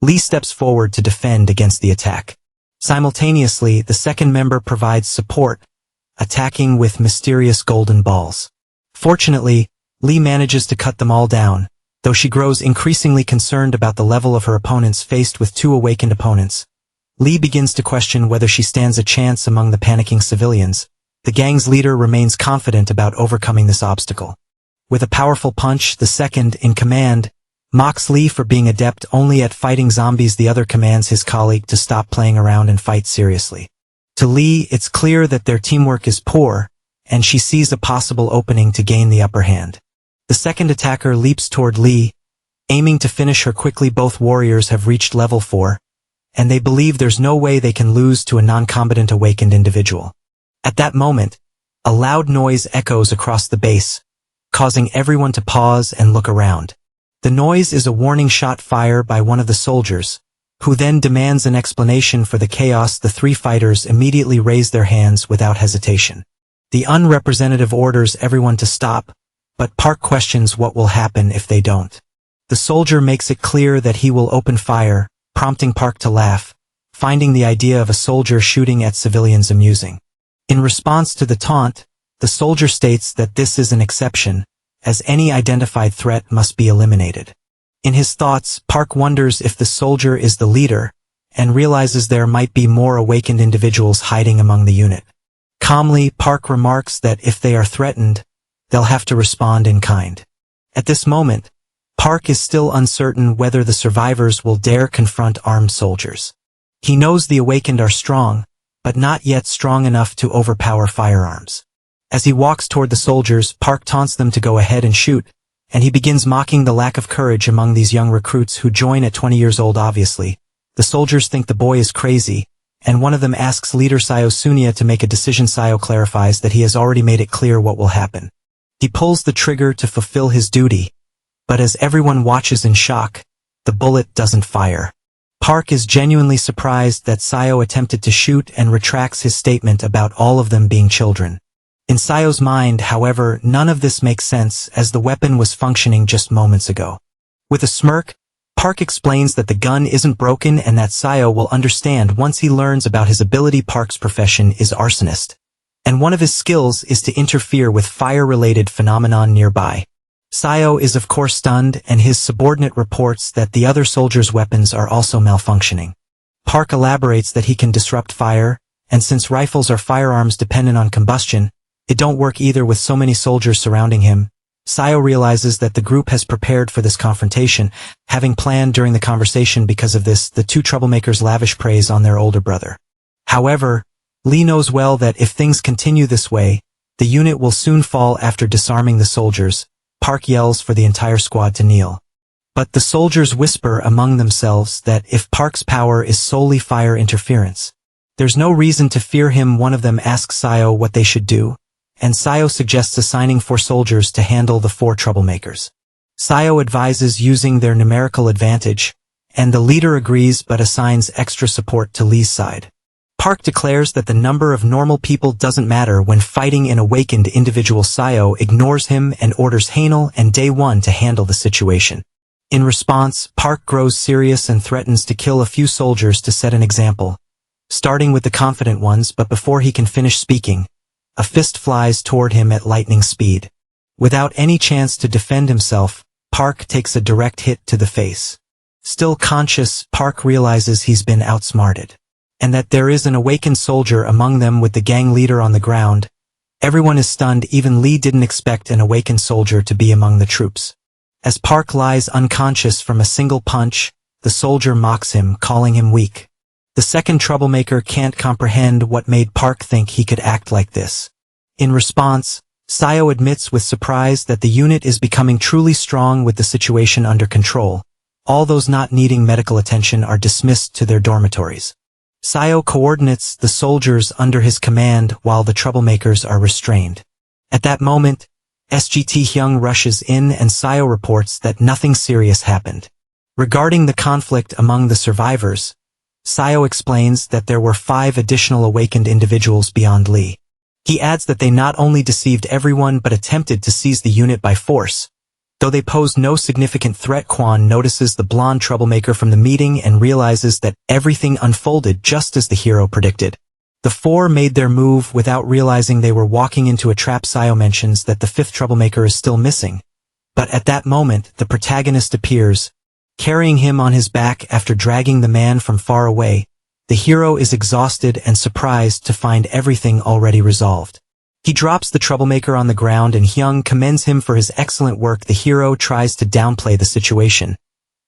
Lee steps forward to defend against the attack. Simultaneously, the second member provides support, attacking with mysterious golden balls. Fortunately, Lee manages to cut them all down, though she grows increasingly concerned about the level of her opponents. Faced with 2 awakened opponents, Lee begins to question whether she stands a chance among the panicking civilians. The gang's leader remains confident about overcoming this obstacle. With a powerful punch, the second in command mocks Lee for being adept only at fighting zombies. The other commands his colleague to stop playing around and fight seriously. To Lee, it's clear that their teamwork is poor, and she sees a possible opening to gain the upper hand. The second attacker leaps toward Lee, aiming to finish her quickly. Both warriors have reached level 4, and they believe there's no way they can lose to a non-combatant awakened individual. At that moment, a loud noise echoes across the base, causing everyone to pause and look around. The noise is a warning shot fired by one of the soldiers, who then demands an explanation for the chaos. The 3 fighters immediately raise their hands without hesitation. The unrepresentative orders everyone to stop, but Park questions what will happen if they don't. The soldier makes it clear that he will open fire, prompting Park to laugh, finding the idea of a soldier shooting at civilians amusing. In response to the taunt, the soldier states that this is an exception, as any identified threat must be eliminated. In his thoughts, Park wonders if the soldier is the leader, and realizes there might be more awakened individuals hiding among the unit. Calmly, Park remarks that if they are threatened, they'll have to respond in kind. At this moment, Park is still uncertain whether the survivors will dare confront armed soldiers. He knows the awakened are strong, but not yet strong enough to overpower firearms. As he walks toward the soldiers, Park taunts them to go ahead and shoot, and he begins mocking the lack of courage among these young recruits who join at 20 years old. Obviously, the soldiers think the boy is crazy, and one of them asks leader Sayo Sunya to make a decision. Sayo clarifies that he has already made it clear what will happen. He pulls the trigger to fulfill his duty, but as everyone watches in shock, the bullet doesn't fire. Park is genuinely surprised that Sayo attempted to shoot and retracts his statement about all of them being children. In Sayo's mind, however, none of this makes sense as the weapon was functioning just moments ago. With a smirk, Park explains that the gun isn't broken and that Sayo will understand once he learns about his ability. Park's profession is arsonist, and one of his skills is to interfere with fire-related phenomenon nearby. Sayo is of course stunned, and his subordinate reports that the other soldiers' weapons are also malfunctioning. Park elaborates that he can disrupt fire, and since rifles are firearms dependent on combustion, it don't work either with so many soldiers surrounding him. Sayo realizes that the group has prepared for this confrontation, having planned during the conversation. Because of this, the 2 troublemakers lavish praise on their older brother. However, Lee knows well that if things continue this way, the unit will soon fall. After disarming the soldiers, Park yells for the entire squad to kneel. But the soldiers whisper among themselves that if Park's power is solely fire interference, there's no reason to fear him. One of them asks Sayo what they should do, and Sayo suggests assigning 4 soldiers to handle the 4 troublemakers. Sayo advises using their numerical advantage, and the leader agrees but assigns extra support to Lee's side. Park declares that the number of normal people doesn't matter when fighting an awakened individual. Sayo ignores him and orders Hanel and Day One to handle the situation. In response, Park grows serious and threatens to kill a few soldiers to set an example, starting with the confident ones. But before he can finish speaking, a fist flies toward him at lightning speed. Without any chance to defend himself, Park takes a direct hit to the face. Still conscious, Park realizes he's been outsmarted, and that there is an awakened soldier among them with the gang leader on the ground. Everyone is stunned. Even Lee didn't expect an awakened soldier to be among the troops. As Park lies unconscious from a single punch, the soldier mocks him, calling him weak. The second troublemaker can't comprehend what made Park think he could act like this. In response, Sayo admits with surprise that the unit is becoming truly strong with the situation under control. All those not needing medical attention are dismissed to their dormitories. Sayo coordinates the soldiers under his command while the troublemakers are restrained. At that moment, SGT Hyung rushes in and Sayo reports that nothing serious happened. Regarding the conflict among the survivors, Sayo explains that there were 5 additional awakened individuals beyond Lee. He adds that they not only deceived everyone but attempted to seize the unit by force. Though they posed no significant threat, Kwang notices the blonde troublemaker from the meeting and realizes that everything unfolded just as the hero predicted. The 4 made their move without realizing they were walking into a trap. Sayo mentions that the 5th troublemaker is still missing. But at that moment, the protagonist appears, carrying him on his back after dragging the man from far away. The hero is exhausted and surprised to find everything already resolved. He drops the troublemaker on the ground and Hyung commends him for his excellent work. The hero tries to downplay the situation,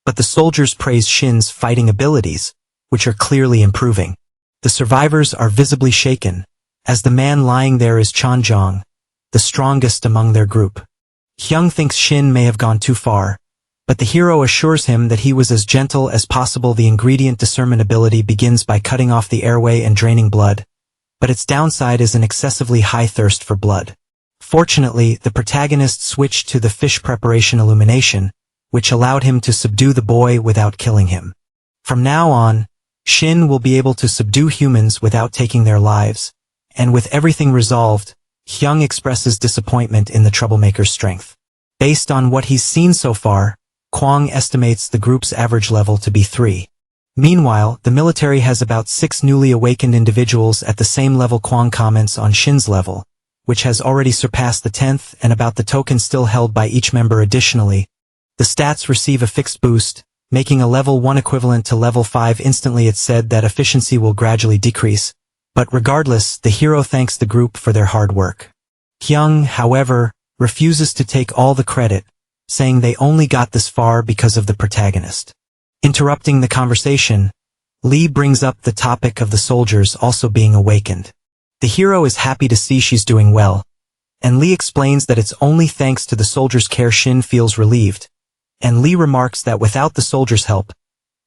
but the soldiers praise Shin's fighting abilities, which are clearly improving. The survivors are visibly shaken, as the man lying there is Chan-jong, the strongest among their group. Hyung thinks Shin may have gone too far, but the hero assures him that he was as gentle as possible. The ingredient discernment ability begins by cutting off the airway and draining blood, but its downside is an excessively high thirst for blood. Fortunately, the protagonist switched to the fish preparation illumination, which allowed him to subdue the boy without killing him. From now on, Shin will be able to subdue humans without taking their lives, and with everything resolved, Hyung expresses disappointment in the troublemaker's strength. Based on what he's seen so far, Kwang estimates the group's average level to be 3. Meanwhile, the military has about 6 newly awakened individuals at the same level. Kwang comments on Shin's level, which has already surpassed the 10th, and about the token still held by each member. Additionally, the stats receive a fixed boost, making a level 1 equivalent to level 5 instantly. It's said that efficiency will gradually decrease, but regardless, the hero thanks the group for their hard work. Hyung, however, refuses to take all the credit, saying they only got this far because of the protagonist. Interrupting the conversation, Lee brings up the topic of the soldiers also being awakened. The hero is happy to see she's doing well, and Lee explains that it's only thanks to the soldiers' care. Shin feels relieved, and Lee remarks that without the soldiers' help,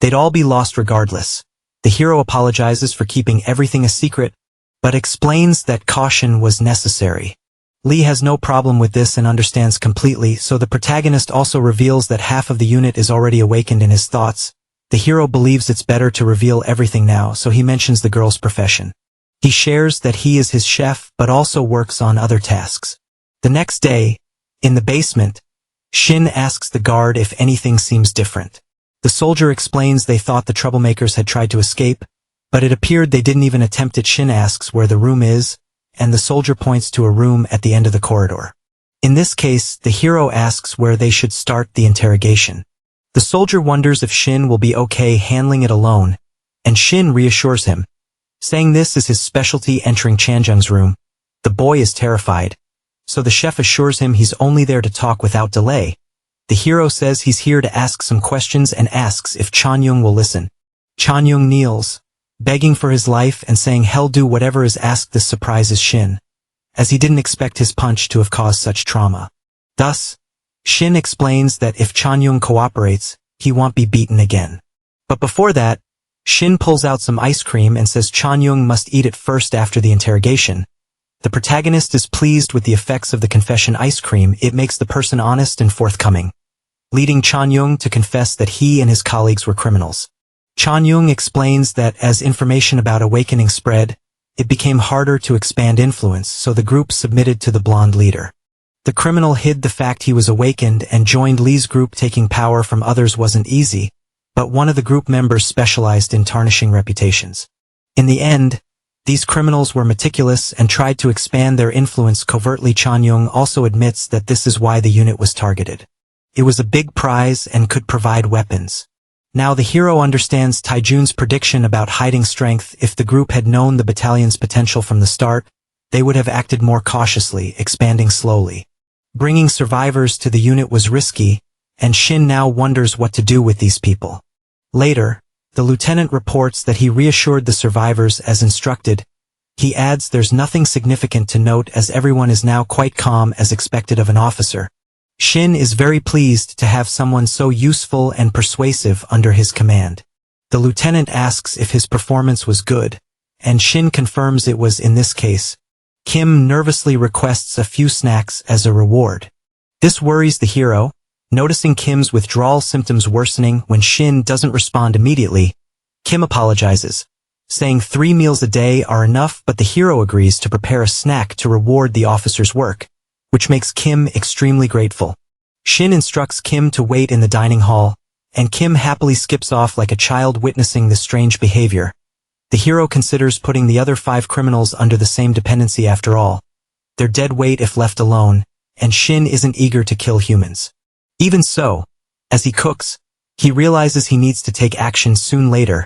they'd all be lost regardless. The hero apologizes for keeping everything a secret, but explains that caution was necessary. Lee has no problem with this and understands completely, so the protagonist also reveals that half of the unit is already awakened in his thoughts. The hero believes it's better to reveal everything now, so he mentions the girl's profession. He shares that he is his chef but also works on other tasks. The next day, in the basement, Shin asks the guard if anything seems different. The soldier explains they thought the troublemakers had tried to escape, but it appeared they didn't even attempt it. Shin asks where the room is, and the soldier points to a room at the end of the corridor. In this case, the hero asks where they should start the interrogation. The soldier wonders if Shin will be okay handling it alone, and Shin reassures him, saying this is his specialty. Entering Chan-jung's room, the boy is terrified, so the chef assures him he's only there to talk without delay. The hero says he's here to ask some questions and asks if Chan-young will listen. Chan-young kneels, begging for his life and saying he'll do whatever is asked. This surprises Shin, as he didn't expect his punch to have caused such trauma. Thus, Shin explains that if Chan-young cooperates, he won't be beaten again. But before that, Shin pulls out some ice cream and says Chan-young must eat it first. After the interrogation, the protagonist is pleased with the effects of the confession ice cream. It makes the person honest and forthcoming, leading Chan-young to confess that he and his colleagues were criminals. Chan-young explains that as information about Awakening spread, it became harder to expand influence, so the group submitted to the blonde leader. The criminal hid the fact he was awakened and joined Lee's group. Taking power from others wasn't easy, but one of the group members specialized in tarnishing reputations. In the end, these criminals were meticulous and tried to expand their influence covertly. Chan-young also admits that this is why the unit was targeted. It was a big prize and could provide weapons. Now the hero understands Taijun's prediction about hiding strength. If the group had known the battalion's potential from the start, they would have acted more cautiously, expanding slowly. Bringing survivors to the unit was risky, and Shin now wonders what to do with these people. Later, the lieutenant reports that he reassured the survivors as instructed. He adds there's nothing significant to note as everyone is now quite calm as expected of an officer. Shin is very pleased to have someone so useful and persuasive under his command. The lieutenant asks if his performance was good, and Shin confirms it was. In this case, Kim nervously requests a few snacks as a reward. This worries the hero, noticing Kim's withdrawal symptoms worsening. When Shin doesn't respond immediately, Kim apologizes, saying 3 meals a day are enough, but the hero agrees to prepare a snack to reward the officer's work, which makes Kim extremely grateful. Shin instructs Kim to wait in the dining hall, and Kim happily skips off like a child witnessing this strange behavior. The hero considers putting the other 5 criminals under the same dependency. After all, they're dead weight if left alone, and Shin isn't eager to kill humans. Even so, as he cooks, he realizes he needs to take action soon. Later,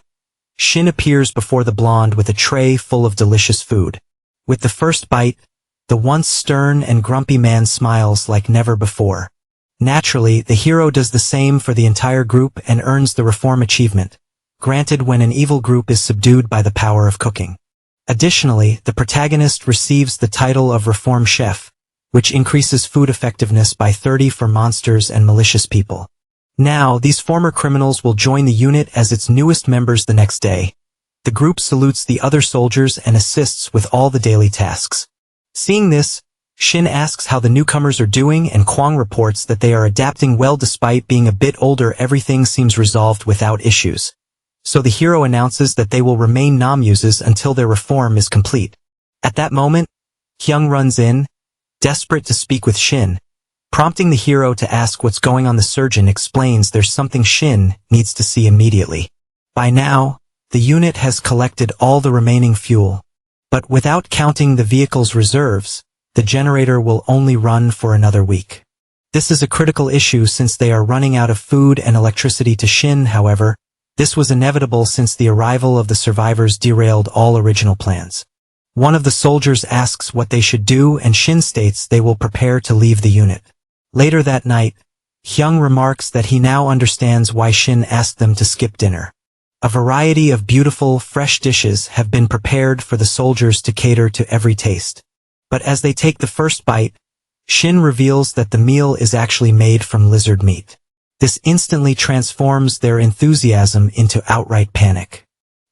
Shin appears before the blonde with a tray full of delicious food. With the first bite, The once stern and grumpy man smiles like never before. Naturally, the hero does the same for the entire group and earns the reform achievement, granted when an evil group is subdued by the power of cooking. Additionally, the protagonist receives the title of Reform Chef, which increases food effectiveness by 30 for monsters and malicious people. Now, these former criminals will join the unit as its newest members the next day. The group salutes the other soldiers and assists with all the daily tasks. Seeing this, Shin asks how the newcomers are doing and Kwang reports that they are adapting well despite being a bit older. Everything seems resolved without issues. So the hero announces that they will remain non-muses until their reform is complete. At that moment, Hyung runs in, desperate to speak with Shin. Prompting the hero to ask what's going on. The surgeon explains there's something Shin needs to see immediately. By now, the unit has collected all the remaining fuel. But without counting the vehicle's reserves, the generator will only run for another week. This is a critical issue since they are running out of food and electricity. To Shin, however, this was inevitable since the arrival of the survivors derailed all original plans. One of the soldiers asks what they should do and Shin states they will prepare to leave the unit. Later that night, Hyung remarks that he now understands why Shin asked them to skip dinner. A variety of beautiful, fresh dishes have been prepared for the soldiers to cater to every taste. But as they take the first bite, Shin reveals that the meal is actually made from lizard meat. This instantly transforms their enthusiasm into outright panic.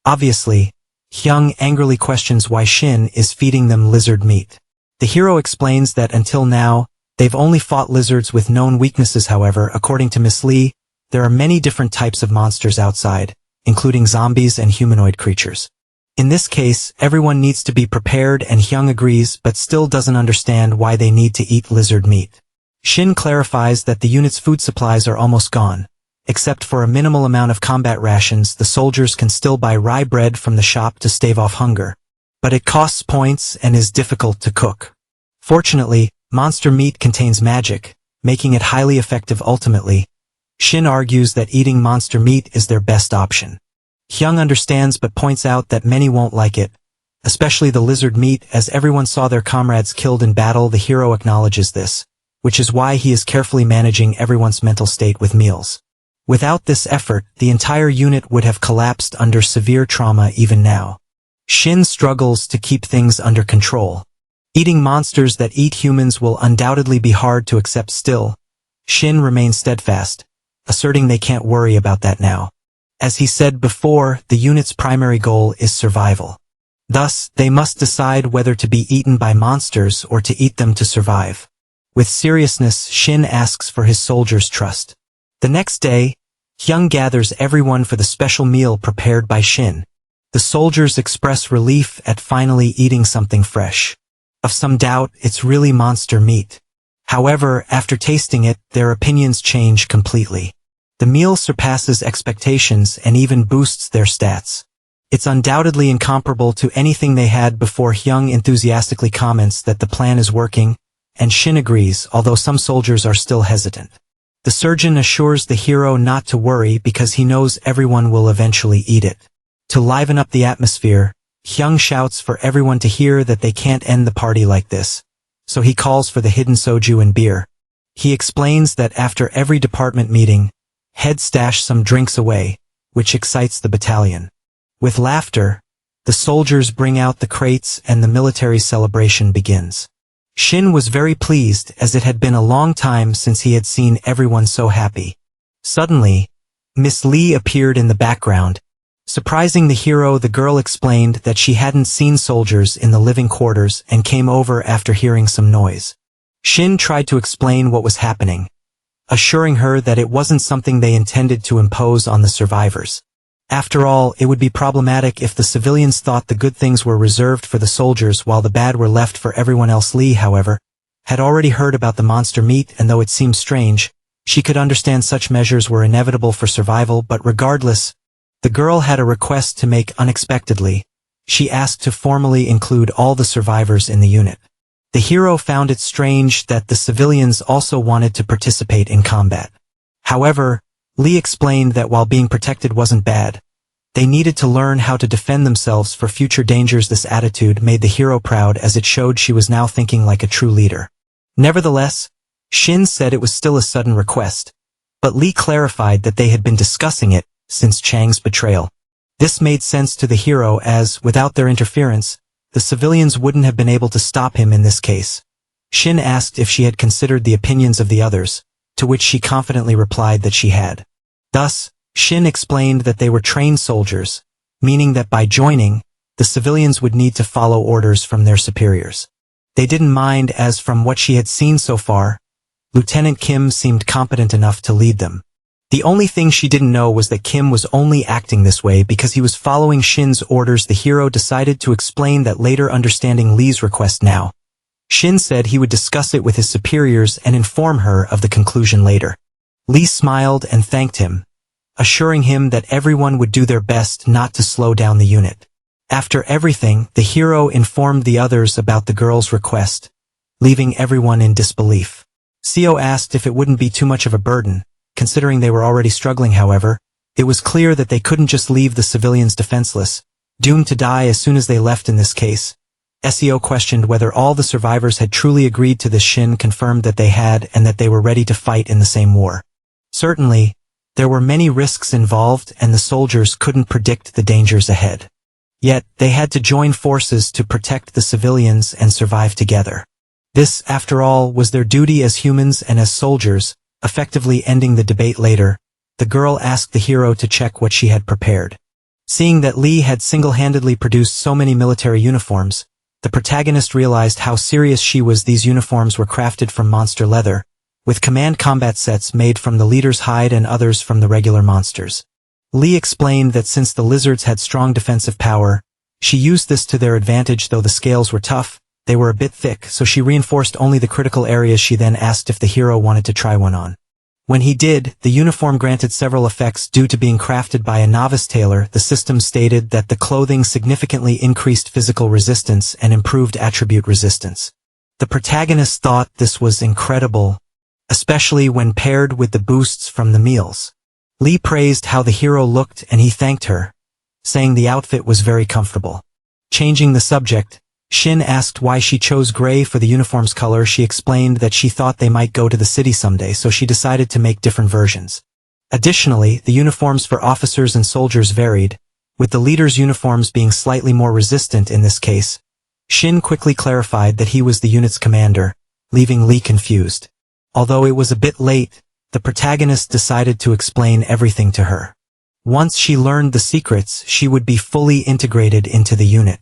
Obviously, Hyung angrily questions why Shin is feeding them lizard meat. The hero explains that until now, they've only fought lizards with known weaknesses. However, according to Miss Lee, there are many different types of monsters outside, including zombies and humanoid creatures. In this case, everyone needs to be prepared and Hyung agrees but still doesn't understand why they need to eat lizard meat. Shin clarifies that the unit's food supplies are almost gone. Except for a minimal amount of combat rations, the soldiers can still buy rye bread from the shop to stave off hunger. But it costs points and is difficult to cook. Fortunately, monster meat contains magic, making it highly effective ultimately. Shin argues that eating monster meat is their best option. Hyung understands but points out that many won't like it, especially the lizard meat, as everyone saw their comrades killed in battle. The hero acknowledges this, which is why he is carefully managing everyone's mental state with meals. Without this effort, the entire unit would have collapsed under severe trauma even now. Shin struggles to keep things under control. Eating monsters that eat humans will undoubtedly be hard to accept. Still, Shin remains steadfast, asserting they can't worry about that now. As he said before, the unit's primary goal is survival. Thus, they must decide whether to be eaten by monsters or to eat them to survive. With seriousness, Shin asks for his soldiers' trust. The next day, Hyung gathers everyone for the special meal prepared by Shin. The soldiers express relief at finally eating something fresh. Of some doubt, it's really monster meat. However, after tasting it, their opinions change completely. The meal surpasses expectations and even boosts their stats. It's undoubtedly incomparable to anything they had before. Hyung enthusiastically comments that the plan is working, and Shin agrees, although some soldiers are still hesitant. The surgeon assures the hero not to worry because he knows everyone will eventually eat it. To liven up the atmosphere, Hyung shouts for everyone to hear that they can't end the party like this, so he calls for the hidden soju and beer. He explains that after every department meeting, heads stash some drinks away, which excites the battalion. With laughter, the soldiers bring out the crates and the military celebration begins. Shin was very pleased as it had been a long time since he had seen everyone so happy. Suddenly, Miss Lee appeared in the background. Surprising the hero, the girl explained that she hadn't seen soldiers in the living quarters and came over after hearing some noise. Shin tried to explain what was happening, assuring her that it wasn't something they intended to impose on the survivors. After all, it would be problematic if the civilians thought the good things were reserved for the soldiers while the bad were left for everyone else. Lee, however, had already heard about the monster meat, and though it seemed strange, she could understand such measures were inevitable for survival. But regardless, the girl had a request to make unexpectedly. She asked to formally include all the survivors in the unit. The hero found it strange that the civilians also wanted to participate in combat. However, Lee explained that while being protected wasn't bad, They needed to learn how to defend themselves for future dangers. This attitude made the hero proud as it showed she was now thinking like a true leader. Nevertheless, Shin said it was still a sudden request, but Lee clarified that they had been discussing it since Chang's betrayal. This made sense to the hero as, without their interference, the civilians wouldn't have been able to stop him in this case. Shin asked if she had considered the opinions of the others, to which she confidently replied that she had. Thus, Shin explained that they were trained soldiers, meaning that by joining, the civilians would need to follow orders from their superiors. They didn't mind as from what she had seen so far, Lieutenant Kim seemed competent enough to lead them. The only thing she didn't know was that Kim was only acting this way because he was following Shin's orders. The hero decided to explain that later, understanding Lee's request now. Shin said he would discuss it with his superiors and inform her of the conclusion later. Lee smiled and thanked him, assuring him that everyone would do their best not to slow down the unit. After everything, the hero informed the others about the girl's request, leaving everyone in disbelief. Seo asked if it wouldn't be too much of a burden, considering they were already struggling. However, it was clear that they couldn't just leave the civilians defenseless, doomed to die as soon as they left. In this case, Seo questioned whether all the survivors had truly agreed to this. Shin confirmed that they had and that they were ready to fight in the same war. Certainly, there were many risks involved and the soldiers couldn't predict the dangers ahead. Yet, they had to join forces to protect the civilians and survive together. This, after all, was their duty as humans and as soldiers. Effectively ending the debate later, the girl asked the hero to check what she had prepared. Seeing that Lee had single-handedly produced so many military uniforms, the protagonist realized how serious she was. These uniforms were crafted from monster leather, with command combat sets made from the leader's hide and others from the regular monsters. Lee explained that since the lizards had strong defensive power, she used this to their advantage. Though the scales were tough, they were a bit thick, so she reinforced only the critical areas. She then asked if the hero wanted to try one on. When he did, the uniform granted several effects due to being crafted by a novice tailor. The system stated that the clothing significantly increased physical resistance and improved attribute resistance. The protagonist thought this was incredible, especially when paired with the boosts from the meals. Lee praised how the hero looked and he thanked her, saying the outfit was very comfortable. Changing the subject, Shin asked why she chose gray for the uniform's color. She explained that she thought they might go to the city someday, so she decided to make different versions. Additionally, the uniforms for officers and soldiers varied, with the leader's uniforms being slightly more resistant in this case. Shin quickly clarified that he was the unit's commander, leaving Lee confused. Although it was a bit late, the protagonist decided to explain everything to her. Once she learned the secrets, she would be fully integrated into the unit.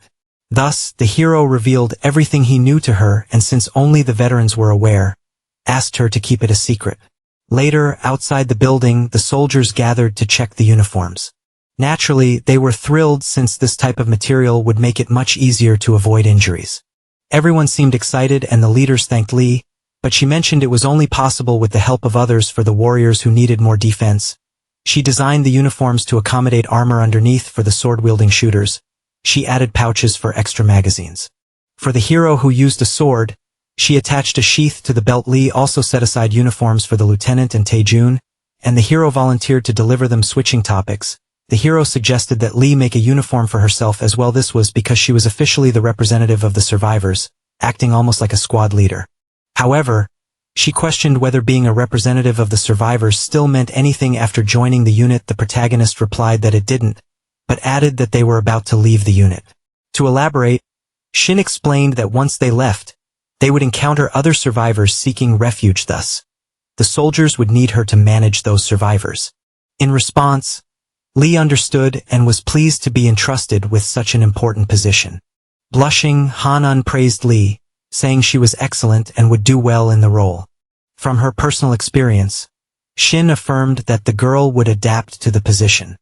Thus, the hero revealed everything he knew to her, and since only the veterans were aware, asked her to keep it a secret. Later, outside the building, the soldiers gathered to check the uniforms. Naturally, they were thrilled since this type of material would make it much easier to avoid injuries. Everyone seemed excited and the leaders thanked Lee, but she mentioned it was only possible with the help of others for the warriors who needed more defense. She designed the uniforms to accommodate armor underneath for the sword-wielding shooters. She added pouches for extra magazines. For the hero who used a sword, she attached a sheath to the belt. Lee also set aside uniforms for the lieutenant and Taijun, and the hero volunteered to deliver them. Switching topics, the hero suggested that Lee make a uniform for herself as well. This was because she was officially the representative of the survivors, acting almost like a squad leader. However, she questioned whether being a representative of the survivors still meant anything after joining the unit. The protagonist replied that it didn't, but added that they were about to leave the unit. To elaborate, Shin explained that once they left, they would encounter other survivors seeking refuge. Thus, the soldiers would need her to manage those survivors. In response, Lee understood and was pleased to be entrusted with such an important position. Blushing, Han-un praised Lee, saying she was excellent and would do well in the role. From her personal experience, Shin affirmed that the girl would adapt to the position.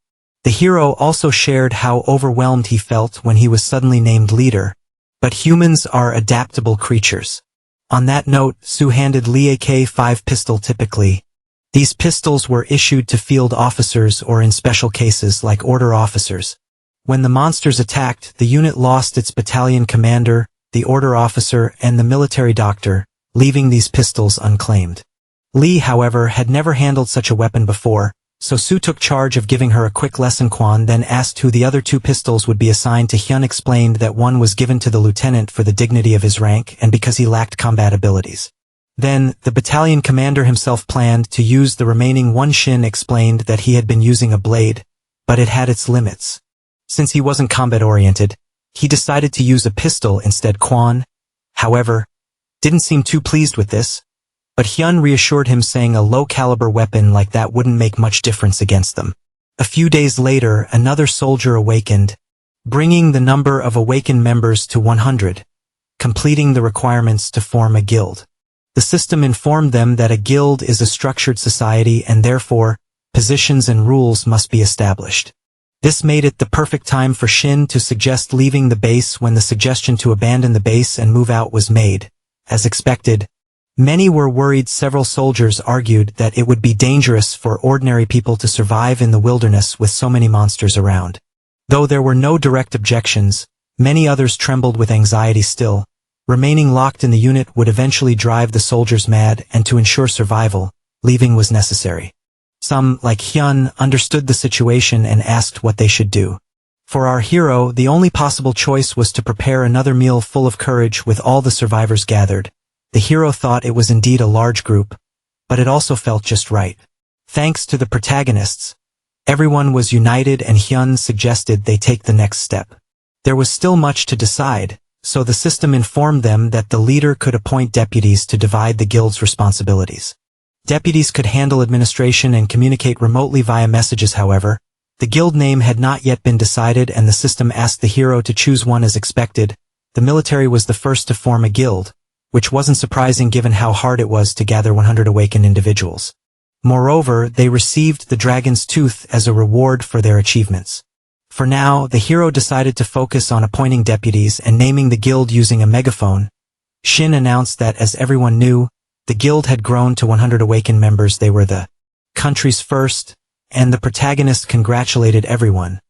The hero also shared how overwhelmed he felt when he was suddenly named leader, but humans are adaptable creatures. On that note, Sue handed Lee a K5 pistol. Typically, these pistols were issued to field officers or in special cases like order officers. When the monsters attacked, the unit lost its battalion commander, the order officer, and the military doctor, leaving these pistols unclaimed. Lee, however, had never handled such a weapon before, So Su took charge of giving her a quick lesson. Kwang then asked who the other 2 pistols would be assigned to. Hyun explained that one was given to the lieutenant for the dignity of his rank and because he lacked combat abilities. Then, the battalion commander himself planned to use the remaining one. Shin explained that he had been using a blade, but it had its limits. Since he wasn't combat-oriented, he decided to use a pistol instead. Kwang, however, didn't seem too pleased with this, but Hyun reassured him, saying a low-caliber weapon like that wouldn't make much difference against them. A few days later, another soldier awakened, bringing the number of awakened members to 100, completing the requirements to form a guild. The system informed them that a guild is a structured society and therefore, positions and rules must be established. This made it the perfect time for Shin to suggest leaving the base. When the suggestion to abandon the base and move out was made, as expected, many were worried. Several soldiers argued that it would be dangerous for ordinary people to survive in the wilderness with so many monsters around. Though there were no direct objections, many others trembled with anxiety still. Remaining locked in the unit would eventually drive the soldiers mad, and to ensure survival, leaving was necessary. Some, like Hyun, understood the situation and asked what they should do. For our hero, the only possible choice was to prepare another meal full of courage with all the survivors gathered. The hero thought it was indeed a large group, but it also felt just right. Thanks to the protagonists, everyone was united, and Hyun suggested they take the next step. There was still much to decide, so the system informed them that the leader could appoint deputies to divide the guild's responsibilities. Deputies could handle administration and communicate remotely via messages. However, the guild name had not yet been decided, and the system asked the hero to choose one. As expected, the military was the first to form a guild, which wasn't surprising given how hard it was to gather 100 awakened individuals. Moreover, they received the dragon's tooth as a reward for their achievements. For now, the hero decided to focus on appointing deputies and naming the guild using a megaphone. Shin announced that, as everyone knew, the guild had grown to 100 awakened members. They were the country's first, and the protagonist congratulated everyone,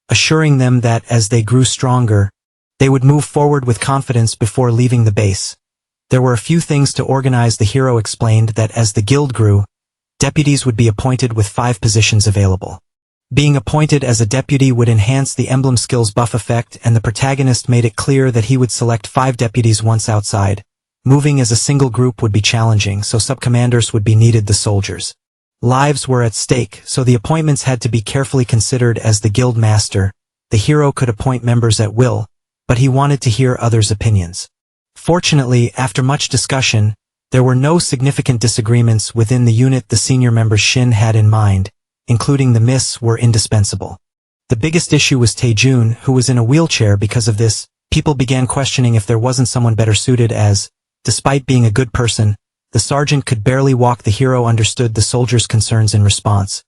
assuring them that as they grew stronger, they would move forward with confidence. Before leaving the base, there were a few things to organize. The hero explained that as the guild grew, deputies would be appointed with 5 positions available. Being appointed as a deputy would enhance the emblem skills buff effect, and the protagonist made it clear that he would select 5 deputies once outside. Moving as a single group would be challenging, so sub-commanders would be needed. The soldiers' lives were at stake, so the appointments had to be carefully considered. As the guild master, the hero could appoint members at will, but he wanted to hear others' opinions. Fortunately, after much discussion, there were no significant disagreements within the unit. The senior members Shin had in mind, including the miss, were indispensable. The biggest issue was Taijun, who was in a wheelchair. Because of this, people began questioning if there wasn't someone better suited, as, despite being a good person, the sergeant could barely walk. The hero understood the soldiers' concerns. In response,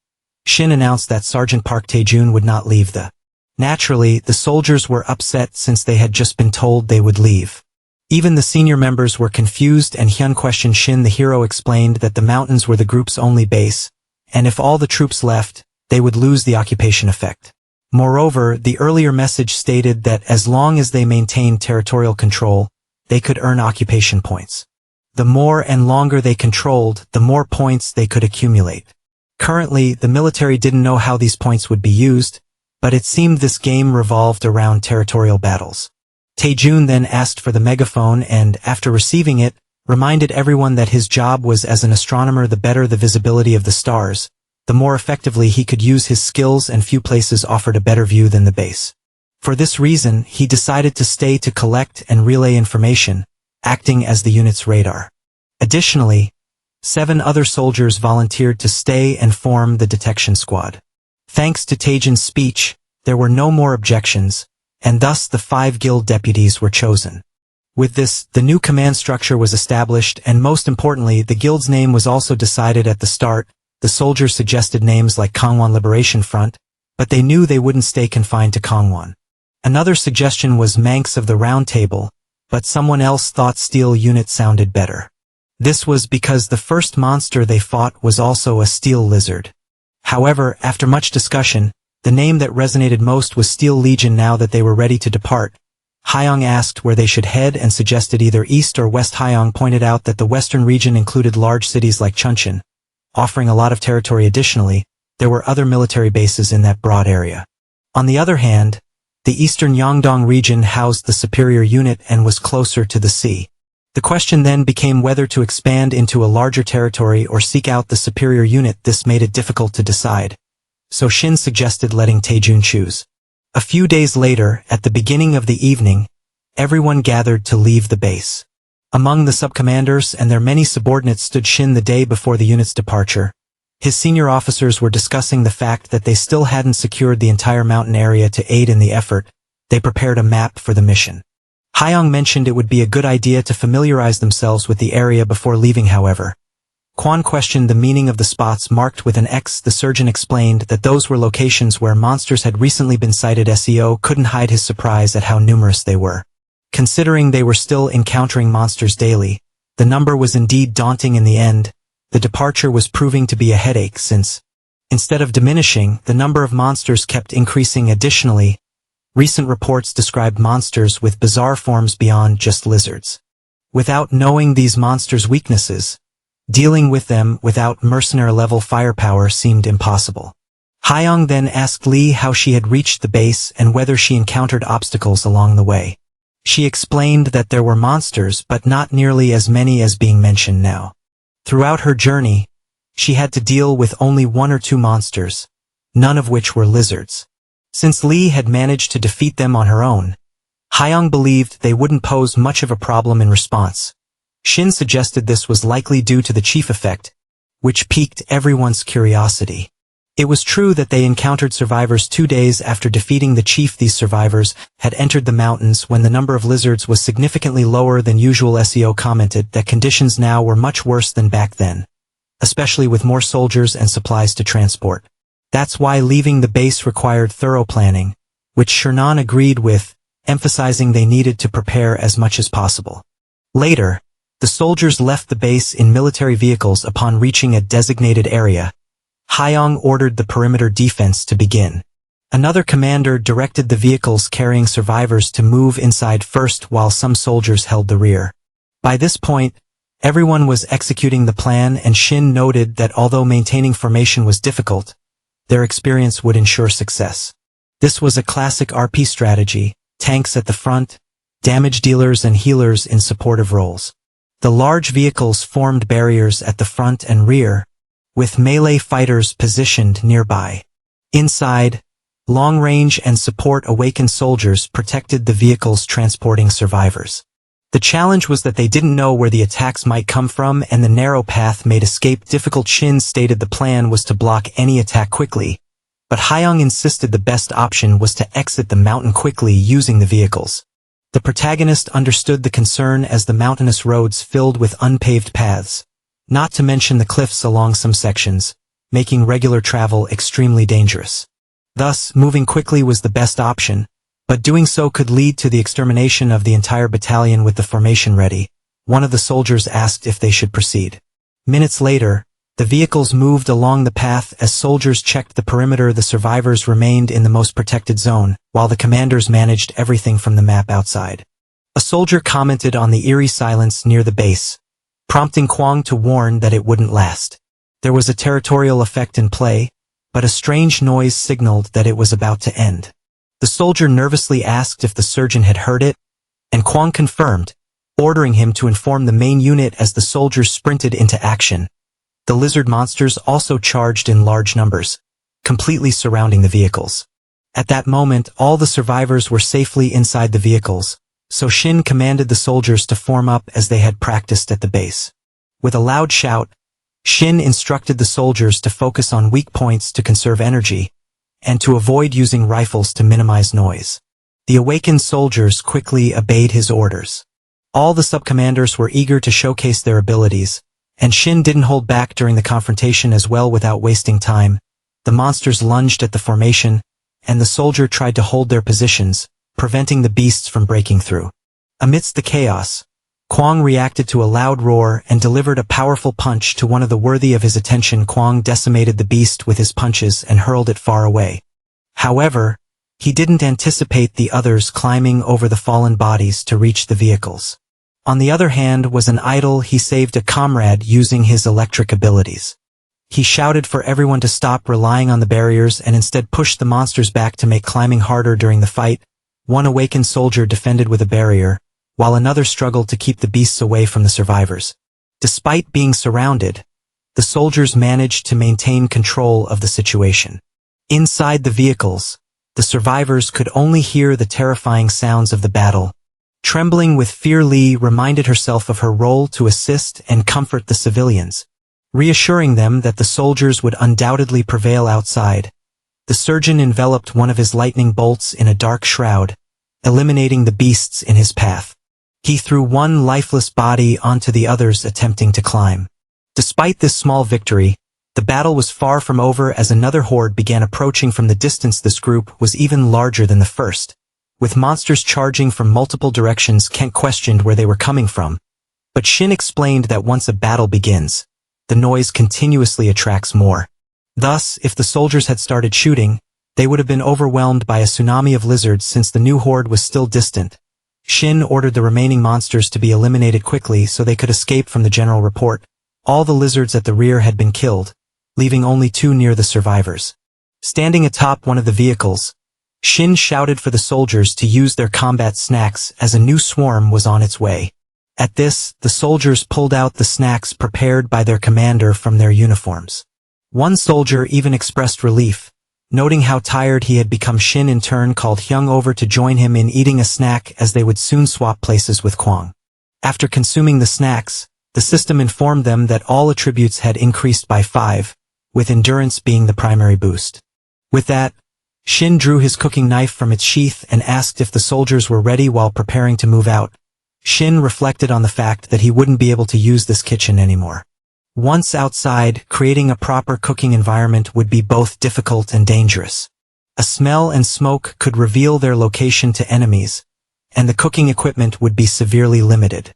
Shin announced that Sergeant Park Taijun would not leave the. Naturally, the soldiers were upset since they had just been told they would leave. Even the senior members were confused, and Hyun questioned Shin. The hero explained that the mountains were the group's only base, and if all the troops left, they would lose the occupation effect. Moreover, the earlier message stated that as long as they maintained territorial control, they could earn occupation points. The more and longer they controlled, the more points they could accumulate. Currently, the military didn't know how these points would be used, but it seemed this game revolved around territorial battles. Taijun then asked for the megaphone and, after receiving it, reminded everyone that his job was as an astronomer. The better the visibility of the stars, the more effectively he could use his skills, and few places offered a better view than the base. For this reason, he decided to stay to collect and relay information, acting as the unit's radar. Additionally, 7 other soldiers volunteered to stay and form the detection squad. Thanks to Taijun's speech, there were no more objections, and thus the 5 guild deputies were chosen. With this, the new command structure was established, and most importantly, the guild's name was also decided at the start. The soldiers suggested names like Kangwon Liberation Front, but they knew they wouldn't stay confined to Kangwon. Another suggestion was Manx of the Round Table, but someone else thought Steel Unit sounded better. This was because the first monster they fought was also a steel lizard. However, after much discussion, the name that resonated most was Steel Legion. Now that they were ready to depart, Hyung asked where they should head and suggested either east or west. Hyung pointed out that the western region included large cities like Chuncheon, offering a lot of territory. Additionally, there were other military bases in that broad area. On the other hand, the eastern Yangdong region housed the superior unit and was closer to the sea. The question then became whether to expand into a larger territory or seek out the superior unit. This made it difficult to decide, so Shin suggested letting Taijun choose. A few days later, at the beginning of the evening, everyone gathered to leave the base. Among the subcommanders and their many subordinates stood Shin the day before the unit's departure. His senior officers were discussing the fact that they still hadn't secured the entire mountain area to aid in the effort. They prepared a map for the mission. Hyung mentioned it would be a good idea to familiarize themselves with the area before leaving. However, Kwang questioned the meaning of the spots marked with an X. The surgeon explained that those were locations where monsters had recently been sighted. SEO couldn't hide his surprise at how numerous they were. Considering they were still encountering monsters daily, the number was indeed daunting. In the end, the departure was proving to be a headache since, instead of diminishing, the number of monsters kept increasing. Additionally, recent reports described monsters with bizarre forms beyond just lizards. Without knowing these monsters' weaknesses, dealing with them without mercenary-level firepower seemed impossible. Hyung then asked Lee how she had reached the base and whether she encountered obstacles along the way. She explained that there were monsters but not nearly as many as being mentioned now. Throughout her journey, she had to deal with only 1 or 2 monsters, none of which were lizards. Since Lee had managed to defeat them on her own, Hyung believed they wouldn't pose much of a problem. In response, Shin suggested this was likely due to the chief effect, which piqued everyone's curiosity. It was true that they encountered survivors 2 days after defeating the chief. These survivors had entered the mountains when the number of lizards was significantly lower than usual. SEO commented that conditions now were much worse than back then, especially with more soldiers and supplies to transport. That's why leaving the base required thorough planning, which Shernan agreed with, emphasizing they needed to prepare as much as possible. Later, the soldiers left the base in military vehicles. Upon reaching a designated area, Hyung ordered the perimeter defense to begin. Another commander directed the vehicles carrying survivors to move inside first while some soldiers held the rear. By this point, everyone was executing the plan, and Shin noted that although maintaining formation was difficult, their experience would ensure success. This was a classic RP strategy: tanks at the front, damage dealers and healers in supportive roles. The large vehicles formed barriers at the front and rear, with melee fighters positioned nearby. Inside, long-range and support-awakened soldiers protected the vehicles transporting survivors. The challenge was that they didn't know where the attacks might come from, and the narrow path made escape difficult. Shin stated the plan was to block any attack quickly, but Hyung insisted the best option was to exit the mountain quickly using the vehicles. The protagonist understood the concern as the mountainous roads filled with unpaved paths, not to mention the cliffs along some sections, making regular travel extremely dangerous. Thus, moving quickly was the best option, but doing so could lead to the extermination of the entire battalion. With the formation ready, one of the soldiers asked if they should proceed. Minutes later, the vehicles moved along the path as soldiers checked the perimeter. The survivors remained in the most protected zone, while the commanders managed everything from the map outside. A soldier commented on the eerie silence near the base, prompting Kwang to warn that it wouldn't last. There was a territorial effect in play, but a strange noise signaled that it was about to end. The soldier nervously asked if the surgeon had heard it, and Kwang confirmed, ordering him to inform the main unit. As the soldiers sprinted into action, the lizard monsters also charged in large numbers, completely surrounding the vehicles. At that moment, all the survivors were safely inside the vehicles, so Shin commanded the soldiers to form up as they had practiced at the base. With a loud shout, Shin instructed the soldiers to focus on weak points to conserve energy, and to avoid using rifles to minimize noise. The awakened soldiers quickly obeyed his orders. All the subcommanders were eager to showcase their abilities, and Shin didn't hold back during the confrontation as well. Without wasting time, the monsters lunged at the formation, and the soldier tried to hold their positions, preventing the beasts from breaking through. Amidst the chaos, Kwang reacted to a loud roar and delivered a powerful punch to one of the worthy of his attention. Kwang decimated the beast with his punches and hurled it far away. However, he didn't anticipate the others climbing over the fallen bodies to reach the vehicles. On the other hand was an idol. He saved a comrade using his electric abilities. He shouted for everyone to stop relying on the barriers and instead pushed the monsters back to make climbing harder during the fight. One awakened soldier defended with a barrier, while another struggled to keep the beasts away from the survivors. Despite being surrounded, the soldiers managed to maintain control of the situation. Inside the vehicles, the survivors could only hear the terrifying sounds of the battle. Trembling with fear, Lee reminded herself of her role to assist and comfort the civilians, reassuring them that the soldiers would undoubtedly prevail outside. The surgeon enveloped one of his lightning bolts in a dark shroud, eliminating the beasts in his path. He threw one lifeless body onto the others attempting to climb. Despite this small victory, the battle was far from over as another horde began approaching from the distance. This group was even larger than the first. With monsters charging from multiple directions, Kent questioned where they were coming from. But Shin explained that once a battle begins, the noise continuously attracts more. Thus, if the soldiers had started shooting, they would have been overwhelmed by a tsunami of lizards since the new horde was still distant. Shin ordered the remaining monsters to be eliminated quickly so they could escape from the general report. All the lizards at the rear had been killed, leaving only 2 near the survivors. Standing atop one of the vehicles, Shin shouted for the soldiers to use their combat snacks as a new swarm was on its way. At this, the soldiers pulled out the snacks prepared by their commander from their uniforms. One soldier even expressed relief, noting how tired he had become. Shin in turn called Hyung over to join him in eating a snack as they would soon swap places with Kwang. After consuming the snacks, the system informed them that all attributes had increased by 5, with endurance being the primary boost. With that, Shin drew his cooking knife from its sheath and asked if the soldiers were ready while preparing to move out. Shin reflected on the fact that he wouldn't be able to use this kitchen anymore. Once outside, creating a proper cooking environment would be both difficult and dangerous. A smell and smoke could reveal their location to enemies, and the cooking equipment would be severely limited.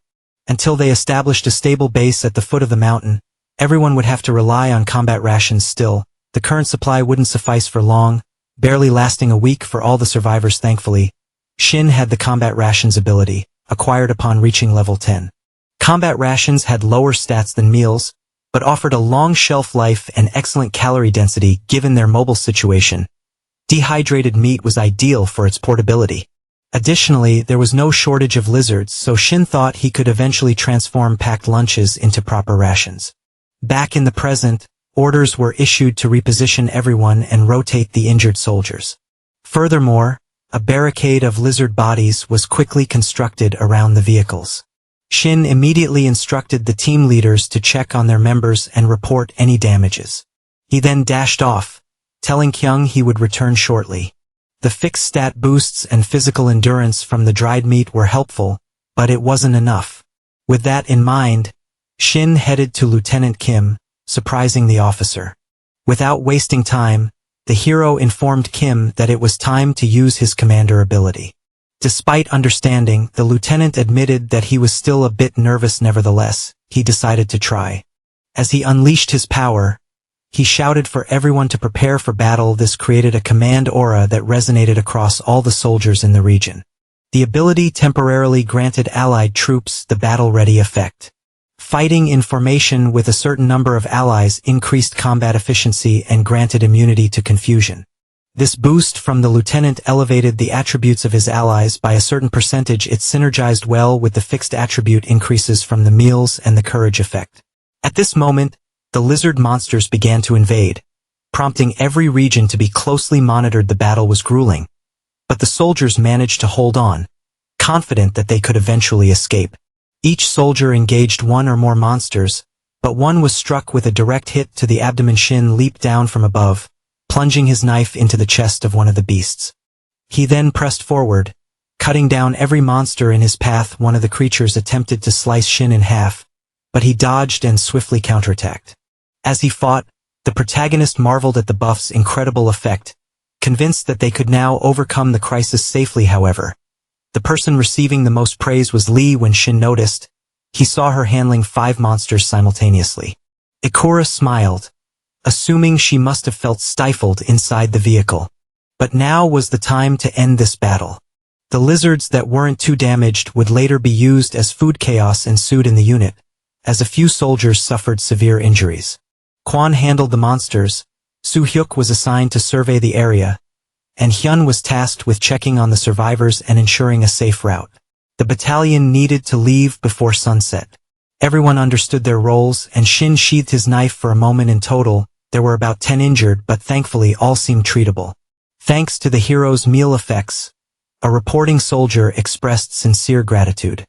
Until they established a stable base at the foot of the mountain, everyone would have to rely on combat rations. Still, the current supply wouldn't suffice for long, barely lasting a week for all the survivors. Thankfully, Shin had the combat rations ability, acquired upon reaching level 10. Combat rations had lower stats than meals, but offered a long shelf life and excellent calorie density given their mobile situation. Dehydrated meat was ideal for its portability. Additionally, there was no shortage of lizards, so Shin thought he could eventually transform packed lunches into proper rations. Back in the present, orders were issued to reposition everyone and rotate the injured soldiers. Furthermore, a barricade of lizard bodies was quickly constructed around the vehicles. Shin immediately instructed the team leaders to check on their members and report any damages. He then dashed off, telling Kyung he would return shortly. The fixed stat boosts and physical endurance from the dried meat were helpful, but it wasn't enough. With that in mind, Shin headed to Lieutenant Kim, surprising the officer. Without wasting time, the hero informed Kim that it was time to use his commander ability. Despite understanding, the lieutenant admitted that he was still a bit nervous. Nevertheless, he decided to try. As he unleashed his power, he shouted for everyone to prepare for battle. This created a command aura that resonated across all the soldiers in the region. The ability temporarily granted allied troops the battle-ready effect. Fighting in formation with a certain number of allies increased combat efficiency and granted immunity to confusion. This boost from the lieutenant elevated the attributes of his allies by a certain percentage. It synergized well with the fixed attribute increases from the meals and the courage effect. At this moment, the lizard monsters began to invade, prompting every region to be closely monitored. The battle was grueling, but the soldiers managed to hold on, confident that they could eventually escape. Each soldier engaged one or more monsters, but one was struck with a direct hit to the abdomen. Shin leaped down from above, plunging his knife into the chest of one of the beasts. He then pressed forward, cutting down every monster in his path. One of the creatures attempted to slice Shin in half, but he dodged and swiftly counterattacked. As he fought, the protagonist marveled at the buff's incredible effect, convinced that they could now overcome the crisis safely. However, the person receiving the most praise was Lee. When Shin noticed, he saw her handling 5 monsters simultaneously. Ikura smiled, assuming she must have felt stifled inside the vehicle. But now was the time to end this battle. The lizards that weren't too damaged would later be used as food. Chaos ensued in the unit, as a few soldiers suffered severe injuries. Kwang handled the monsters, Soo-hyuk was assigned to survey the area, and Hyun was tasked with checking on the survivors and ensuring a safe route. The battalion needed to leave before sunset. Everyone understood their roles, and Shin sheathed his knife for a moment. In total, there were about 10 injured, but thankfully all seemed treatable. Thanks to the hero's meal effects, a reporting soldier expressed sincere gratitude.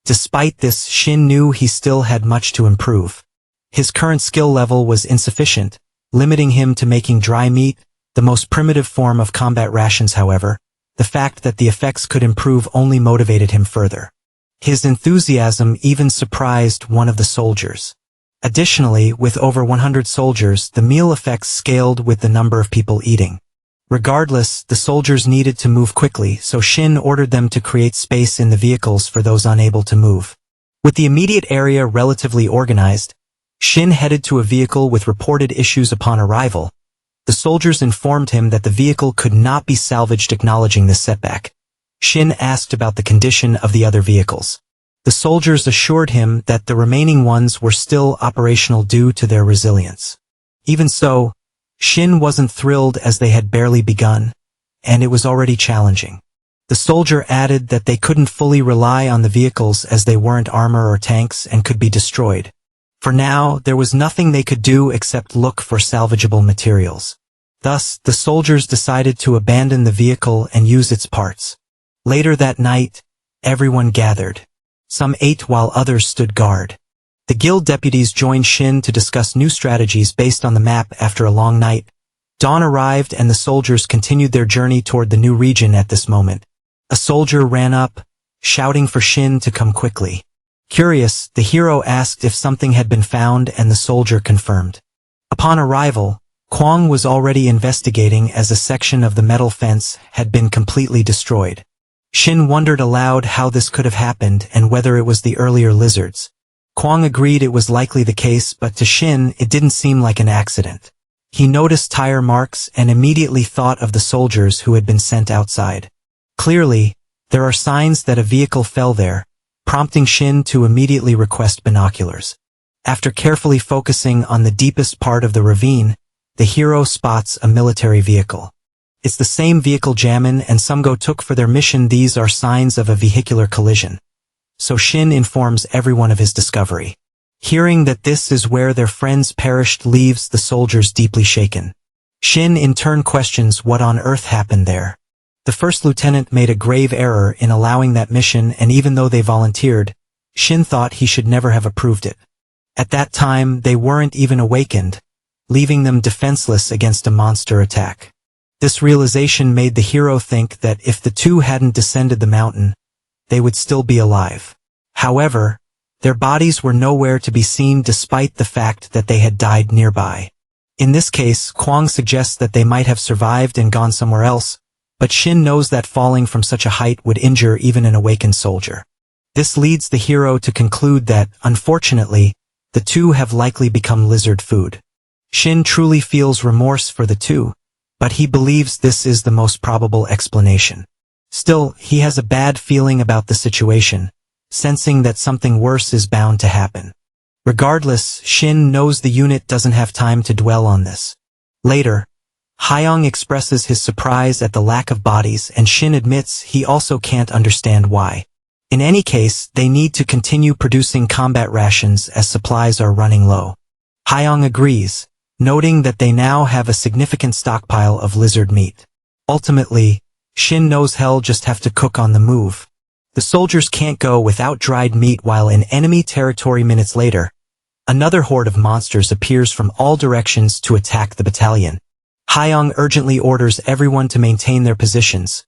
Despite this, Shin knew he still had much to improve. His current skill level was insufficient, limiting him to making dry meat, the most primitive form of combat rations. However, the fact that the effects could improve only motivated him further. His enthusiasm even surprised one of the soldiers. Additionally, with over 100 soldiers, the meal effects scaled with the number of people eating. Regardless, the soldiers needed to move quickly, so Shin ordered them to create space in the vehicles for those unable to move. With the immediate area relatively organized, Shin headed to a vehicle with reported issues. Upon arrival, the soldiers informed him that the vehicle could not be salvaged. Acknowledging this setback, Shin asked about the condition of the other vehicles. The soldiers assured him that the remaining ones were still operational due to their resilience. Even so, Shin wasn't thrilled as they had barely begun, and it was already challenging. The soldier added that they couldn't fully rely on the vehicles as they weren't armor or tanks and could be destroyed. For now, there was nothing they could do except look for salvageable materials. Thus, the soldiers decided to abandon the vehicle and use its parts. Later that night, everyone gathered. Some ate while others stood guard. The guild deputies joined Shin to discuss new strategies based on the map. After a long night, dawn arrived and the soldiers continued their journey toward the new region. At this moment, a soldier ran up, shouting for Shin to come quickly. Curious, the hero asked if something had been found and the soldier confirmed. Upon arrival, Kwang was already investigating as a section of the metal fence had been completely destroyed. Shin wondered aloud how this could have happened and whether it was the earlier lizards. Kwang agreed it was likely the case, but to Shin it didn't seem like an accident. He noticed tire marks and immediately thought of the soldiers who had been sent outside. Clearly, there are signs that a vehicle fell there, prompting Shin to immediately request binoculars. After carefully focusing on the deepest part of the ravine, the hero spots a military vehicle. It's the same vehicle Jamin and Sumgo took for their mission. These are signs of a vehicular collision. So Shin informs everyone of his discovery. Hearing that this is where their friends perished leaves the soldiers deeply shaken. Shin in turn questions what on earth happened there. The first lieutenant made a grave error in allowing that mission, and even though they volunteered, Shin thought he should never have approved it. At that time, they weren't even awakened, leaving them defenseless against a monster attack. This realization made the hero think that if the two hadn't descended the mountain, they would still be alive. However, their bodies were nowhere to be seen despite the fact that they had died nearby. In this case, Kwang suggests that they might have survived and gone somewhere else, but Shin knows that falling from such a height would injure even an awakened soldier. This leads the hero to conclude that, unfortunately, the two have likely become lizard food. Shin truly feels remorse for the two, but he believes this is the most probable explanation. Still, he has a bad feeling about the situation, sensing that something worse is bound to happen. Regardless, Shin knows the unit doesn't have time to dwell on this. Later, Hyung expresses his surprise at the lack of bodies, and Shin admits he also can't understand why. In any case, they need to continue producing combat rations as supplies are running low. Hyung agrees, noting that they now have a significant stockpile of lizard meat. Ultimately, Shin knows he'll just have to cook on the move. The soldiers can't go without dried meat while in enemy territory. Minutes later, another horde of monsters appears from all directions to attack the battalion. Hyung urgently orders everyone to maintain their positions,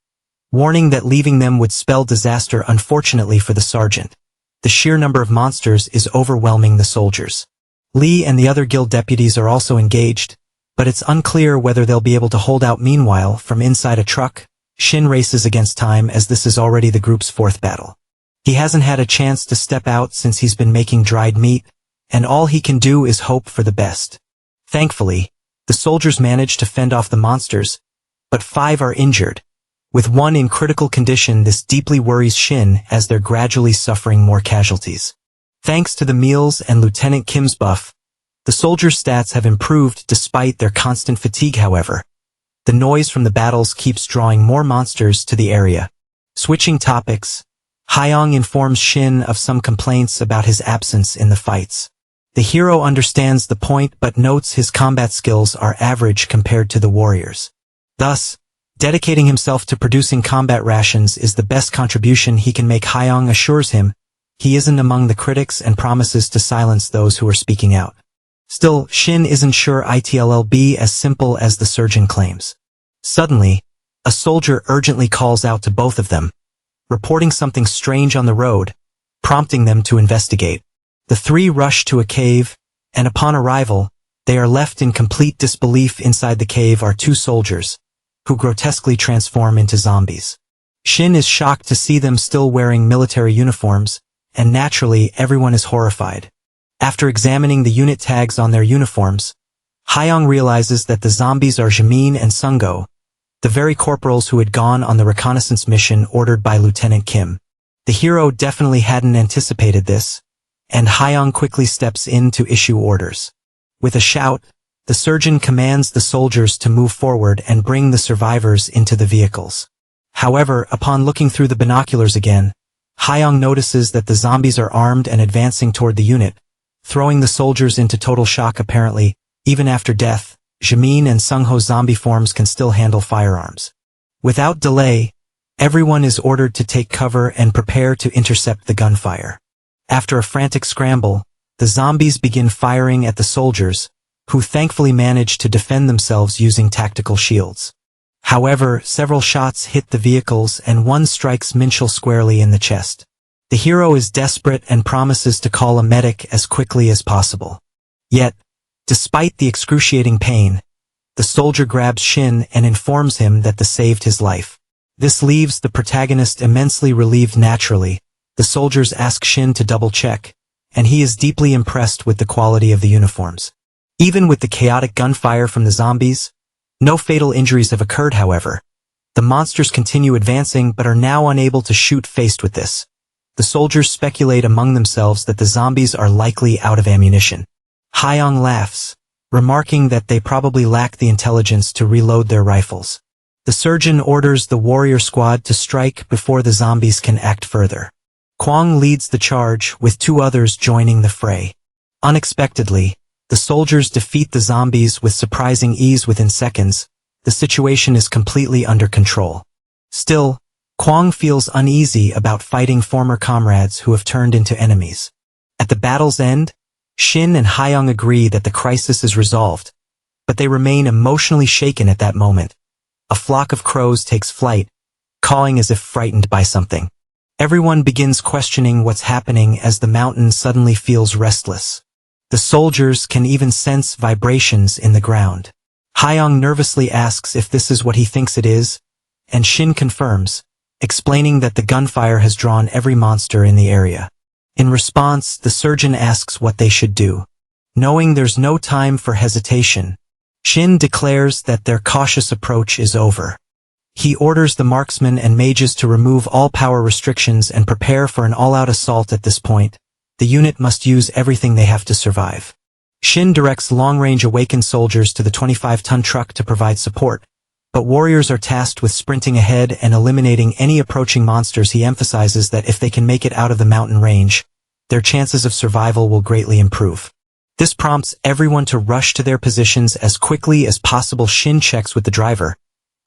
warning that leaving them would spell disaster. Unfortunately for the sergeant, the sheer number of monsters is overwhelming the soldiers. Lee and the other guild deputies are also engaged, but it's unclear whether they'll be able to hold out. Meanwhile, from inside a truck, Shin races against time as this is already the group's fourth battle. He hasn't had a chance to step out since he's been making dried meat, and all he can do is hope for the best. Thankfully, the soldiers manage to fend off the monsters, but 5 are injured. With one in critical condition, this deeply worries Shin as they're gradually suffering more casualties. Thanks to the meals and Lieutenant Kim's buff, The soldiers' stats have improved despite their constant fatigue, however. The noise from the battles keeps drawing more monsters to the area. Switching topics, Hyung informs Shin of some complaints about his absence in the fights. The hero understands the point but notes his combat skills are average compared to the warriors. Thus, dedicating himself to producing combat rations is the best contribution he can make. Hyung assures him he isn't among the critics and promises to silence those who are speaking out. Still, Shin isn't sure it'll be as simple as the surgeon claims. Suddenly, a soldier urgently calls out to both of them, reporting something strange on the road, prompting them to investigate. The three rush to a cave, and upon arrival, they are left in complete disbelief. Inside the cave are two soldiers, who grotesquely transform into zombies. Shin is shocked to see them still wearing military uniforms, and naturally everyone is horrified. After examining the unit tags on their uniforms, Hyung realizes that the zombies are Jamin and Sungo, the very corporals who had gone on the reconnaissance mission ordered by Lieutenant Kim. The hero definitely hadn't anticipated this, and Hyung quickly steps in to issue orders. With a shout, the surgeon commands the soldiers to move forward and bring the survivors into the vehicles. However, upon looking through the binoculars again, Hyung notices that the zombies are armed and advancing toward the unit, throwing the soldiers into total shock. Apparently, even after death, Jamin and Sungho's zombie forms can still handle firearms. Without delay, everyone is ordered to take cover and prepare to intercept the gunfire. After a frantic scramble, the zombies begin firing at the soldiers, who thankfully manage to defend themselves using tactical shields. However, several shots hit the vehicles and one strikes Minchel squarely in the chest. The hero is desperate and promises to call a medic as quickly as possible. Yet, despite the excruciating pain, the soldier grabs Shin and informs him that they saved his life. This leaves the protagonist immensely relieved. Naturally, the soldiers ask Shin to double-check, and he is deeply impressed with the quality of the uniforms. Even with the chaotic gunfire from the zombies, no fatal injuries have occurred. However, the monsters continue advancing but are now unable to shoot. Faced with this, the soldiers speculate among themselves that the zombies are likely out of ammunition. Hyung laughs, remarking that they probably lack the intelligence to reload their rifles. The surgeon orders the warrior squad to strike before the zombies can act further. Kwang leads the charge, with two others joining the fray. Unexpectedly, the soldiers defeat the zombies with surprising ease. Within seconds, the situation is completely under control. Still, Kwang feels uneasy about fighting former comrades who have turned into enemies. At the battle's end, Shin and Hyung agree that the crisis is resolved, but they remain emotionally shaken at that moment. A flock of crows takes flight, cawing as if frightened by something. Everyone begins questioning what's happening as the mountain suddenly feels restless. The soldiers can even sense vibrations in the ground. Hyung nervously asks if this is what he thinks it is, and Shin confirms, explaining that the gunfire has drawn every monster in the area. In response, the surgeon asks what they should do. Knowing there's no time for hesitation, Shin declares that their cautious approach is over. He orders the marksmen and mages to remove all power restrictions and prepare for an all-out assault. At this point, the unit must use everything they have to survive. Shin directs long-range awakened soldiers to the 25-ton truck to provide support, but warriors are tasked with sprinting ahead and eliminating any approaching monsters. He emphasizes that if they can make it out of the mountain range, their chances of survival will greatly improve. This prompts everyone to rush to their positions as quickly as possible. Shin checks with the driver,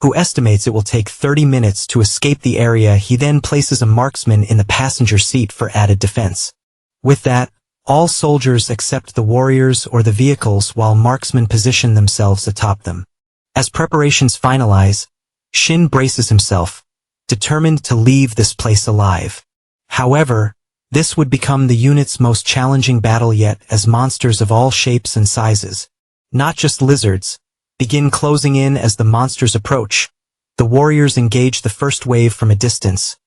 who estimates it will take 30 minutes to escape the area. He then places a marksman in the passenger seat for added defense. With that, all soldiers except the warriors or the vehicles, while marksmen position themselves atop them. As preparations finalize, Shin braces himself, determined to leave this place alive. However, this would become the unit's most challenging battle yet, as monsters of all shapes and sizes, not just lizards, begin closing in. As the monsters approach, the warriors engage the first wave from a distance.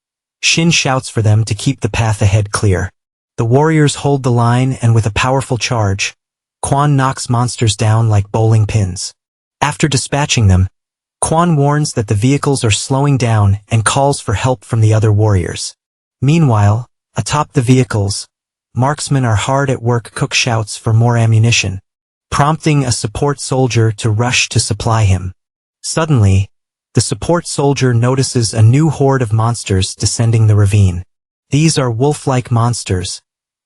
Shin shouts for them to keep the path ahead clear. The warriors hold the line, and with a powerful charge, Kwang knocks monsters down like bowling pins. After dispatching them, Kwang warns that the vehicles are slowing down and calls for help from the other warriors. Meanwhile, atop the vehicles, marksmen are hard at work. Cook shouts for more ammunition, prompting a support soldier to rush to supply him. Suddenly, the support soldier notices a new horde of monsters descending the ravine. These are wolf-like monsters,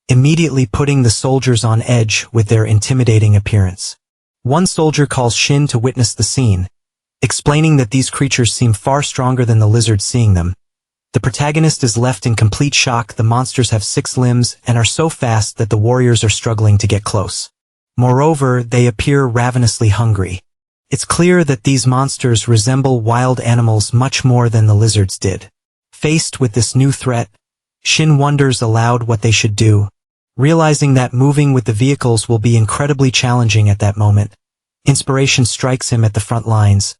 immediately putting the soldiers on edge with their intimidating appearance. One soldier calls Shin to witness the scene, explaining that these creatures seem far stronger than the lizard seeing them. The protagonist is left in complete shock. The monsters have 6 limbs and are so fast that the warriors are struggling to get close. Moreover, they appear ravenously hungry. It's clear that these monsters resemble wild animals much more than the lizards did. Faced with this new threat, Shin wonders aloud what they should do. Realizing that moving with the vehicles will be incredibly challenging at that moment, inspiration strikes him at the front lines.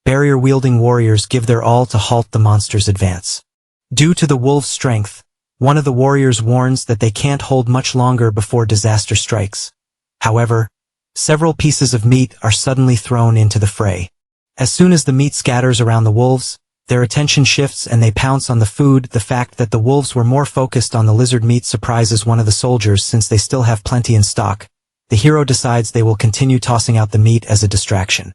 Barrier-wielding warriors give their all to halt the monsters' advance. Due to the wolves' strength, one of the warriors warns that they can't hold much longer before disaster strikes. However, several pieces of meat are suddenly thrown into the fray. As soon as the meat scatters around the wolves, their attention shifts and they pounce on the food. The fact that the wolves were more focused on the lizard meat surprises one of the soldiers since they still have plenty in stock. The hero decides they will continue tossing out the meat as a distraction.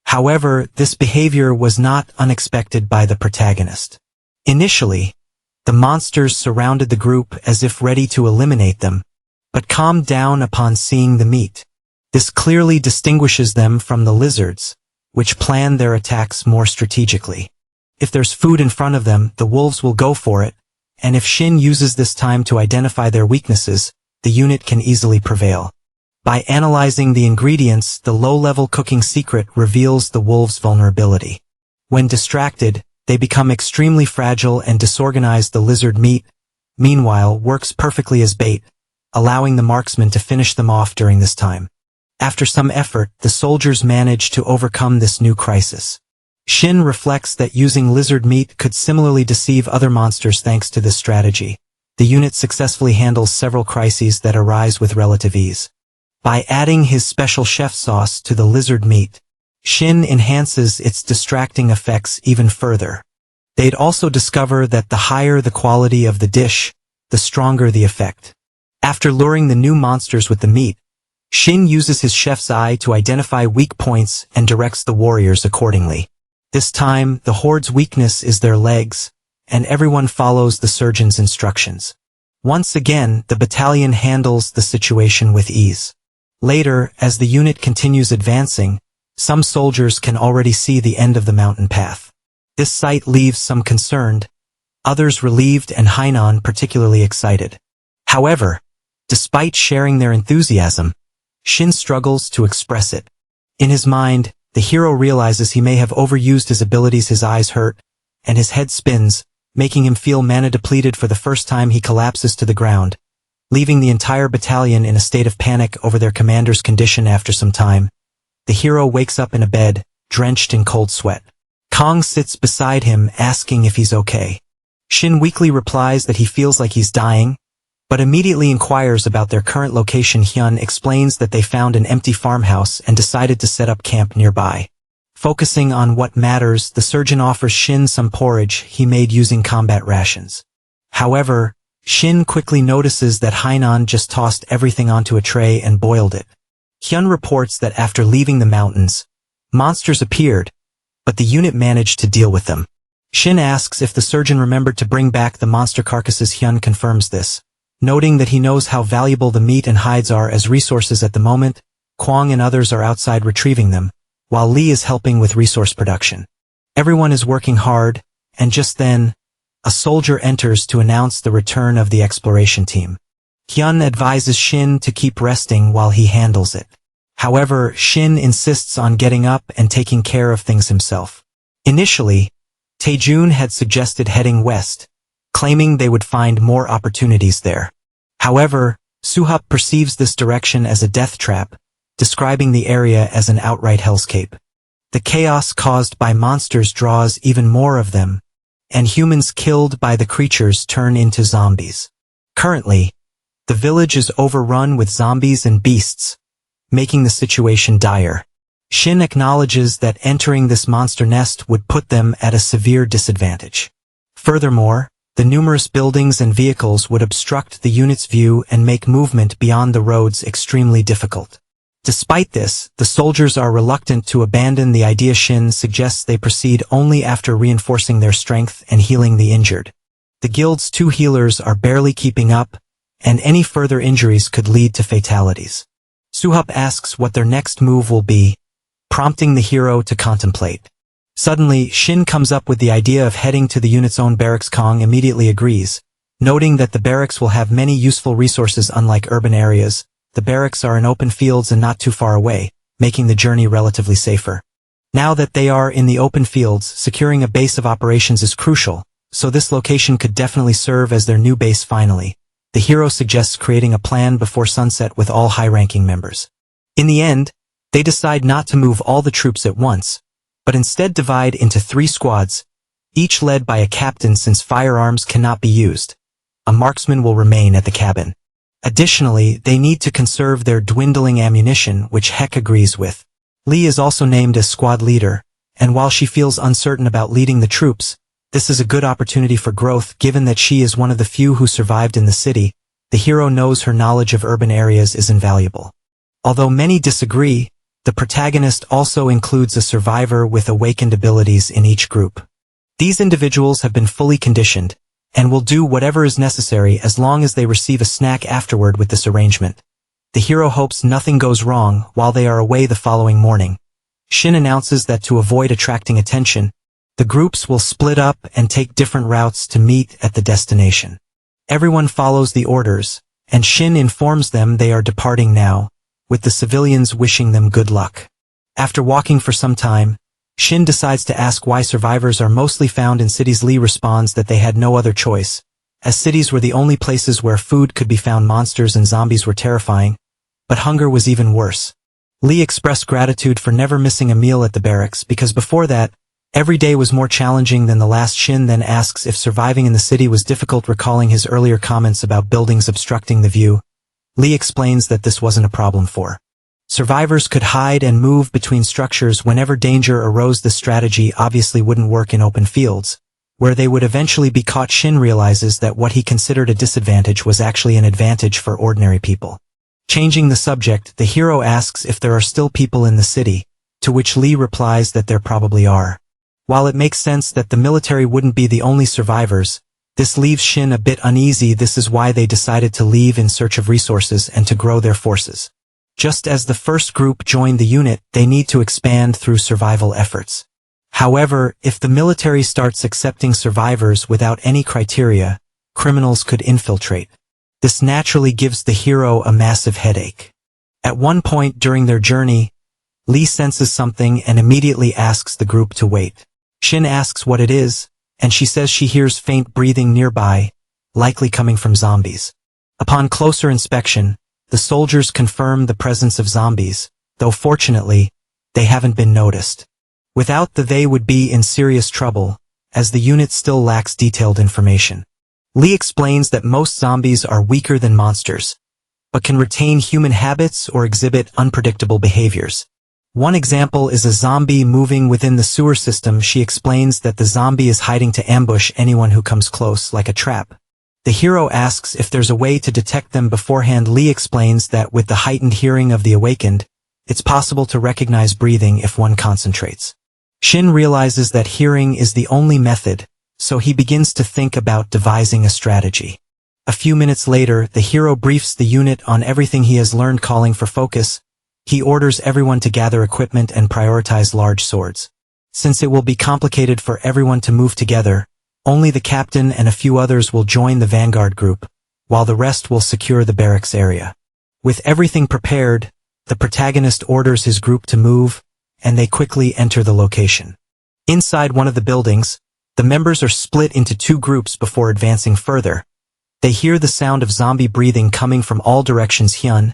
However, this behavior was not unexpected by the protagonist. Initially, the monsters surrounded the group as if ready to eliminate them, but calmed down upon seeing the meat. This clearly distinguishes them from the lizards, which plan their attacks more strategically. If there's food in front of them, the wolves will go for it, and if Shin uses this time to identify their weaknesses, the unit can easily prevail. By analyzing the ingredients, the low-level cooking secret reveals the wolves' vulnerability. When distracted, they become extremely fragile and disorganize. The lizard meat, meanwhile, works perfectly as bait, allowing the marksman to finish them off during this time. After some effort, the soldiers manage to overcome this new crisis. Shin reflects that using lizard meat could similarly deceive other monsters. Thanks to this strategy, the unit successfully handles several crises that arise with relative ease. By adding his special chef sauce to the lizard meat, Shin enhances its distracting effects even further. They'd also discover that the higher the quality of the dish, the stronger the effect. After luring the new monsters with the meat, Shin uses his chef's eye to identify weak points and directs the warriors accordingly. This time, the horde's weakness is their legs, and everyone follows the surgeon's instructions. Once again, the battalion handles the situation with ease. Later, as the unit continues advancing, some soldiers can already see the end of the mountain path. This sight leaves some concerned, others relieved, and Hainan particularly excited. However, despite sharing their enthusiasm, Shin struggles to express it. In his mind, the hero realizes he may have overused his abilities. His eyes hurt, and his head spins, making him feel mana depleted. For the first time, he collapses to the ground, leaving the entire battalion in a state of panic over their commander's condition. After some time, the hero wakes up in a bed, drenched in cold sweat. Kwang sits beside him, asking if he's okay. Shin weakly replies that he feels like he's dying, but immediately inquires about their current location. Hyun explains that they found an empty farmhouse and decided to set up camp nearby. Focusing on what matters, the surgeon offers Shin some porridge he made using combat rations. However, Shin quickly notices that Hainan just tossed everything onto a tray and boiled it. Hyun reports that after leaving the mountains, monsters appeared, but the unit managed to deal with them. Shin asks if the surgeon remembered to bring back the monster carcasses. Hyun confirms this, noting that he knows how valuable the meat and hides are as resources at the moment. Kwang and others are outside retrieving them, while Lee is helping with resource production. Everyone is working hard, and just then, a soldier enters to announce the return of the exploration team. Hyun advises Shin to keep resting while he handles it. However, Shin insists on getting up and taking care of things himself. Initially, Taijun had suggested heading west, claiming they would find more opportunities there. However, Suhop perceives this direction as a death trap, describing the area as an outright hellscape. The chaos caused by monsters draws even more of them, and humans killed by the creatures turn into zombies. Currently, the village is overrun with zombies and beasts, making the situation dire. Shin acknowledges that entering this monster nest would put them at a severe disadvantage. Furthermore, the numerous buildings and vehicles would obstruct the unit's view and make movement beyond the roads extremely difficult. Despite this, the soldiers are reluctant to abandon the idea. Shin suggests they proceed only after reinforcing their strength and healing the injured. The guild's 2 healers are barely keeping up, and any further injuries could lead to fatalities. Suhup asks what their next move will be, prompting the hero to contemplate. Suddenly, Shin comes up with the idea of heading to the unit's own barracks. Kwang immediately agrees, noting that the barracks will have many useful resources. Unlike urban areas, the barracks are in open fields and not too far away, making the journey relatively safer. Now that they are in the open fields, securing a base of operations is crucial, so this location could definitely serve as their new base. Finally, the hero suggests creating a plan before sunset with all high-ranking members. In the end, they decide not to move all the troops at once, but instead divide into 3 squads, each led by a captain. Since firearms cannot be used, a marksman will remain at the cabin. Additionally, they need to conserve their dwindling ammunition, which Heck agrees with. Lee is also named as squad leader, and while she feels uncertain about leading the troops, this is a good opportunity for growth given that she is one of the few who survived in the city. The hero knows her knowledge of urban areas is invaluable. Although many disagree, the protagonist also includes a survivor with awakened abilities in each group. These individuals have been fully conditioned, and will do whatever is necessary as long as they receive a snack afterward. With this arrangement, the hero hopes nothing goes wrong while they are away. The following morning, Shin announces that to avoid attracting attention, the groups will split up and take different routes to meet at the destination. Everyone follows the orders, and Shin informs them they are departing now, with the civilians wishing them good luck. After walking for some time, Shin decides to ask why survivors are mostly found in cities. Lee responds that they had no other choice, as cities were the only places where food could be found. Monsters and zombies were terrifying, but hunger was even worse. Lee expressed gratitude for never missing a meal at the barracks because before that, every day was more challenging than the last. Shin then asks if surviving in the city was difficult, recalling his earlier comments about buildings obstructing the view. Lee explains that this wasn't a problem for survivors could hide and move between structures whenever danger arose. This strategy obviously wouldn't work in open fields, where they would eventually be caught. Shin realizes that what he considered a disadvantage was actually an advantage for ordinary people. Changing the subject, the hero asks if there are still people in the city, to which Lee replies that there probably are. While it makes sense that the military wouldn't be the only survivors, this leaves Shin a bit uneasy. This is why they decided to leave in search of resources and to grow their forces. Just as the first group joined the unit, they need to expand through survival efforts. However, if the military starts accepting survivors without any criteria, criminals could infiltrate. This naturally gives the hero a massive headache. At one point during their journey, Lee senses something and immediately asks the group to wait. Shin asks what it is, and she says she hears faint breathing nearby, likely coming from zombies. Upon closer inspection, the soldiers confirm the presence of zombies, though fortunately, they haven't been noticed. Without they would be in serious trouble, as the unit still lacks detailed information. Lee explains that most zombies are weaker than monsters, but can retain human habits or exhibit unpredictable behaviors. One example is a zombie moving within the sewer system. She explains that the zombie is hiding to ambush anyone who comes close, like a trap. The hero asks if there's a way to detect them beforehand. Lee explains that with the heightened hearing of the awakened, it's possible to recognize breathing if one concentrates. Shin realizes that hearing is the only method, so he begins to think about devising a strategy. A few minutes later, the hero briefs the unit on everything he has learned. Calling for focus, he orders everyone to gather equipment and prioritize large swords. Since it will be complicated for everyone to move together, only the captain and a few others will join the vanguard group, while the rest will secure the barracks area. With everything prepared, the protagonist orders his group to move, and they quickly enter the location. Inside one of the buildings, the members are split into 2 groups before advancing further. They hear the sound of zombie breathing coming from all directions. Hyun,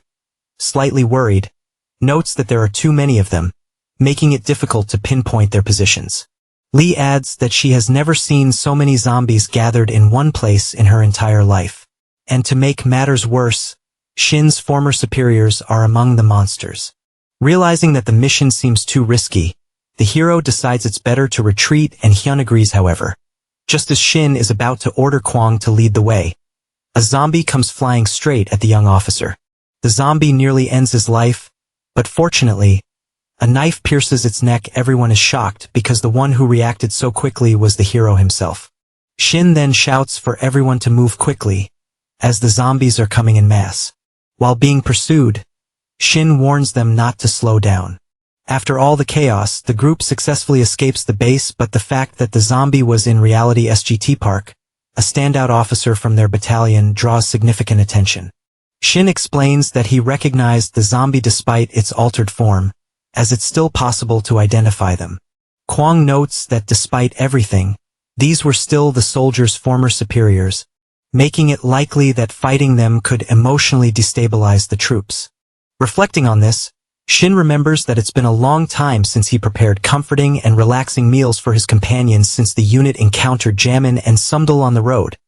slightly worried, notes that there are too many of them, making it difficult to pinpoint their positions. Lee adds that she has never seen so many zombies gathered in one place in her entire life. And to make matters worse, Shin's former superiors are among the monsters. Realizing that the mission seems too risky, the hero decides it's better to retreat, and Hyun agrees. However, just as Shin is about to order Kwang to lead the way, a zombie comes flying straight at the young officer. The zombie nearly ends his life, But fortunately, a knife pierces its neck. Everyone is shocked because the one who reacted so quickly was the hero himself. Shin then shouts for everyone to move quickly, as the zombies are coming in mass. While being pursued, Shin warns them not to slow down. After all the chaos, the group successfully escapes the base, but the fact that the zombie was in reality SGT Park, a standout officer from their battalion, draws significant attention. Shin explains that he recognized the zombie despite its altered form, as it's still possible to identify them. Kwang notes that despite everything, these were still the soldiers' former superiors, making it likely that fighting them could emotionally destabilize the troops. Reflecting on this, Shin remembers that it's been a long time since he prepared comforting and relaxing meals for his companions since the unit encountered Jamin and Sumdal on the road.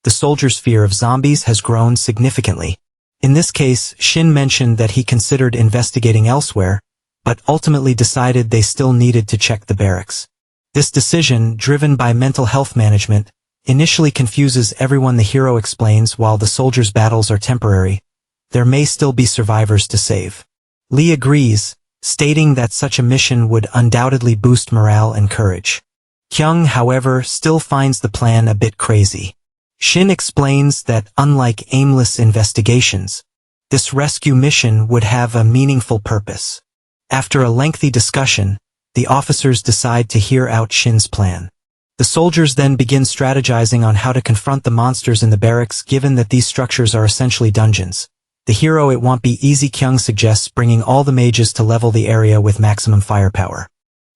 The soldiers' fear of zombies has grown significantly. In this case, Shin mentioned that he considered investigating elsewhere, but ultimately decided they still needed to check the barracks. This decision, driven by mental health management, initially confuses everyone. The hero explains while the soldiers' battles are temporary, there may still be survivors to save. Lee agrees, stating that such a mission would undoubtedly boost morale and courage. Kyung, however, still finds the plan a bit crazy. Shin explains that unlike aimless investigations, this rescue mission would have a meaningful purpose. After a lengthy discussion, the officers decide to hear out Shin's plan. The soldiers then begin strategizing on how to confront the monsters in the barracks. Given that these structures are essentially dungeons, the hero "it won't be easy." Kyung suggests bringing all the mages to level the area with maximum firepower.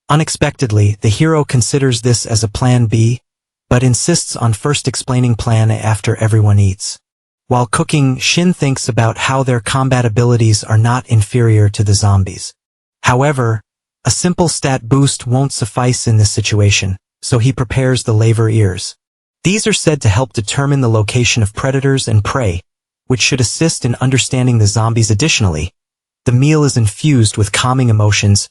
Unexpectedly, the hero considers this as a plan B, but insists on first explaining plan A after everyone eats. While cooking, Shin thinks about how their combat abilities are not inferior to the zombies. However, a simple stat boost won't suffice in this situation, so he prepares the laver ears. These are said to help determine the location of predators and prey, which should assist in understanding the zombies. Additionally, the meal is infused with calming emotions,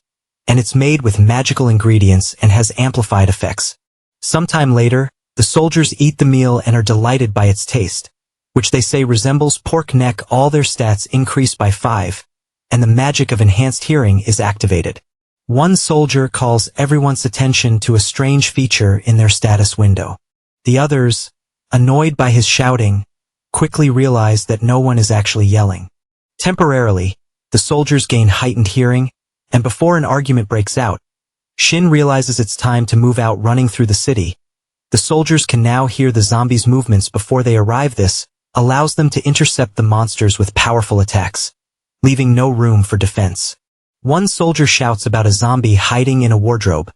and it's made with magical ingredients and has amplified effects. Sometime later, the soldiers eat the meal and are delighted by its taste, which they say resembles pork neck. All their stats increase by 5, and the magic of enhanced hearing is activated. One soldier calls everyone's attention to a strange feature in their status window. The others, annoyed by his shouting, quickly realize that no one is actually yelling. Temporarily, the soldiers gain heightened hearing, and before an argument breaks out, Shin realizes it's time to move out. Running through the city, the soldiers can now hear the zombies' movements before they arrive. This allows them to intercept the monsters with powerful attacks, leaving no room for defense. One soldier shouts about a zombie hiding in a wardrobe,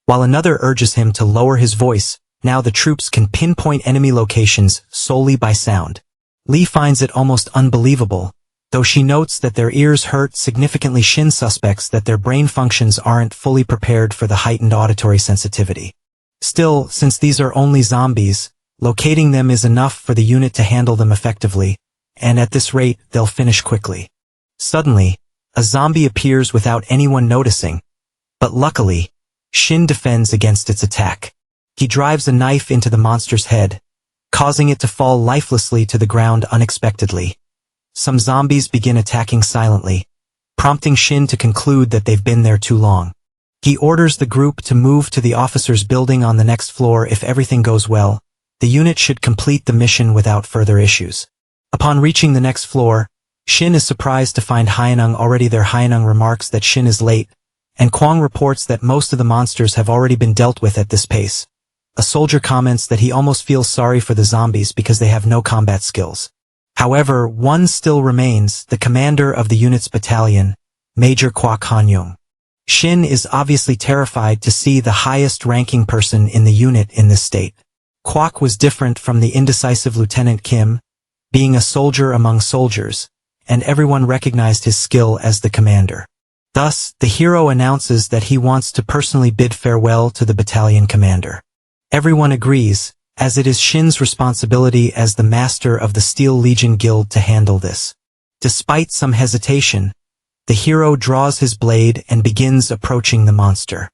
while another urges him to lower his voice. Now the troops can pinpoint enemy locations solely by sound. Lee finds it almost unbelievable, though she notes that their ears hurt significantly. Shin suspects that their brain functions aren't fully prepared for the heightened auditory sensitivity. Still, since these are only zombies, locating them is enough for the unit to handle them effectively, and at this rate, they'll finish quickly. Suddenly, a zombie appears without anyone noticing, but luckily, Shin defends against its attack. He drives a knife into the monster's head, causing it to fall lifelessly to the ground unexpectedly. Some zombies begin attacking silently, prompting Shin to conclude that they've been there too long. He orders the group to move to the officers' building on the next floor. If everything goes well, the unit should complete the mission without further issues. Upon reaching the next floor, Shin is surprised to find Hyenung already there. Hyenung remarks that Shin is late, and Kwang reports that most of the monsters have already been dealt with at this pace. A soldier comments that he almost feels sorry for the zombies because they have no combat skills. However, one still remains, the commander of the unit's battalion, Major Kwak Han-young. Shin is obviously terrified to see the highest-ranking person in the unit in this state. Kwak was different from the indecisive Lieutenant Kim, being a soldier among soldiers, and everyone recognized his skill as the commander. Thus, the hero announces that he wants to personally bid farewell to the battalion commander. Everyone agrees, as it is Shin's responsibility as the master of the Steel Legion Guild to handle this. Despite some hesitation, the hero draws his blade and begins approaching the monster.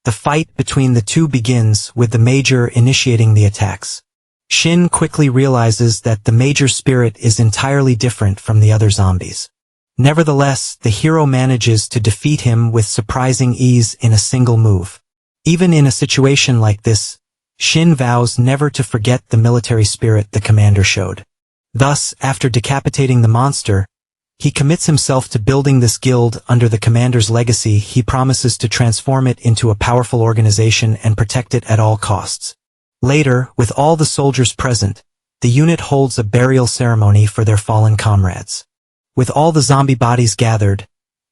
The fight between the two begins with the major initiating the attacks. Shin quickly realizes that the major spirit is entirely different from the other zombies. Nevertheless, the hero manages to defeat him with surprising ease in a single move. Even in a situation like this, Shin vows never to forget the military spirit the commander showed. Thus, after decapitating the monster, he commits himself to building this guild under the commander's legacy. He promises to transform it into a powerful organization and protect it at all costs. Later, with all the soldiers present, the unit holds a burial ceremony for their fallen comrades. With all the zombie bodies gathered,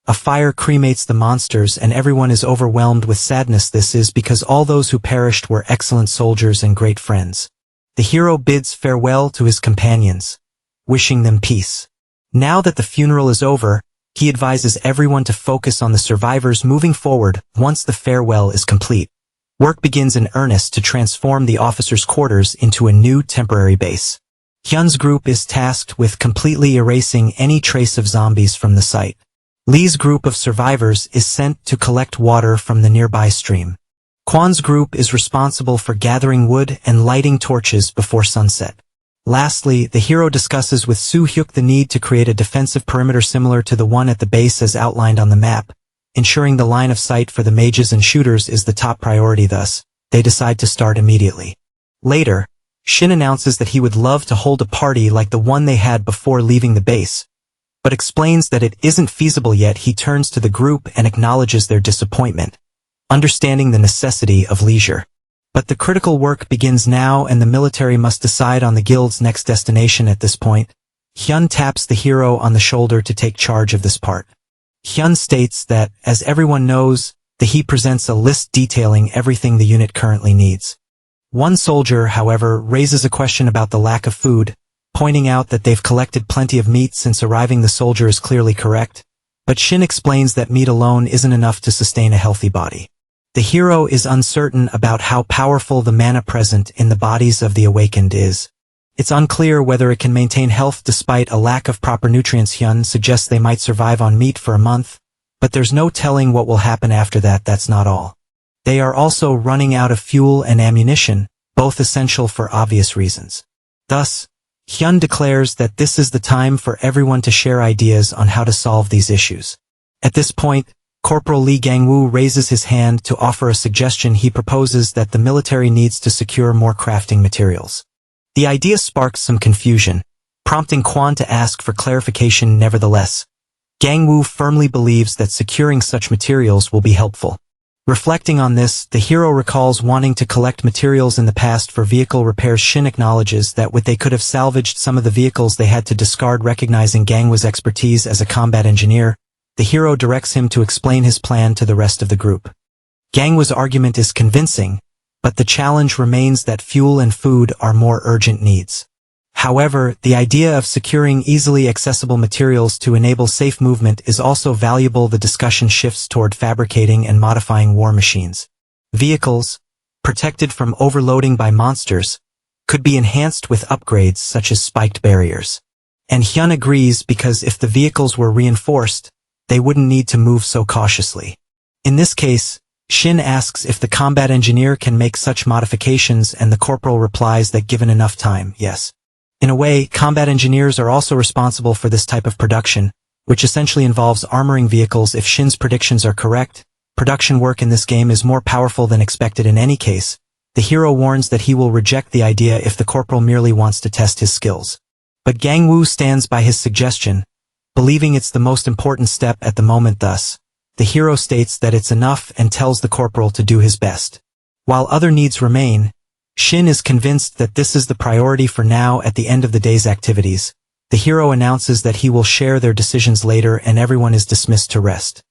a fire cremates the monsters and everyone is overwhelmed with sadness. This is because all those who perished were excellent soldiers and great friends. The hero bids farewell to his companions, wishing them peace. Now that the funeral is over, he advises everyone to focus on the survivors moving forward. Once the farewell is complete, work begins in earnest to transform the officers' quarters into a new temporary base. Hyun's group is tasked with completely erasing any trace of zombies from the site. Lee's group of survivors is sent to collect water from the nearby stream. Kwang's group is responsible for gathering wood and lighting torches before sunset. Lastly, the hero discusses with Soo-hyuk the need to create a defensive perimeter similar to the one at the base as outlined on the map. Ensuring the line of sight for the mages and shooters is the top priority. Thus, they decide to start immediately. Later, Shin announces that he would love to hold a party like the one they had before leaving the base, but explains that it isn't feasible yet. He turns to the group and acknowledges their disappointment, understanding the necessity of leisure. But the critical work begins now and the military must decide on the guild's next destination. At this point, Hyun taps the hero on the shoulder to take charge of this part. Hyun states that, as everyone knows, he presents a list detailing everything the unit currently needs. One soldier, however, raises a question about the lack of food, pointing out that they've collected plenty of meat since arriving. The soldier is clearly correct, but Shin explains that meat alone isn't enough to sustain a healthy body. The hero is uncertain about how powerful the mana present in the bodies of the awakened is. It's unclear whether it can maintain health despite a lack of proper nutrients. Hyun suggests they might survive on meat for a month, but there's no telling what will happen after that. That's not all. They are also running out of fuel and ammunition, both essential for obvious reasons. Thus, Hyun declares that this is the time for everyone to share ideas on how to solve these issues. At this point, Corporal Lee Gang-woo raises his hand to offer a suggestion. He proposes that the military needs to secure more crafting materials. The idea sparks some confusion, prompting Kwang to ask for clarification. Nevertheless, Gang-woo firmly believes that securing such materials will be helpful. Reflecting on this, the hero recalls wanting to collect materials in the past for vehicle repairs. Shin acknowledges that they could have salvaged some of the vehicles they had to discard. Recognizing Gang-woo's expertise as a combat engineer, the hero directs him to explain his plan to the rest of the group. Gang-woo's argument is convincing, but the challenge remains that fuel and food are more urgent needs. However, the idea of securing easily accessible materials to enable safe movement is also valuable. The discussion shifts toward fabricating and modifying war machines. Vehicles, protected from overloading by monsters, could be enhanced with upgrades such as spiked barriers. And Hyun agrees because if the vehicles were reinforced, they wouldn't need to move so cautiously. In this case, Shin asks if the combat engineer can make such modifications and the corporal replies that given enough time, yes. In a way, combat engineers are also responsible for this type of production, which essentially involves armoring vehicles. If Shin's predictions are correct, production work in this game is more powerful than expected. In any case, the hero warns that he will reject the idea if the corporal merely wants to test his skills. But Gang-woo stands by his suggestion, believing it's the most important step at the moment. Thus, the hero states that it's enough and tells the corporal to do his best. While other needs remain, Shin is convinced that this is the priority for now. At the end of the day's activities, the hero announces that he will share their decisions later and everyone is dismissed to rest.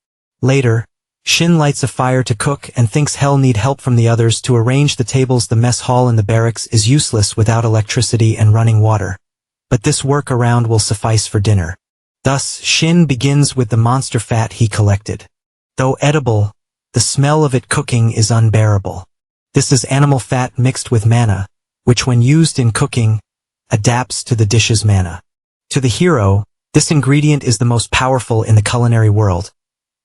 Later, Shin lights a fire to cook and thinks he'll need help from the others to arrange the tables. The mess hall in the barracks is useless without electricity and running water, but this workaround will suffice for dinner. Thus, Shin begins with the monster fat he collected. Though edible, the smell of it cooking is unbearable. This is animal fat mixed with mana, which when used in cooking, adapts to the dish's mana. To the hero, this ingredient is the most powerful in the culinary world,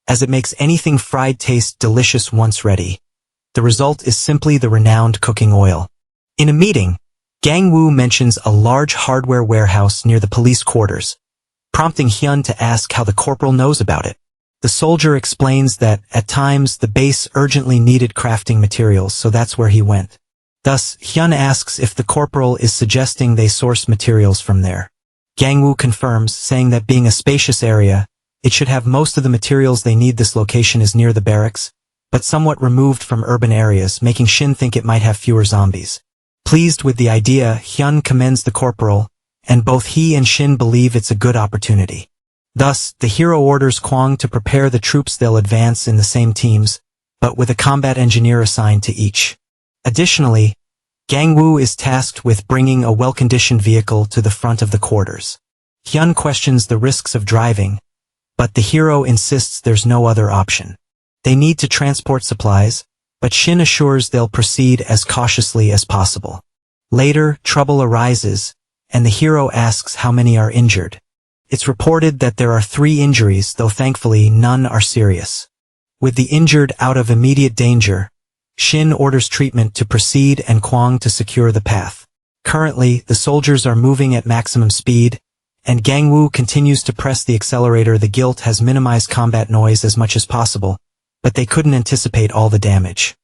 as it makes anything fried taste delicious once ready. The result is simply the renowned cooking oil. In a meeting, Gang-woo mentions a large hardware warehouse near the police quarters, prompting Hyun to ask how the corporal knows about it. The soldier explains that, at times, the base urgently needed crafting materials, so that's where he went. Thus, Hyun asks if the corporal is suggesting they source materials from there. Gangwoo confirms, saying that being a spacious area, it should have most of the materials they need. This location is near the barracks, but somewhat removed from urban areas, making Shin think it might have fewer zombies. Pleased with the idea, Hyun commends the corporal, and both he and Shin believe it's a good opportunity. Thus, the hero orders Kwang to prepare the troops. They'll advance in the same teams, but with a combat engineer assigned to each. Additionally, Gangwoo is tasked with bringing a well-conditioned vehicle to the front of the quarters. Hyun questions the risks of driving, but the hero insists there's no other option. They need to transport supplies, but Shin assures they'll proceed as cautiously as possible. Later, trouble arises, and the hero asks how many are injured. It's reported that there are 3 injuries, though thankfully none are serious. With the injured out of immediate danger, Shin orders treatment to proceed and Kwang to secure the path. Currently, the soldiers are moving at maximum speed, and Gangwoo continues to press the accelerator. The guild has minimized combat noise as much as possible, but they couldn't anticipate all the damage.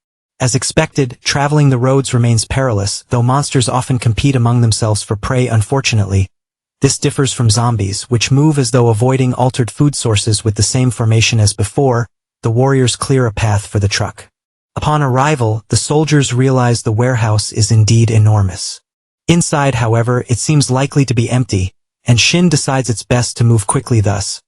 As expected, traveling the roads remains perilous, though monsters often compete among themselves for prey. Unfortunately, this differs from zombies, which move as though avoiding altered food sources. With the same formation as before, the warriors clear a path for the truck. Upon arrival, the soldiers realize the warehouse is indeed enormous. Inside, however, it seems likely to be empty, and Shin decides it's best to move quickly. Thus,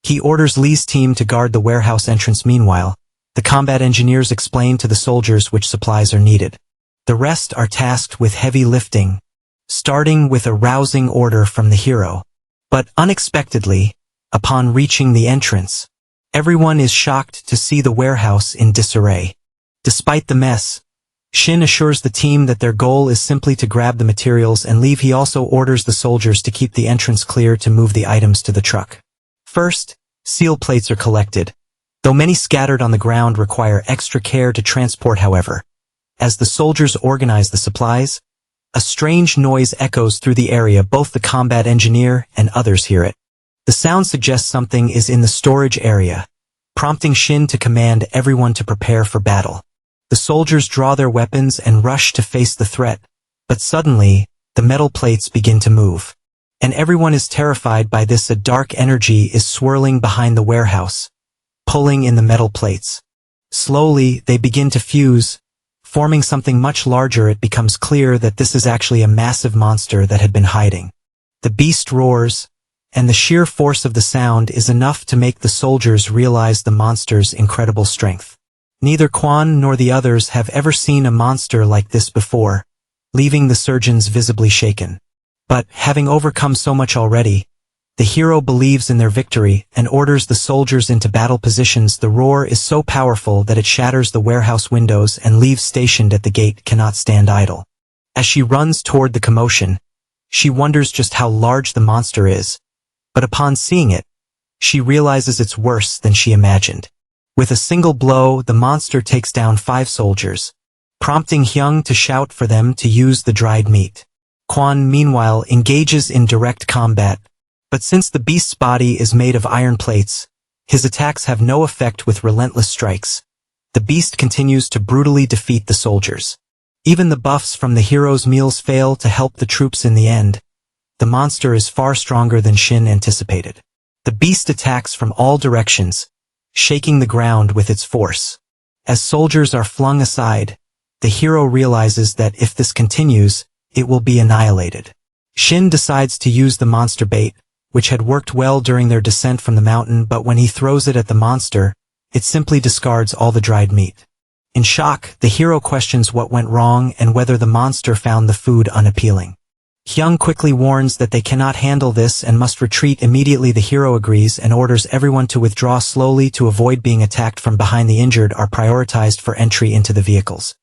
he orders Lee's team to guard the warehouse entrance. Meanwhile, the combat engineers explain to the soldiers which supplies are needed. The rest are tasked with heavy lifting, starting with a rousing order from the hero. But unexpectedly, upon reaching the entrance, everyone is shocked to see the warehouse in disarray. Despite the mess, Shin assures the team that their goal is simply to grab the materials and leave. He also orders the soldiers to keep the entrance clear to move the items to the truck. First, seal plates are collected, though many scattered on the ground require extra care to transport. However, as the soldiers organize the supplies, a strange noise echoes through the area. Both the combat engineer and others hear it. The sound suggests something is in the storage area, prompting Shin to command everyone to prepare for battle. The soldiers draw their weapons and rush to face the threat, but suddenly, the metal plates begin to move. And everyone is terrified by this. A dark energy is swirling behind the warehouse, pulling in the metal plates. Slowly, they begin to fuse, forming something much larger. It becomes clear that this is actually a massive monster that had been hiding. The beast roars, and the sheer force of the sound is enough to make the soldiers realize the monster's incredible strength. Neither Kwang nor the others have ever seen a monster like this before, leaving the surgeons visibly shaken. But, having overcome so much already, the hero believes in their victory and orders the soldiers into battle positions. The roar is so powerful that it shatters the warehouse windows, and Leave, stationed at the gate, cannot stand idle. As she runs toward the commotion, she wonders just how large the monster is, but upon seeing it, she realizes it's worse than she imagined. With a single blow, the monster takes down 5 soldiers, prompting Hyung to shout for them to use the dried meat. Kwang, meanwhile, engages in direct combat, but since the beast's body is made of iron plates, his attacks have no effect. With relentless strikes, the beast continues to brutally defeat the soldiers. Even the buffs from the hero's meals fail to help the troops. In the end, the monster is far stronger than Shin anticipated. The beast attacks from all directions, shaking the ground with its force. As soldiers are flung aside, the hero realizes that if this continues, it will be annihilated. Shin decides to use the monster bait, which had worked well during their descent from the mountain, but when he throws it at the monster, it simply discards all the dried meat. In shock, the hero questions what went wrong and whether the monster found the food unappealing. Hyung quickly warns that they cannot handle this and must retreat immediately. The hero agrees and orders everyone to withdraw slowly to avoid being attacked from behind. The injured are prioritized for entry into the vehicles.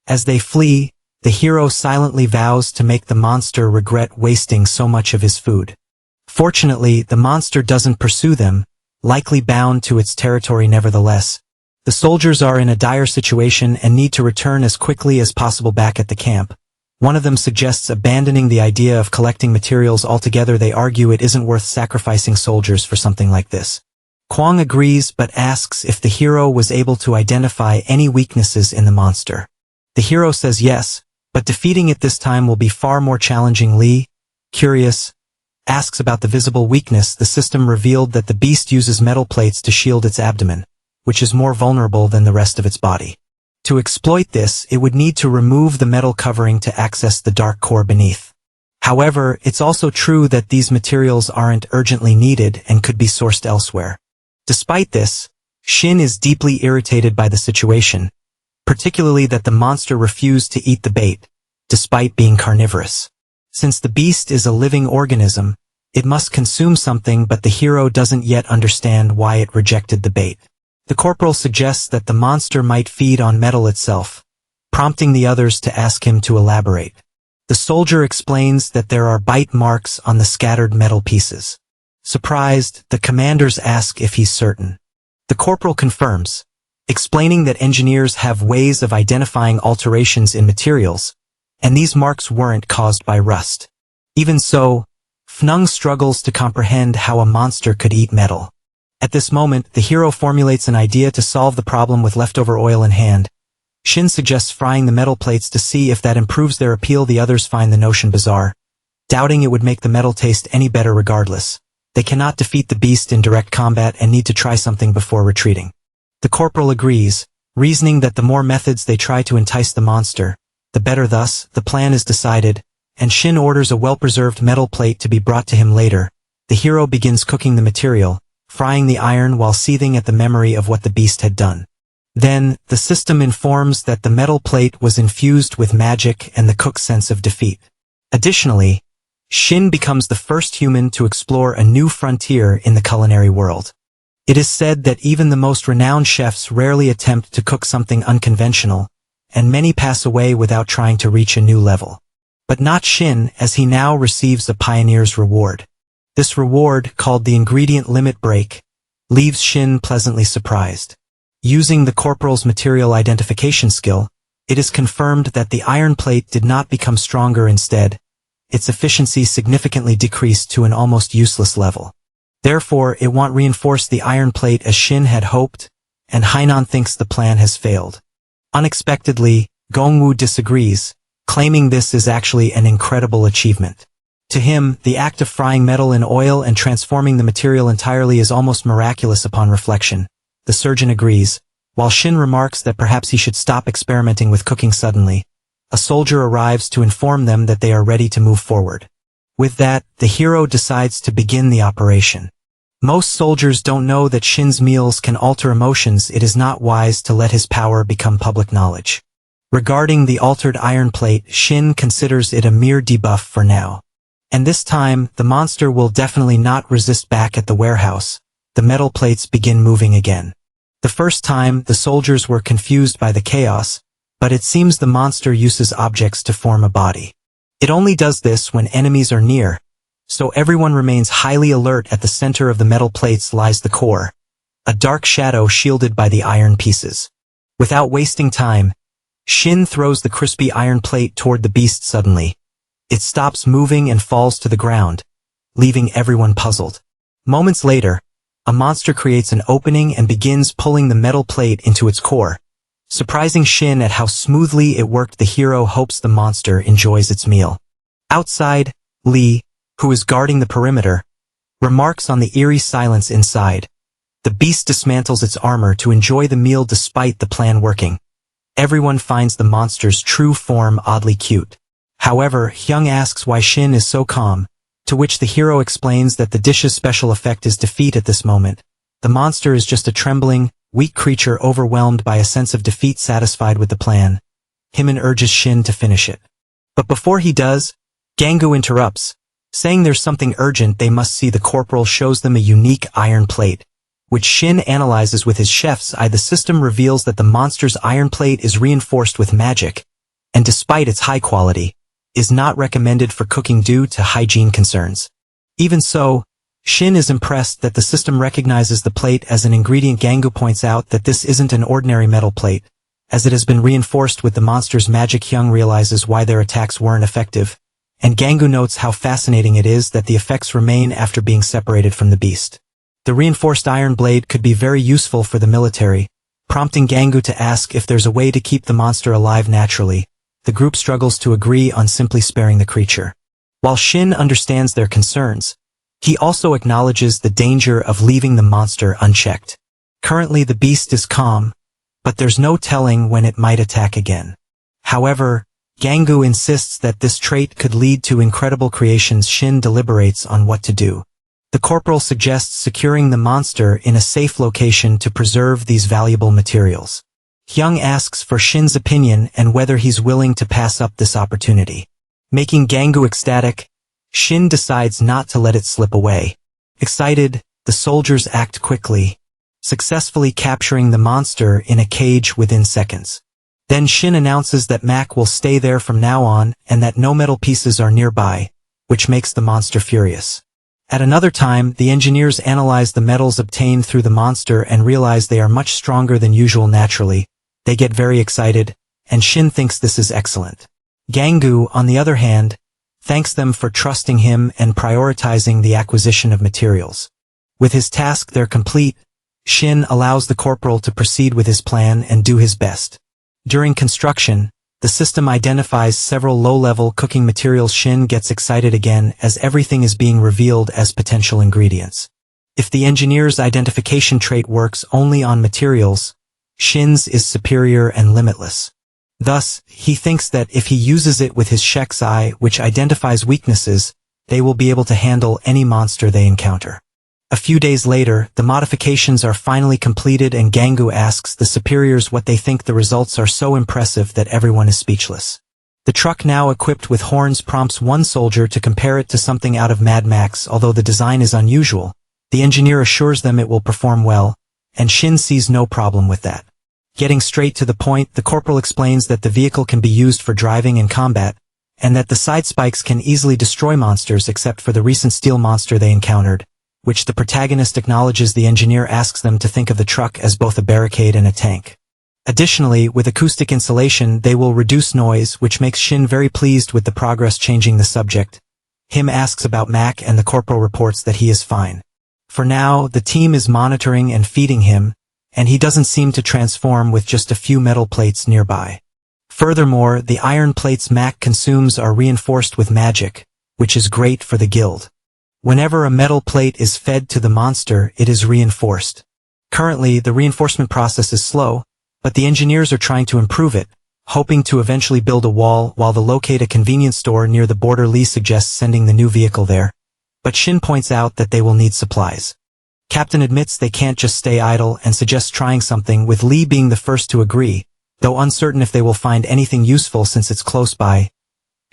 As they flee, the hero silently vows to make the monster regret wasting so much of his food. Fortunately, the monster doesn't pursue them, likely bound to its territory. Nevertheless, the soldiers are in a dire situation and need to return as quickly as possible back at the camp, One of them suggests abandoning the idea of collecting materials altogether. They argue it isn't worth sacrificing soldiers for something like this. Kwang agrees but asks if the hero was able to identify any weaknesses in the monster. The hero says yes, but defeating it this time will be far more challenging. Lee, curious, asks about the visible weakness. The system revealed that the beast uses metal plates to shield its abdomen, which is more vulnerable than the rest of its body. To exploit this, it would need to remove the metal covering to access the dark core beneath. However, it's also true that these materials aren't urgently needed and could be sourced elsewhere. Despite this, Shin is deeply irritated by the situation, particularly that the monster refused to eat the bait, despite being carnivorous. Since the beast is a living organism, it must consume something, but the hero doesn't yet understand why it rejected the bait. The corporal suggests that the monster might feed on metal itself, prompting the others to ask him to elaborate. The soldier explains that there are bite marks on the scattered metal pieces. Surprised, the commanders ask if he's certain. The corporal confirms, explaining that engineers have ways of identifying alterations in materials, and these marks weren't caused by rust. Even so, Fnung struggles to comprehend how a monster could eat metal. At this moment, the hero formulates an idea to solve the problem with leftover oil in hand. Shin suggests frying the metal plates to see if that improves their appeal. The others find the notion bizarre, doubting it would make the metal taste any better regardless. They cannot defeat the beast in direct combat and need to try something before retreating. The corporal agrees, reasoning that the more methods they try to entice the monster, the better. Thus, the plan is decided, and Shin orders a well-preserved metal plate to be brought to him later. The hero begins cooking the material, frying the iron while seething at the memory of what the beast had done. Then, the system informs that the metal plate was infused with magic and the cook's sense of defeat. Additionally, Shin becomes the first human to explore a new frontier in the culinary world. It is said that even the most renowned chefs rarely attempt to cook something unconventional, and many pass away without trying to reach a new level. But not Shin, as he now receives a pioneer's reward. This reward, called the ingredient limit break, leaves Shin pleasantly surprised. Using the corporal's material identification skill, it is confirmed that the iron plate did not become stronger. Instead, its efficiency significantly decreased to an almost useless level. Therefore, it won't reinforce the iron plate as Shin had hoped, and Hainan thinks the plan has failed. Unexpectedly, Gongwu disagrees, claiming this is actually an incredible achievement. To him, the act of frying metal in oil and transforming the material entirely is almost miraculous. Upon reflection, the surgeon agrees, while Shin remarks that perhaps he should stop experimenting with cooking. Suddenly, a soldier arrives to inform them that they are ready to move forward. With that, the hero decides to begin the operation. Most soldiers don't know that Shin's meals can alter emotions. It is not wise to let his power become public knowledge. Regarding the altered iron plate, Shin considers it a mere debuff for now. And this time, the monster will definitely not resist. Back at the warehouse, the metal plates begin moving again. The first time, the soldiers were confused by the chaos, but it seems the monster uses objects to form a body. It only does this when enemies are near, so everyone remains highly alert. At the center of the metal plates lies the core, a dark shadow shielded by the iron pieces. Without wasting time, Shin throws the crispy iron plate toward the beast. Suddenly, it stops moving and falls to the ground, leaving everyone puzzled. Moments later, a monster creates an opening and begins pulling the metal plate into its core. Surprising Shin at how smoothly it worked, the hero hopes the monster enjoys its meal. Outside, Lee, who is guarding the perimeter, remarks on the eerie silence inside. The beast dismantles its armor to enjoy the meal despite the plan working. Everyone finds the monster's true form oddly cute. However, Hyung asks why Shin is so calm, to which the hero explains that the dish's special effect is defeat. At this moment, the monster is just a trembling, weak creature overwhelmed by a sense of defeat. Satisfied with the plan, Hyun urges Shin to finish it. But before he does, Ganggu interrupts, saying there's something urgent they must see. The corporal shows them a unique iron plate, which Shin analyzes with his chef's eye. The system reveals that the monster's iron plate is reinforced with magic, and despite its high quality, is not recommended for cooking due to hygiene concerns. Even so, Shin is impressed that the system recognizes the plate as an ingredient. Ganggu points out that this isn't an ordinary metal plate, as it has been reinforced with the monster's magic. Hyung realizes why their attacks weren't effective, and Gangu notes how fascinating it is that the effects remain after being separated from the beast. The reinforced iron blade could be very useful for the military, prompting Gangu to ask if there's a way to keep the monster alive naturally. The group struggles to agree on simply sparing the creature. While Shin understands their concerns, he also acknowledges the danger of leaving the monster unchecked. Currently the beast is calm, but there's no telling when it might attack again. However, Gangu insists that this trait could lead to incredible creations. Shin deliberates on what to do. The corporal suggests securing the monster in a safe location to preserve these valuable materials. Hyung asks for Shin's opinion and whether he's willing to pass up this opportunity. Making Gangu ecstatic, Shin decides not to let it slip away. Excited, the soldiers act quickly, successfully capturing the monster in a cage within seconds. Then Shin announces that Mac will stay there from now on and that no metal pieces are nearby, which makes the monster furious. At another time, the engineers analyze the metals obtained through the monster and realize they are much stronger than usual naturally. They get very excited, and Shin thinks this is excellent. Gangu, on the other hand, thanks them for trusting him and prioritizing the acquisition of materials. With his task there complete, Shin allows the corporal to proceed with his plan and do his best. During construction, the system identifies several low-level cooking materials. Shin gets excited again as everything is being revealed as potential ingredients. If the engineer's identification trait works only on materials, Shin's is superior and limitless. Thus, he thinks that if he uses it with his Shek's eye, which identifies weaknesses, they will be able to handle any monster they encounter. A few days later, the modifications are finally completed and Gangu asks the superiors what they think. The results are so impressive that everyone is speechless. The truck, now equipped with horns, prompts one soldier to compare it to something out of Mad Max. Although the design is unusual, the engineer assures them it will perform well, and Shin sees no problem with that. Getting straight to the point, the corporal explains that the vehicle can be used for driving and combat, and that the side spikes can easily destroy monsters except for the recent steel monster they encountered, which the protagonist acknowledges. The engineer asks them to think of the truck as both a barricade and a tank. Additionally, with acoustic insulation, they will reduce noise, which makes Shin very pleased with the progress. Changing the subject, Him asks about Mac and the corporal reports that he is fine. For now, the team is monitoring and feeding him, and he doesn't seem to transform with just a few metal plates nearby. Furthermore, the iron plates Mac consumes are reinforced with magic, which is great for the guild. Whenever a metal plate is fed to the monster, it is reinforced. Currently, the reinforcement process is slow, but the engineers are trying to improve it, hoping to eventually build a wall while they locate a convenience store near the border. Lee suggests sending the new vehicle there, but Shin points out that they will need supplies. Captain admits they can't just stay idle and suggests trying something, with Lee being the first to agree, though uncertain if they will find anything useful since it's close by.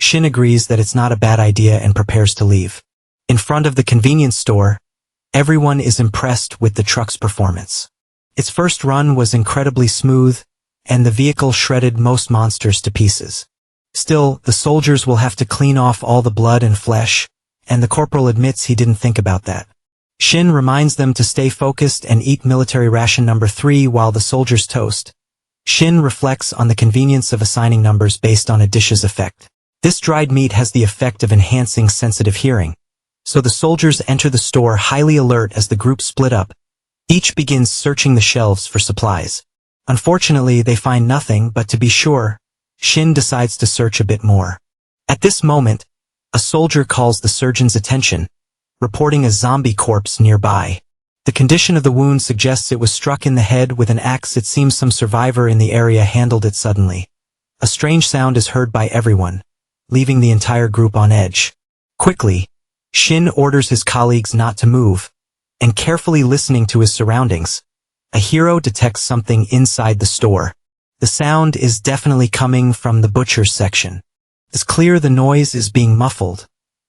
Shin agrees that it's not a bad idea and prepares to leave. In front of the convenience store, everyone is impressed with the truck's performance. Its first run was incredibly smooth, and the vehicle shredded most monsters to pieces. Still, the soldiers will have to clean off all the blood and flesh, and the corporal admits he didn't think about that. Shin reminds them to stay focused and eat military ration number 3 while the soldiers toast. Shin reflects on the convenience of assigning numbers based on a dish's effect. This dried meat has the effect of enhancing sensitive hearing. So the soldiers enter the store highly alert as the group split up. Each begins searching the shelves for supplies. Unfortunately, they find nothing, but to be sure, Shin decides to search a bit more. At this moment, a soldier calls the surgeon's attention, reporting a zombie corpse nearby. The condition of the wound suggests it was struck in the head with an axe. It seems some survivor in the area handled it suddenly. A strange sound is heard by everyone, leaving the entire group on edge. Quickly, Shin orders his colleagues not to move, and carefully listening to his surroundings, a hero detects something inside the store. The sound is definitely coming from the butcher's section. It's clear the noise is being muffled,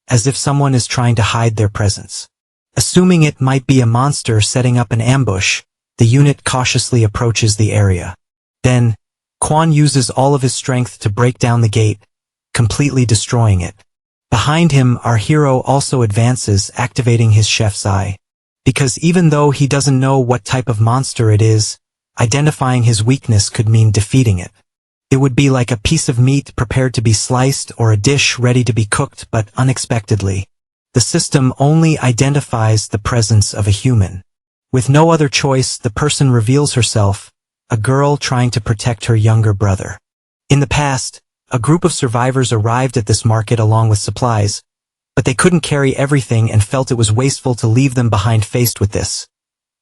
as if someone is trying to hide their presence. Assuming it might be a monster setting up an ambush, the unit cautiously approaches the area. Then, Kwang uses all of his strength to break down the gate, completely destroying it. Behind him, our hero also advances, activating his chef's eye. Because even though he doesn't know what type of monster it is, Identifying his weakness could mean defeating it. It would be like a piece of meat prepared to be sliced or a dish ready to be cooked, but unexpectedly. The system only identifies the presence of a human. With no other choice, the person reveals herself, a girl trying to protect her younger brother. In the past, a group of survivors arrived at this market along with supplies, but they couldn't carry everything and felt it was wasteful to leave them behind. Faced with this,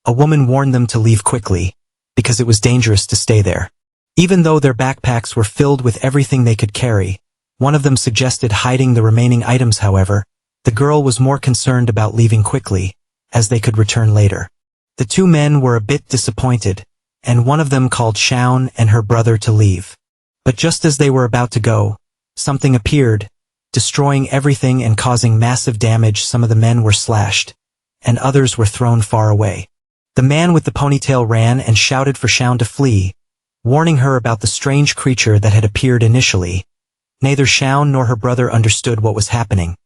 a woman warned them to leave quickly, because it was dangerous to stay there. Even though their backpacks were filled with everything they could carry, one of them suggested hiding the remaining items. However, the girl was more concerned about leaving quickly, as they could return later. The two men were a bit disappointed, and one of them called Shaun and her brother to leave. But just as they were about to go, something appeared, destroying everything and causing massive damage. Some of the men were slashed, and others were thrown far away. The man with the ponytail ran and shouted for Shaun to flee, warning her about the strange creature that had appeared initially. Neither Shaun nor her brother understood what was happening,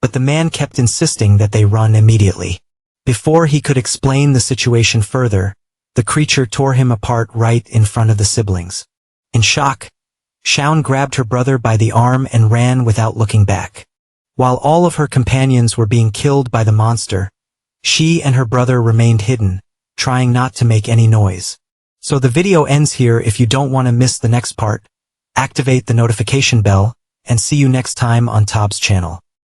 but the man kept insisting that they run immediately. Before he could explain the situation further, the creature tore him apart right in front of the siblings. In shock, Shaun grabbed her brother by the arm and ran without looking back. While all of her companions were being killed by the monster, she and her brother remained hidden, trying not to make any noise. So the video ends here. If you don't want to miss the next part, activate the notification bell, and see you next time on Tob's channel.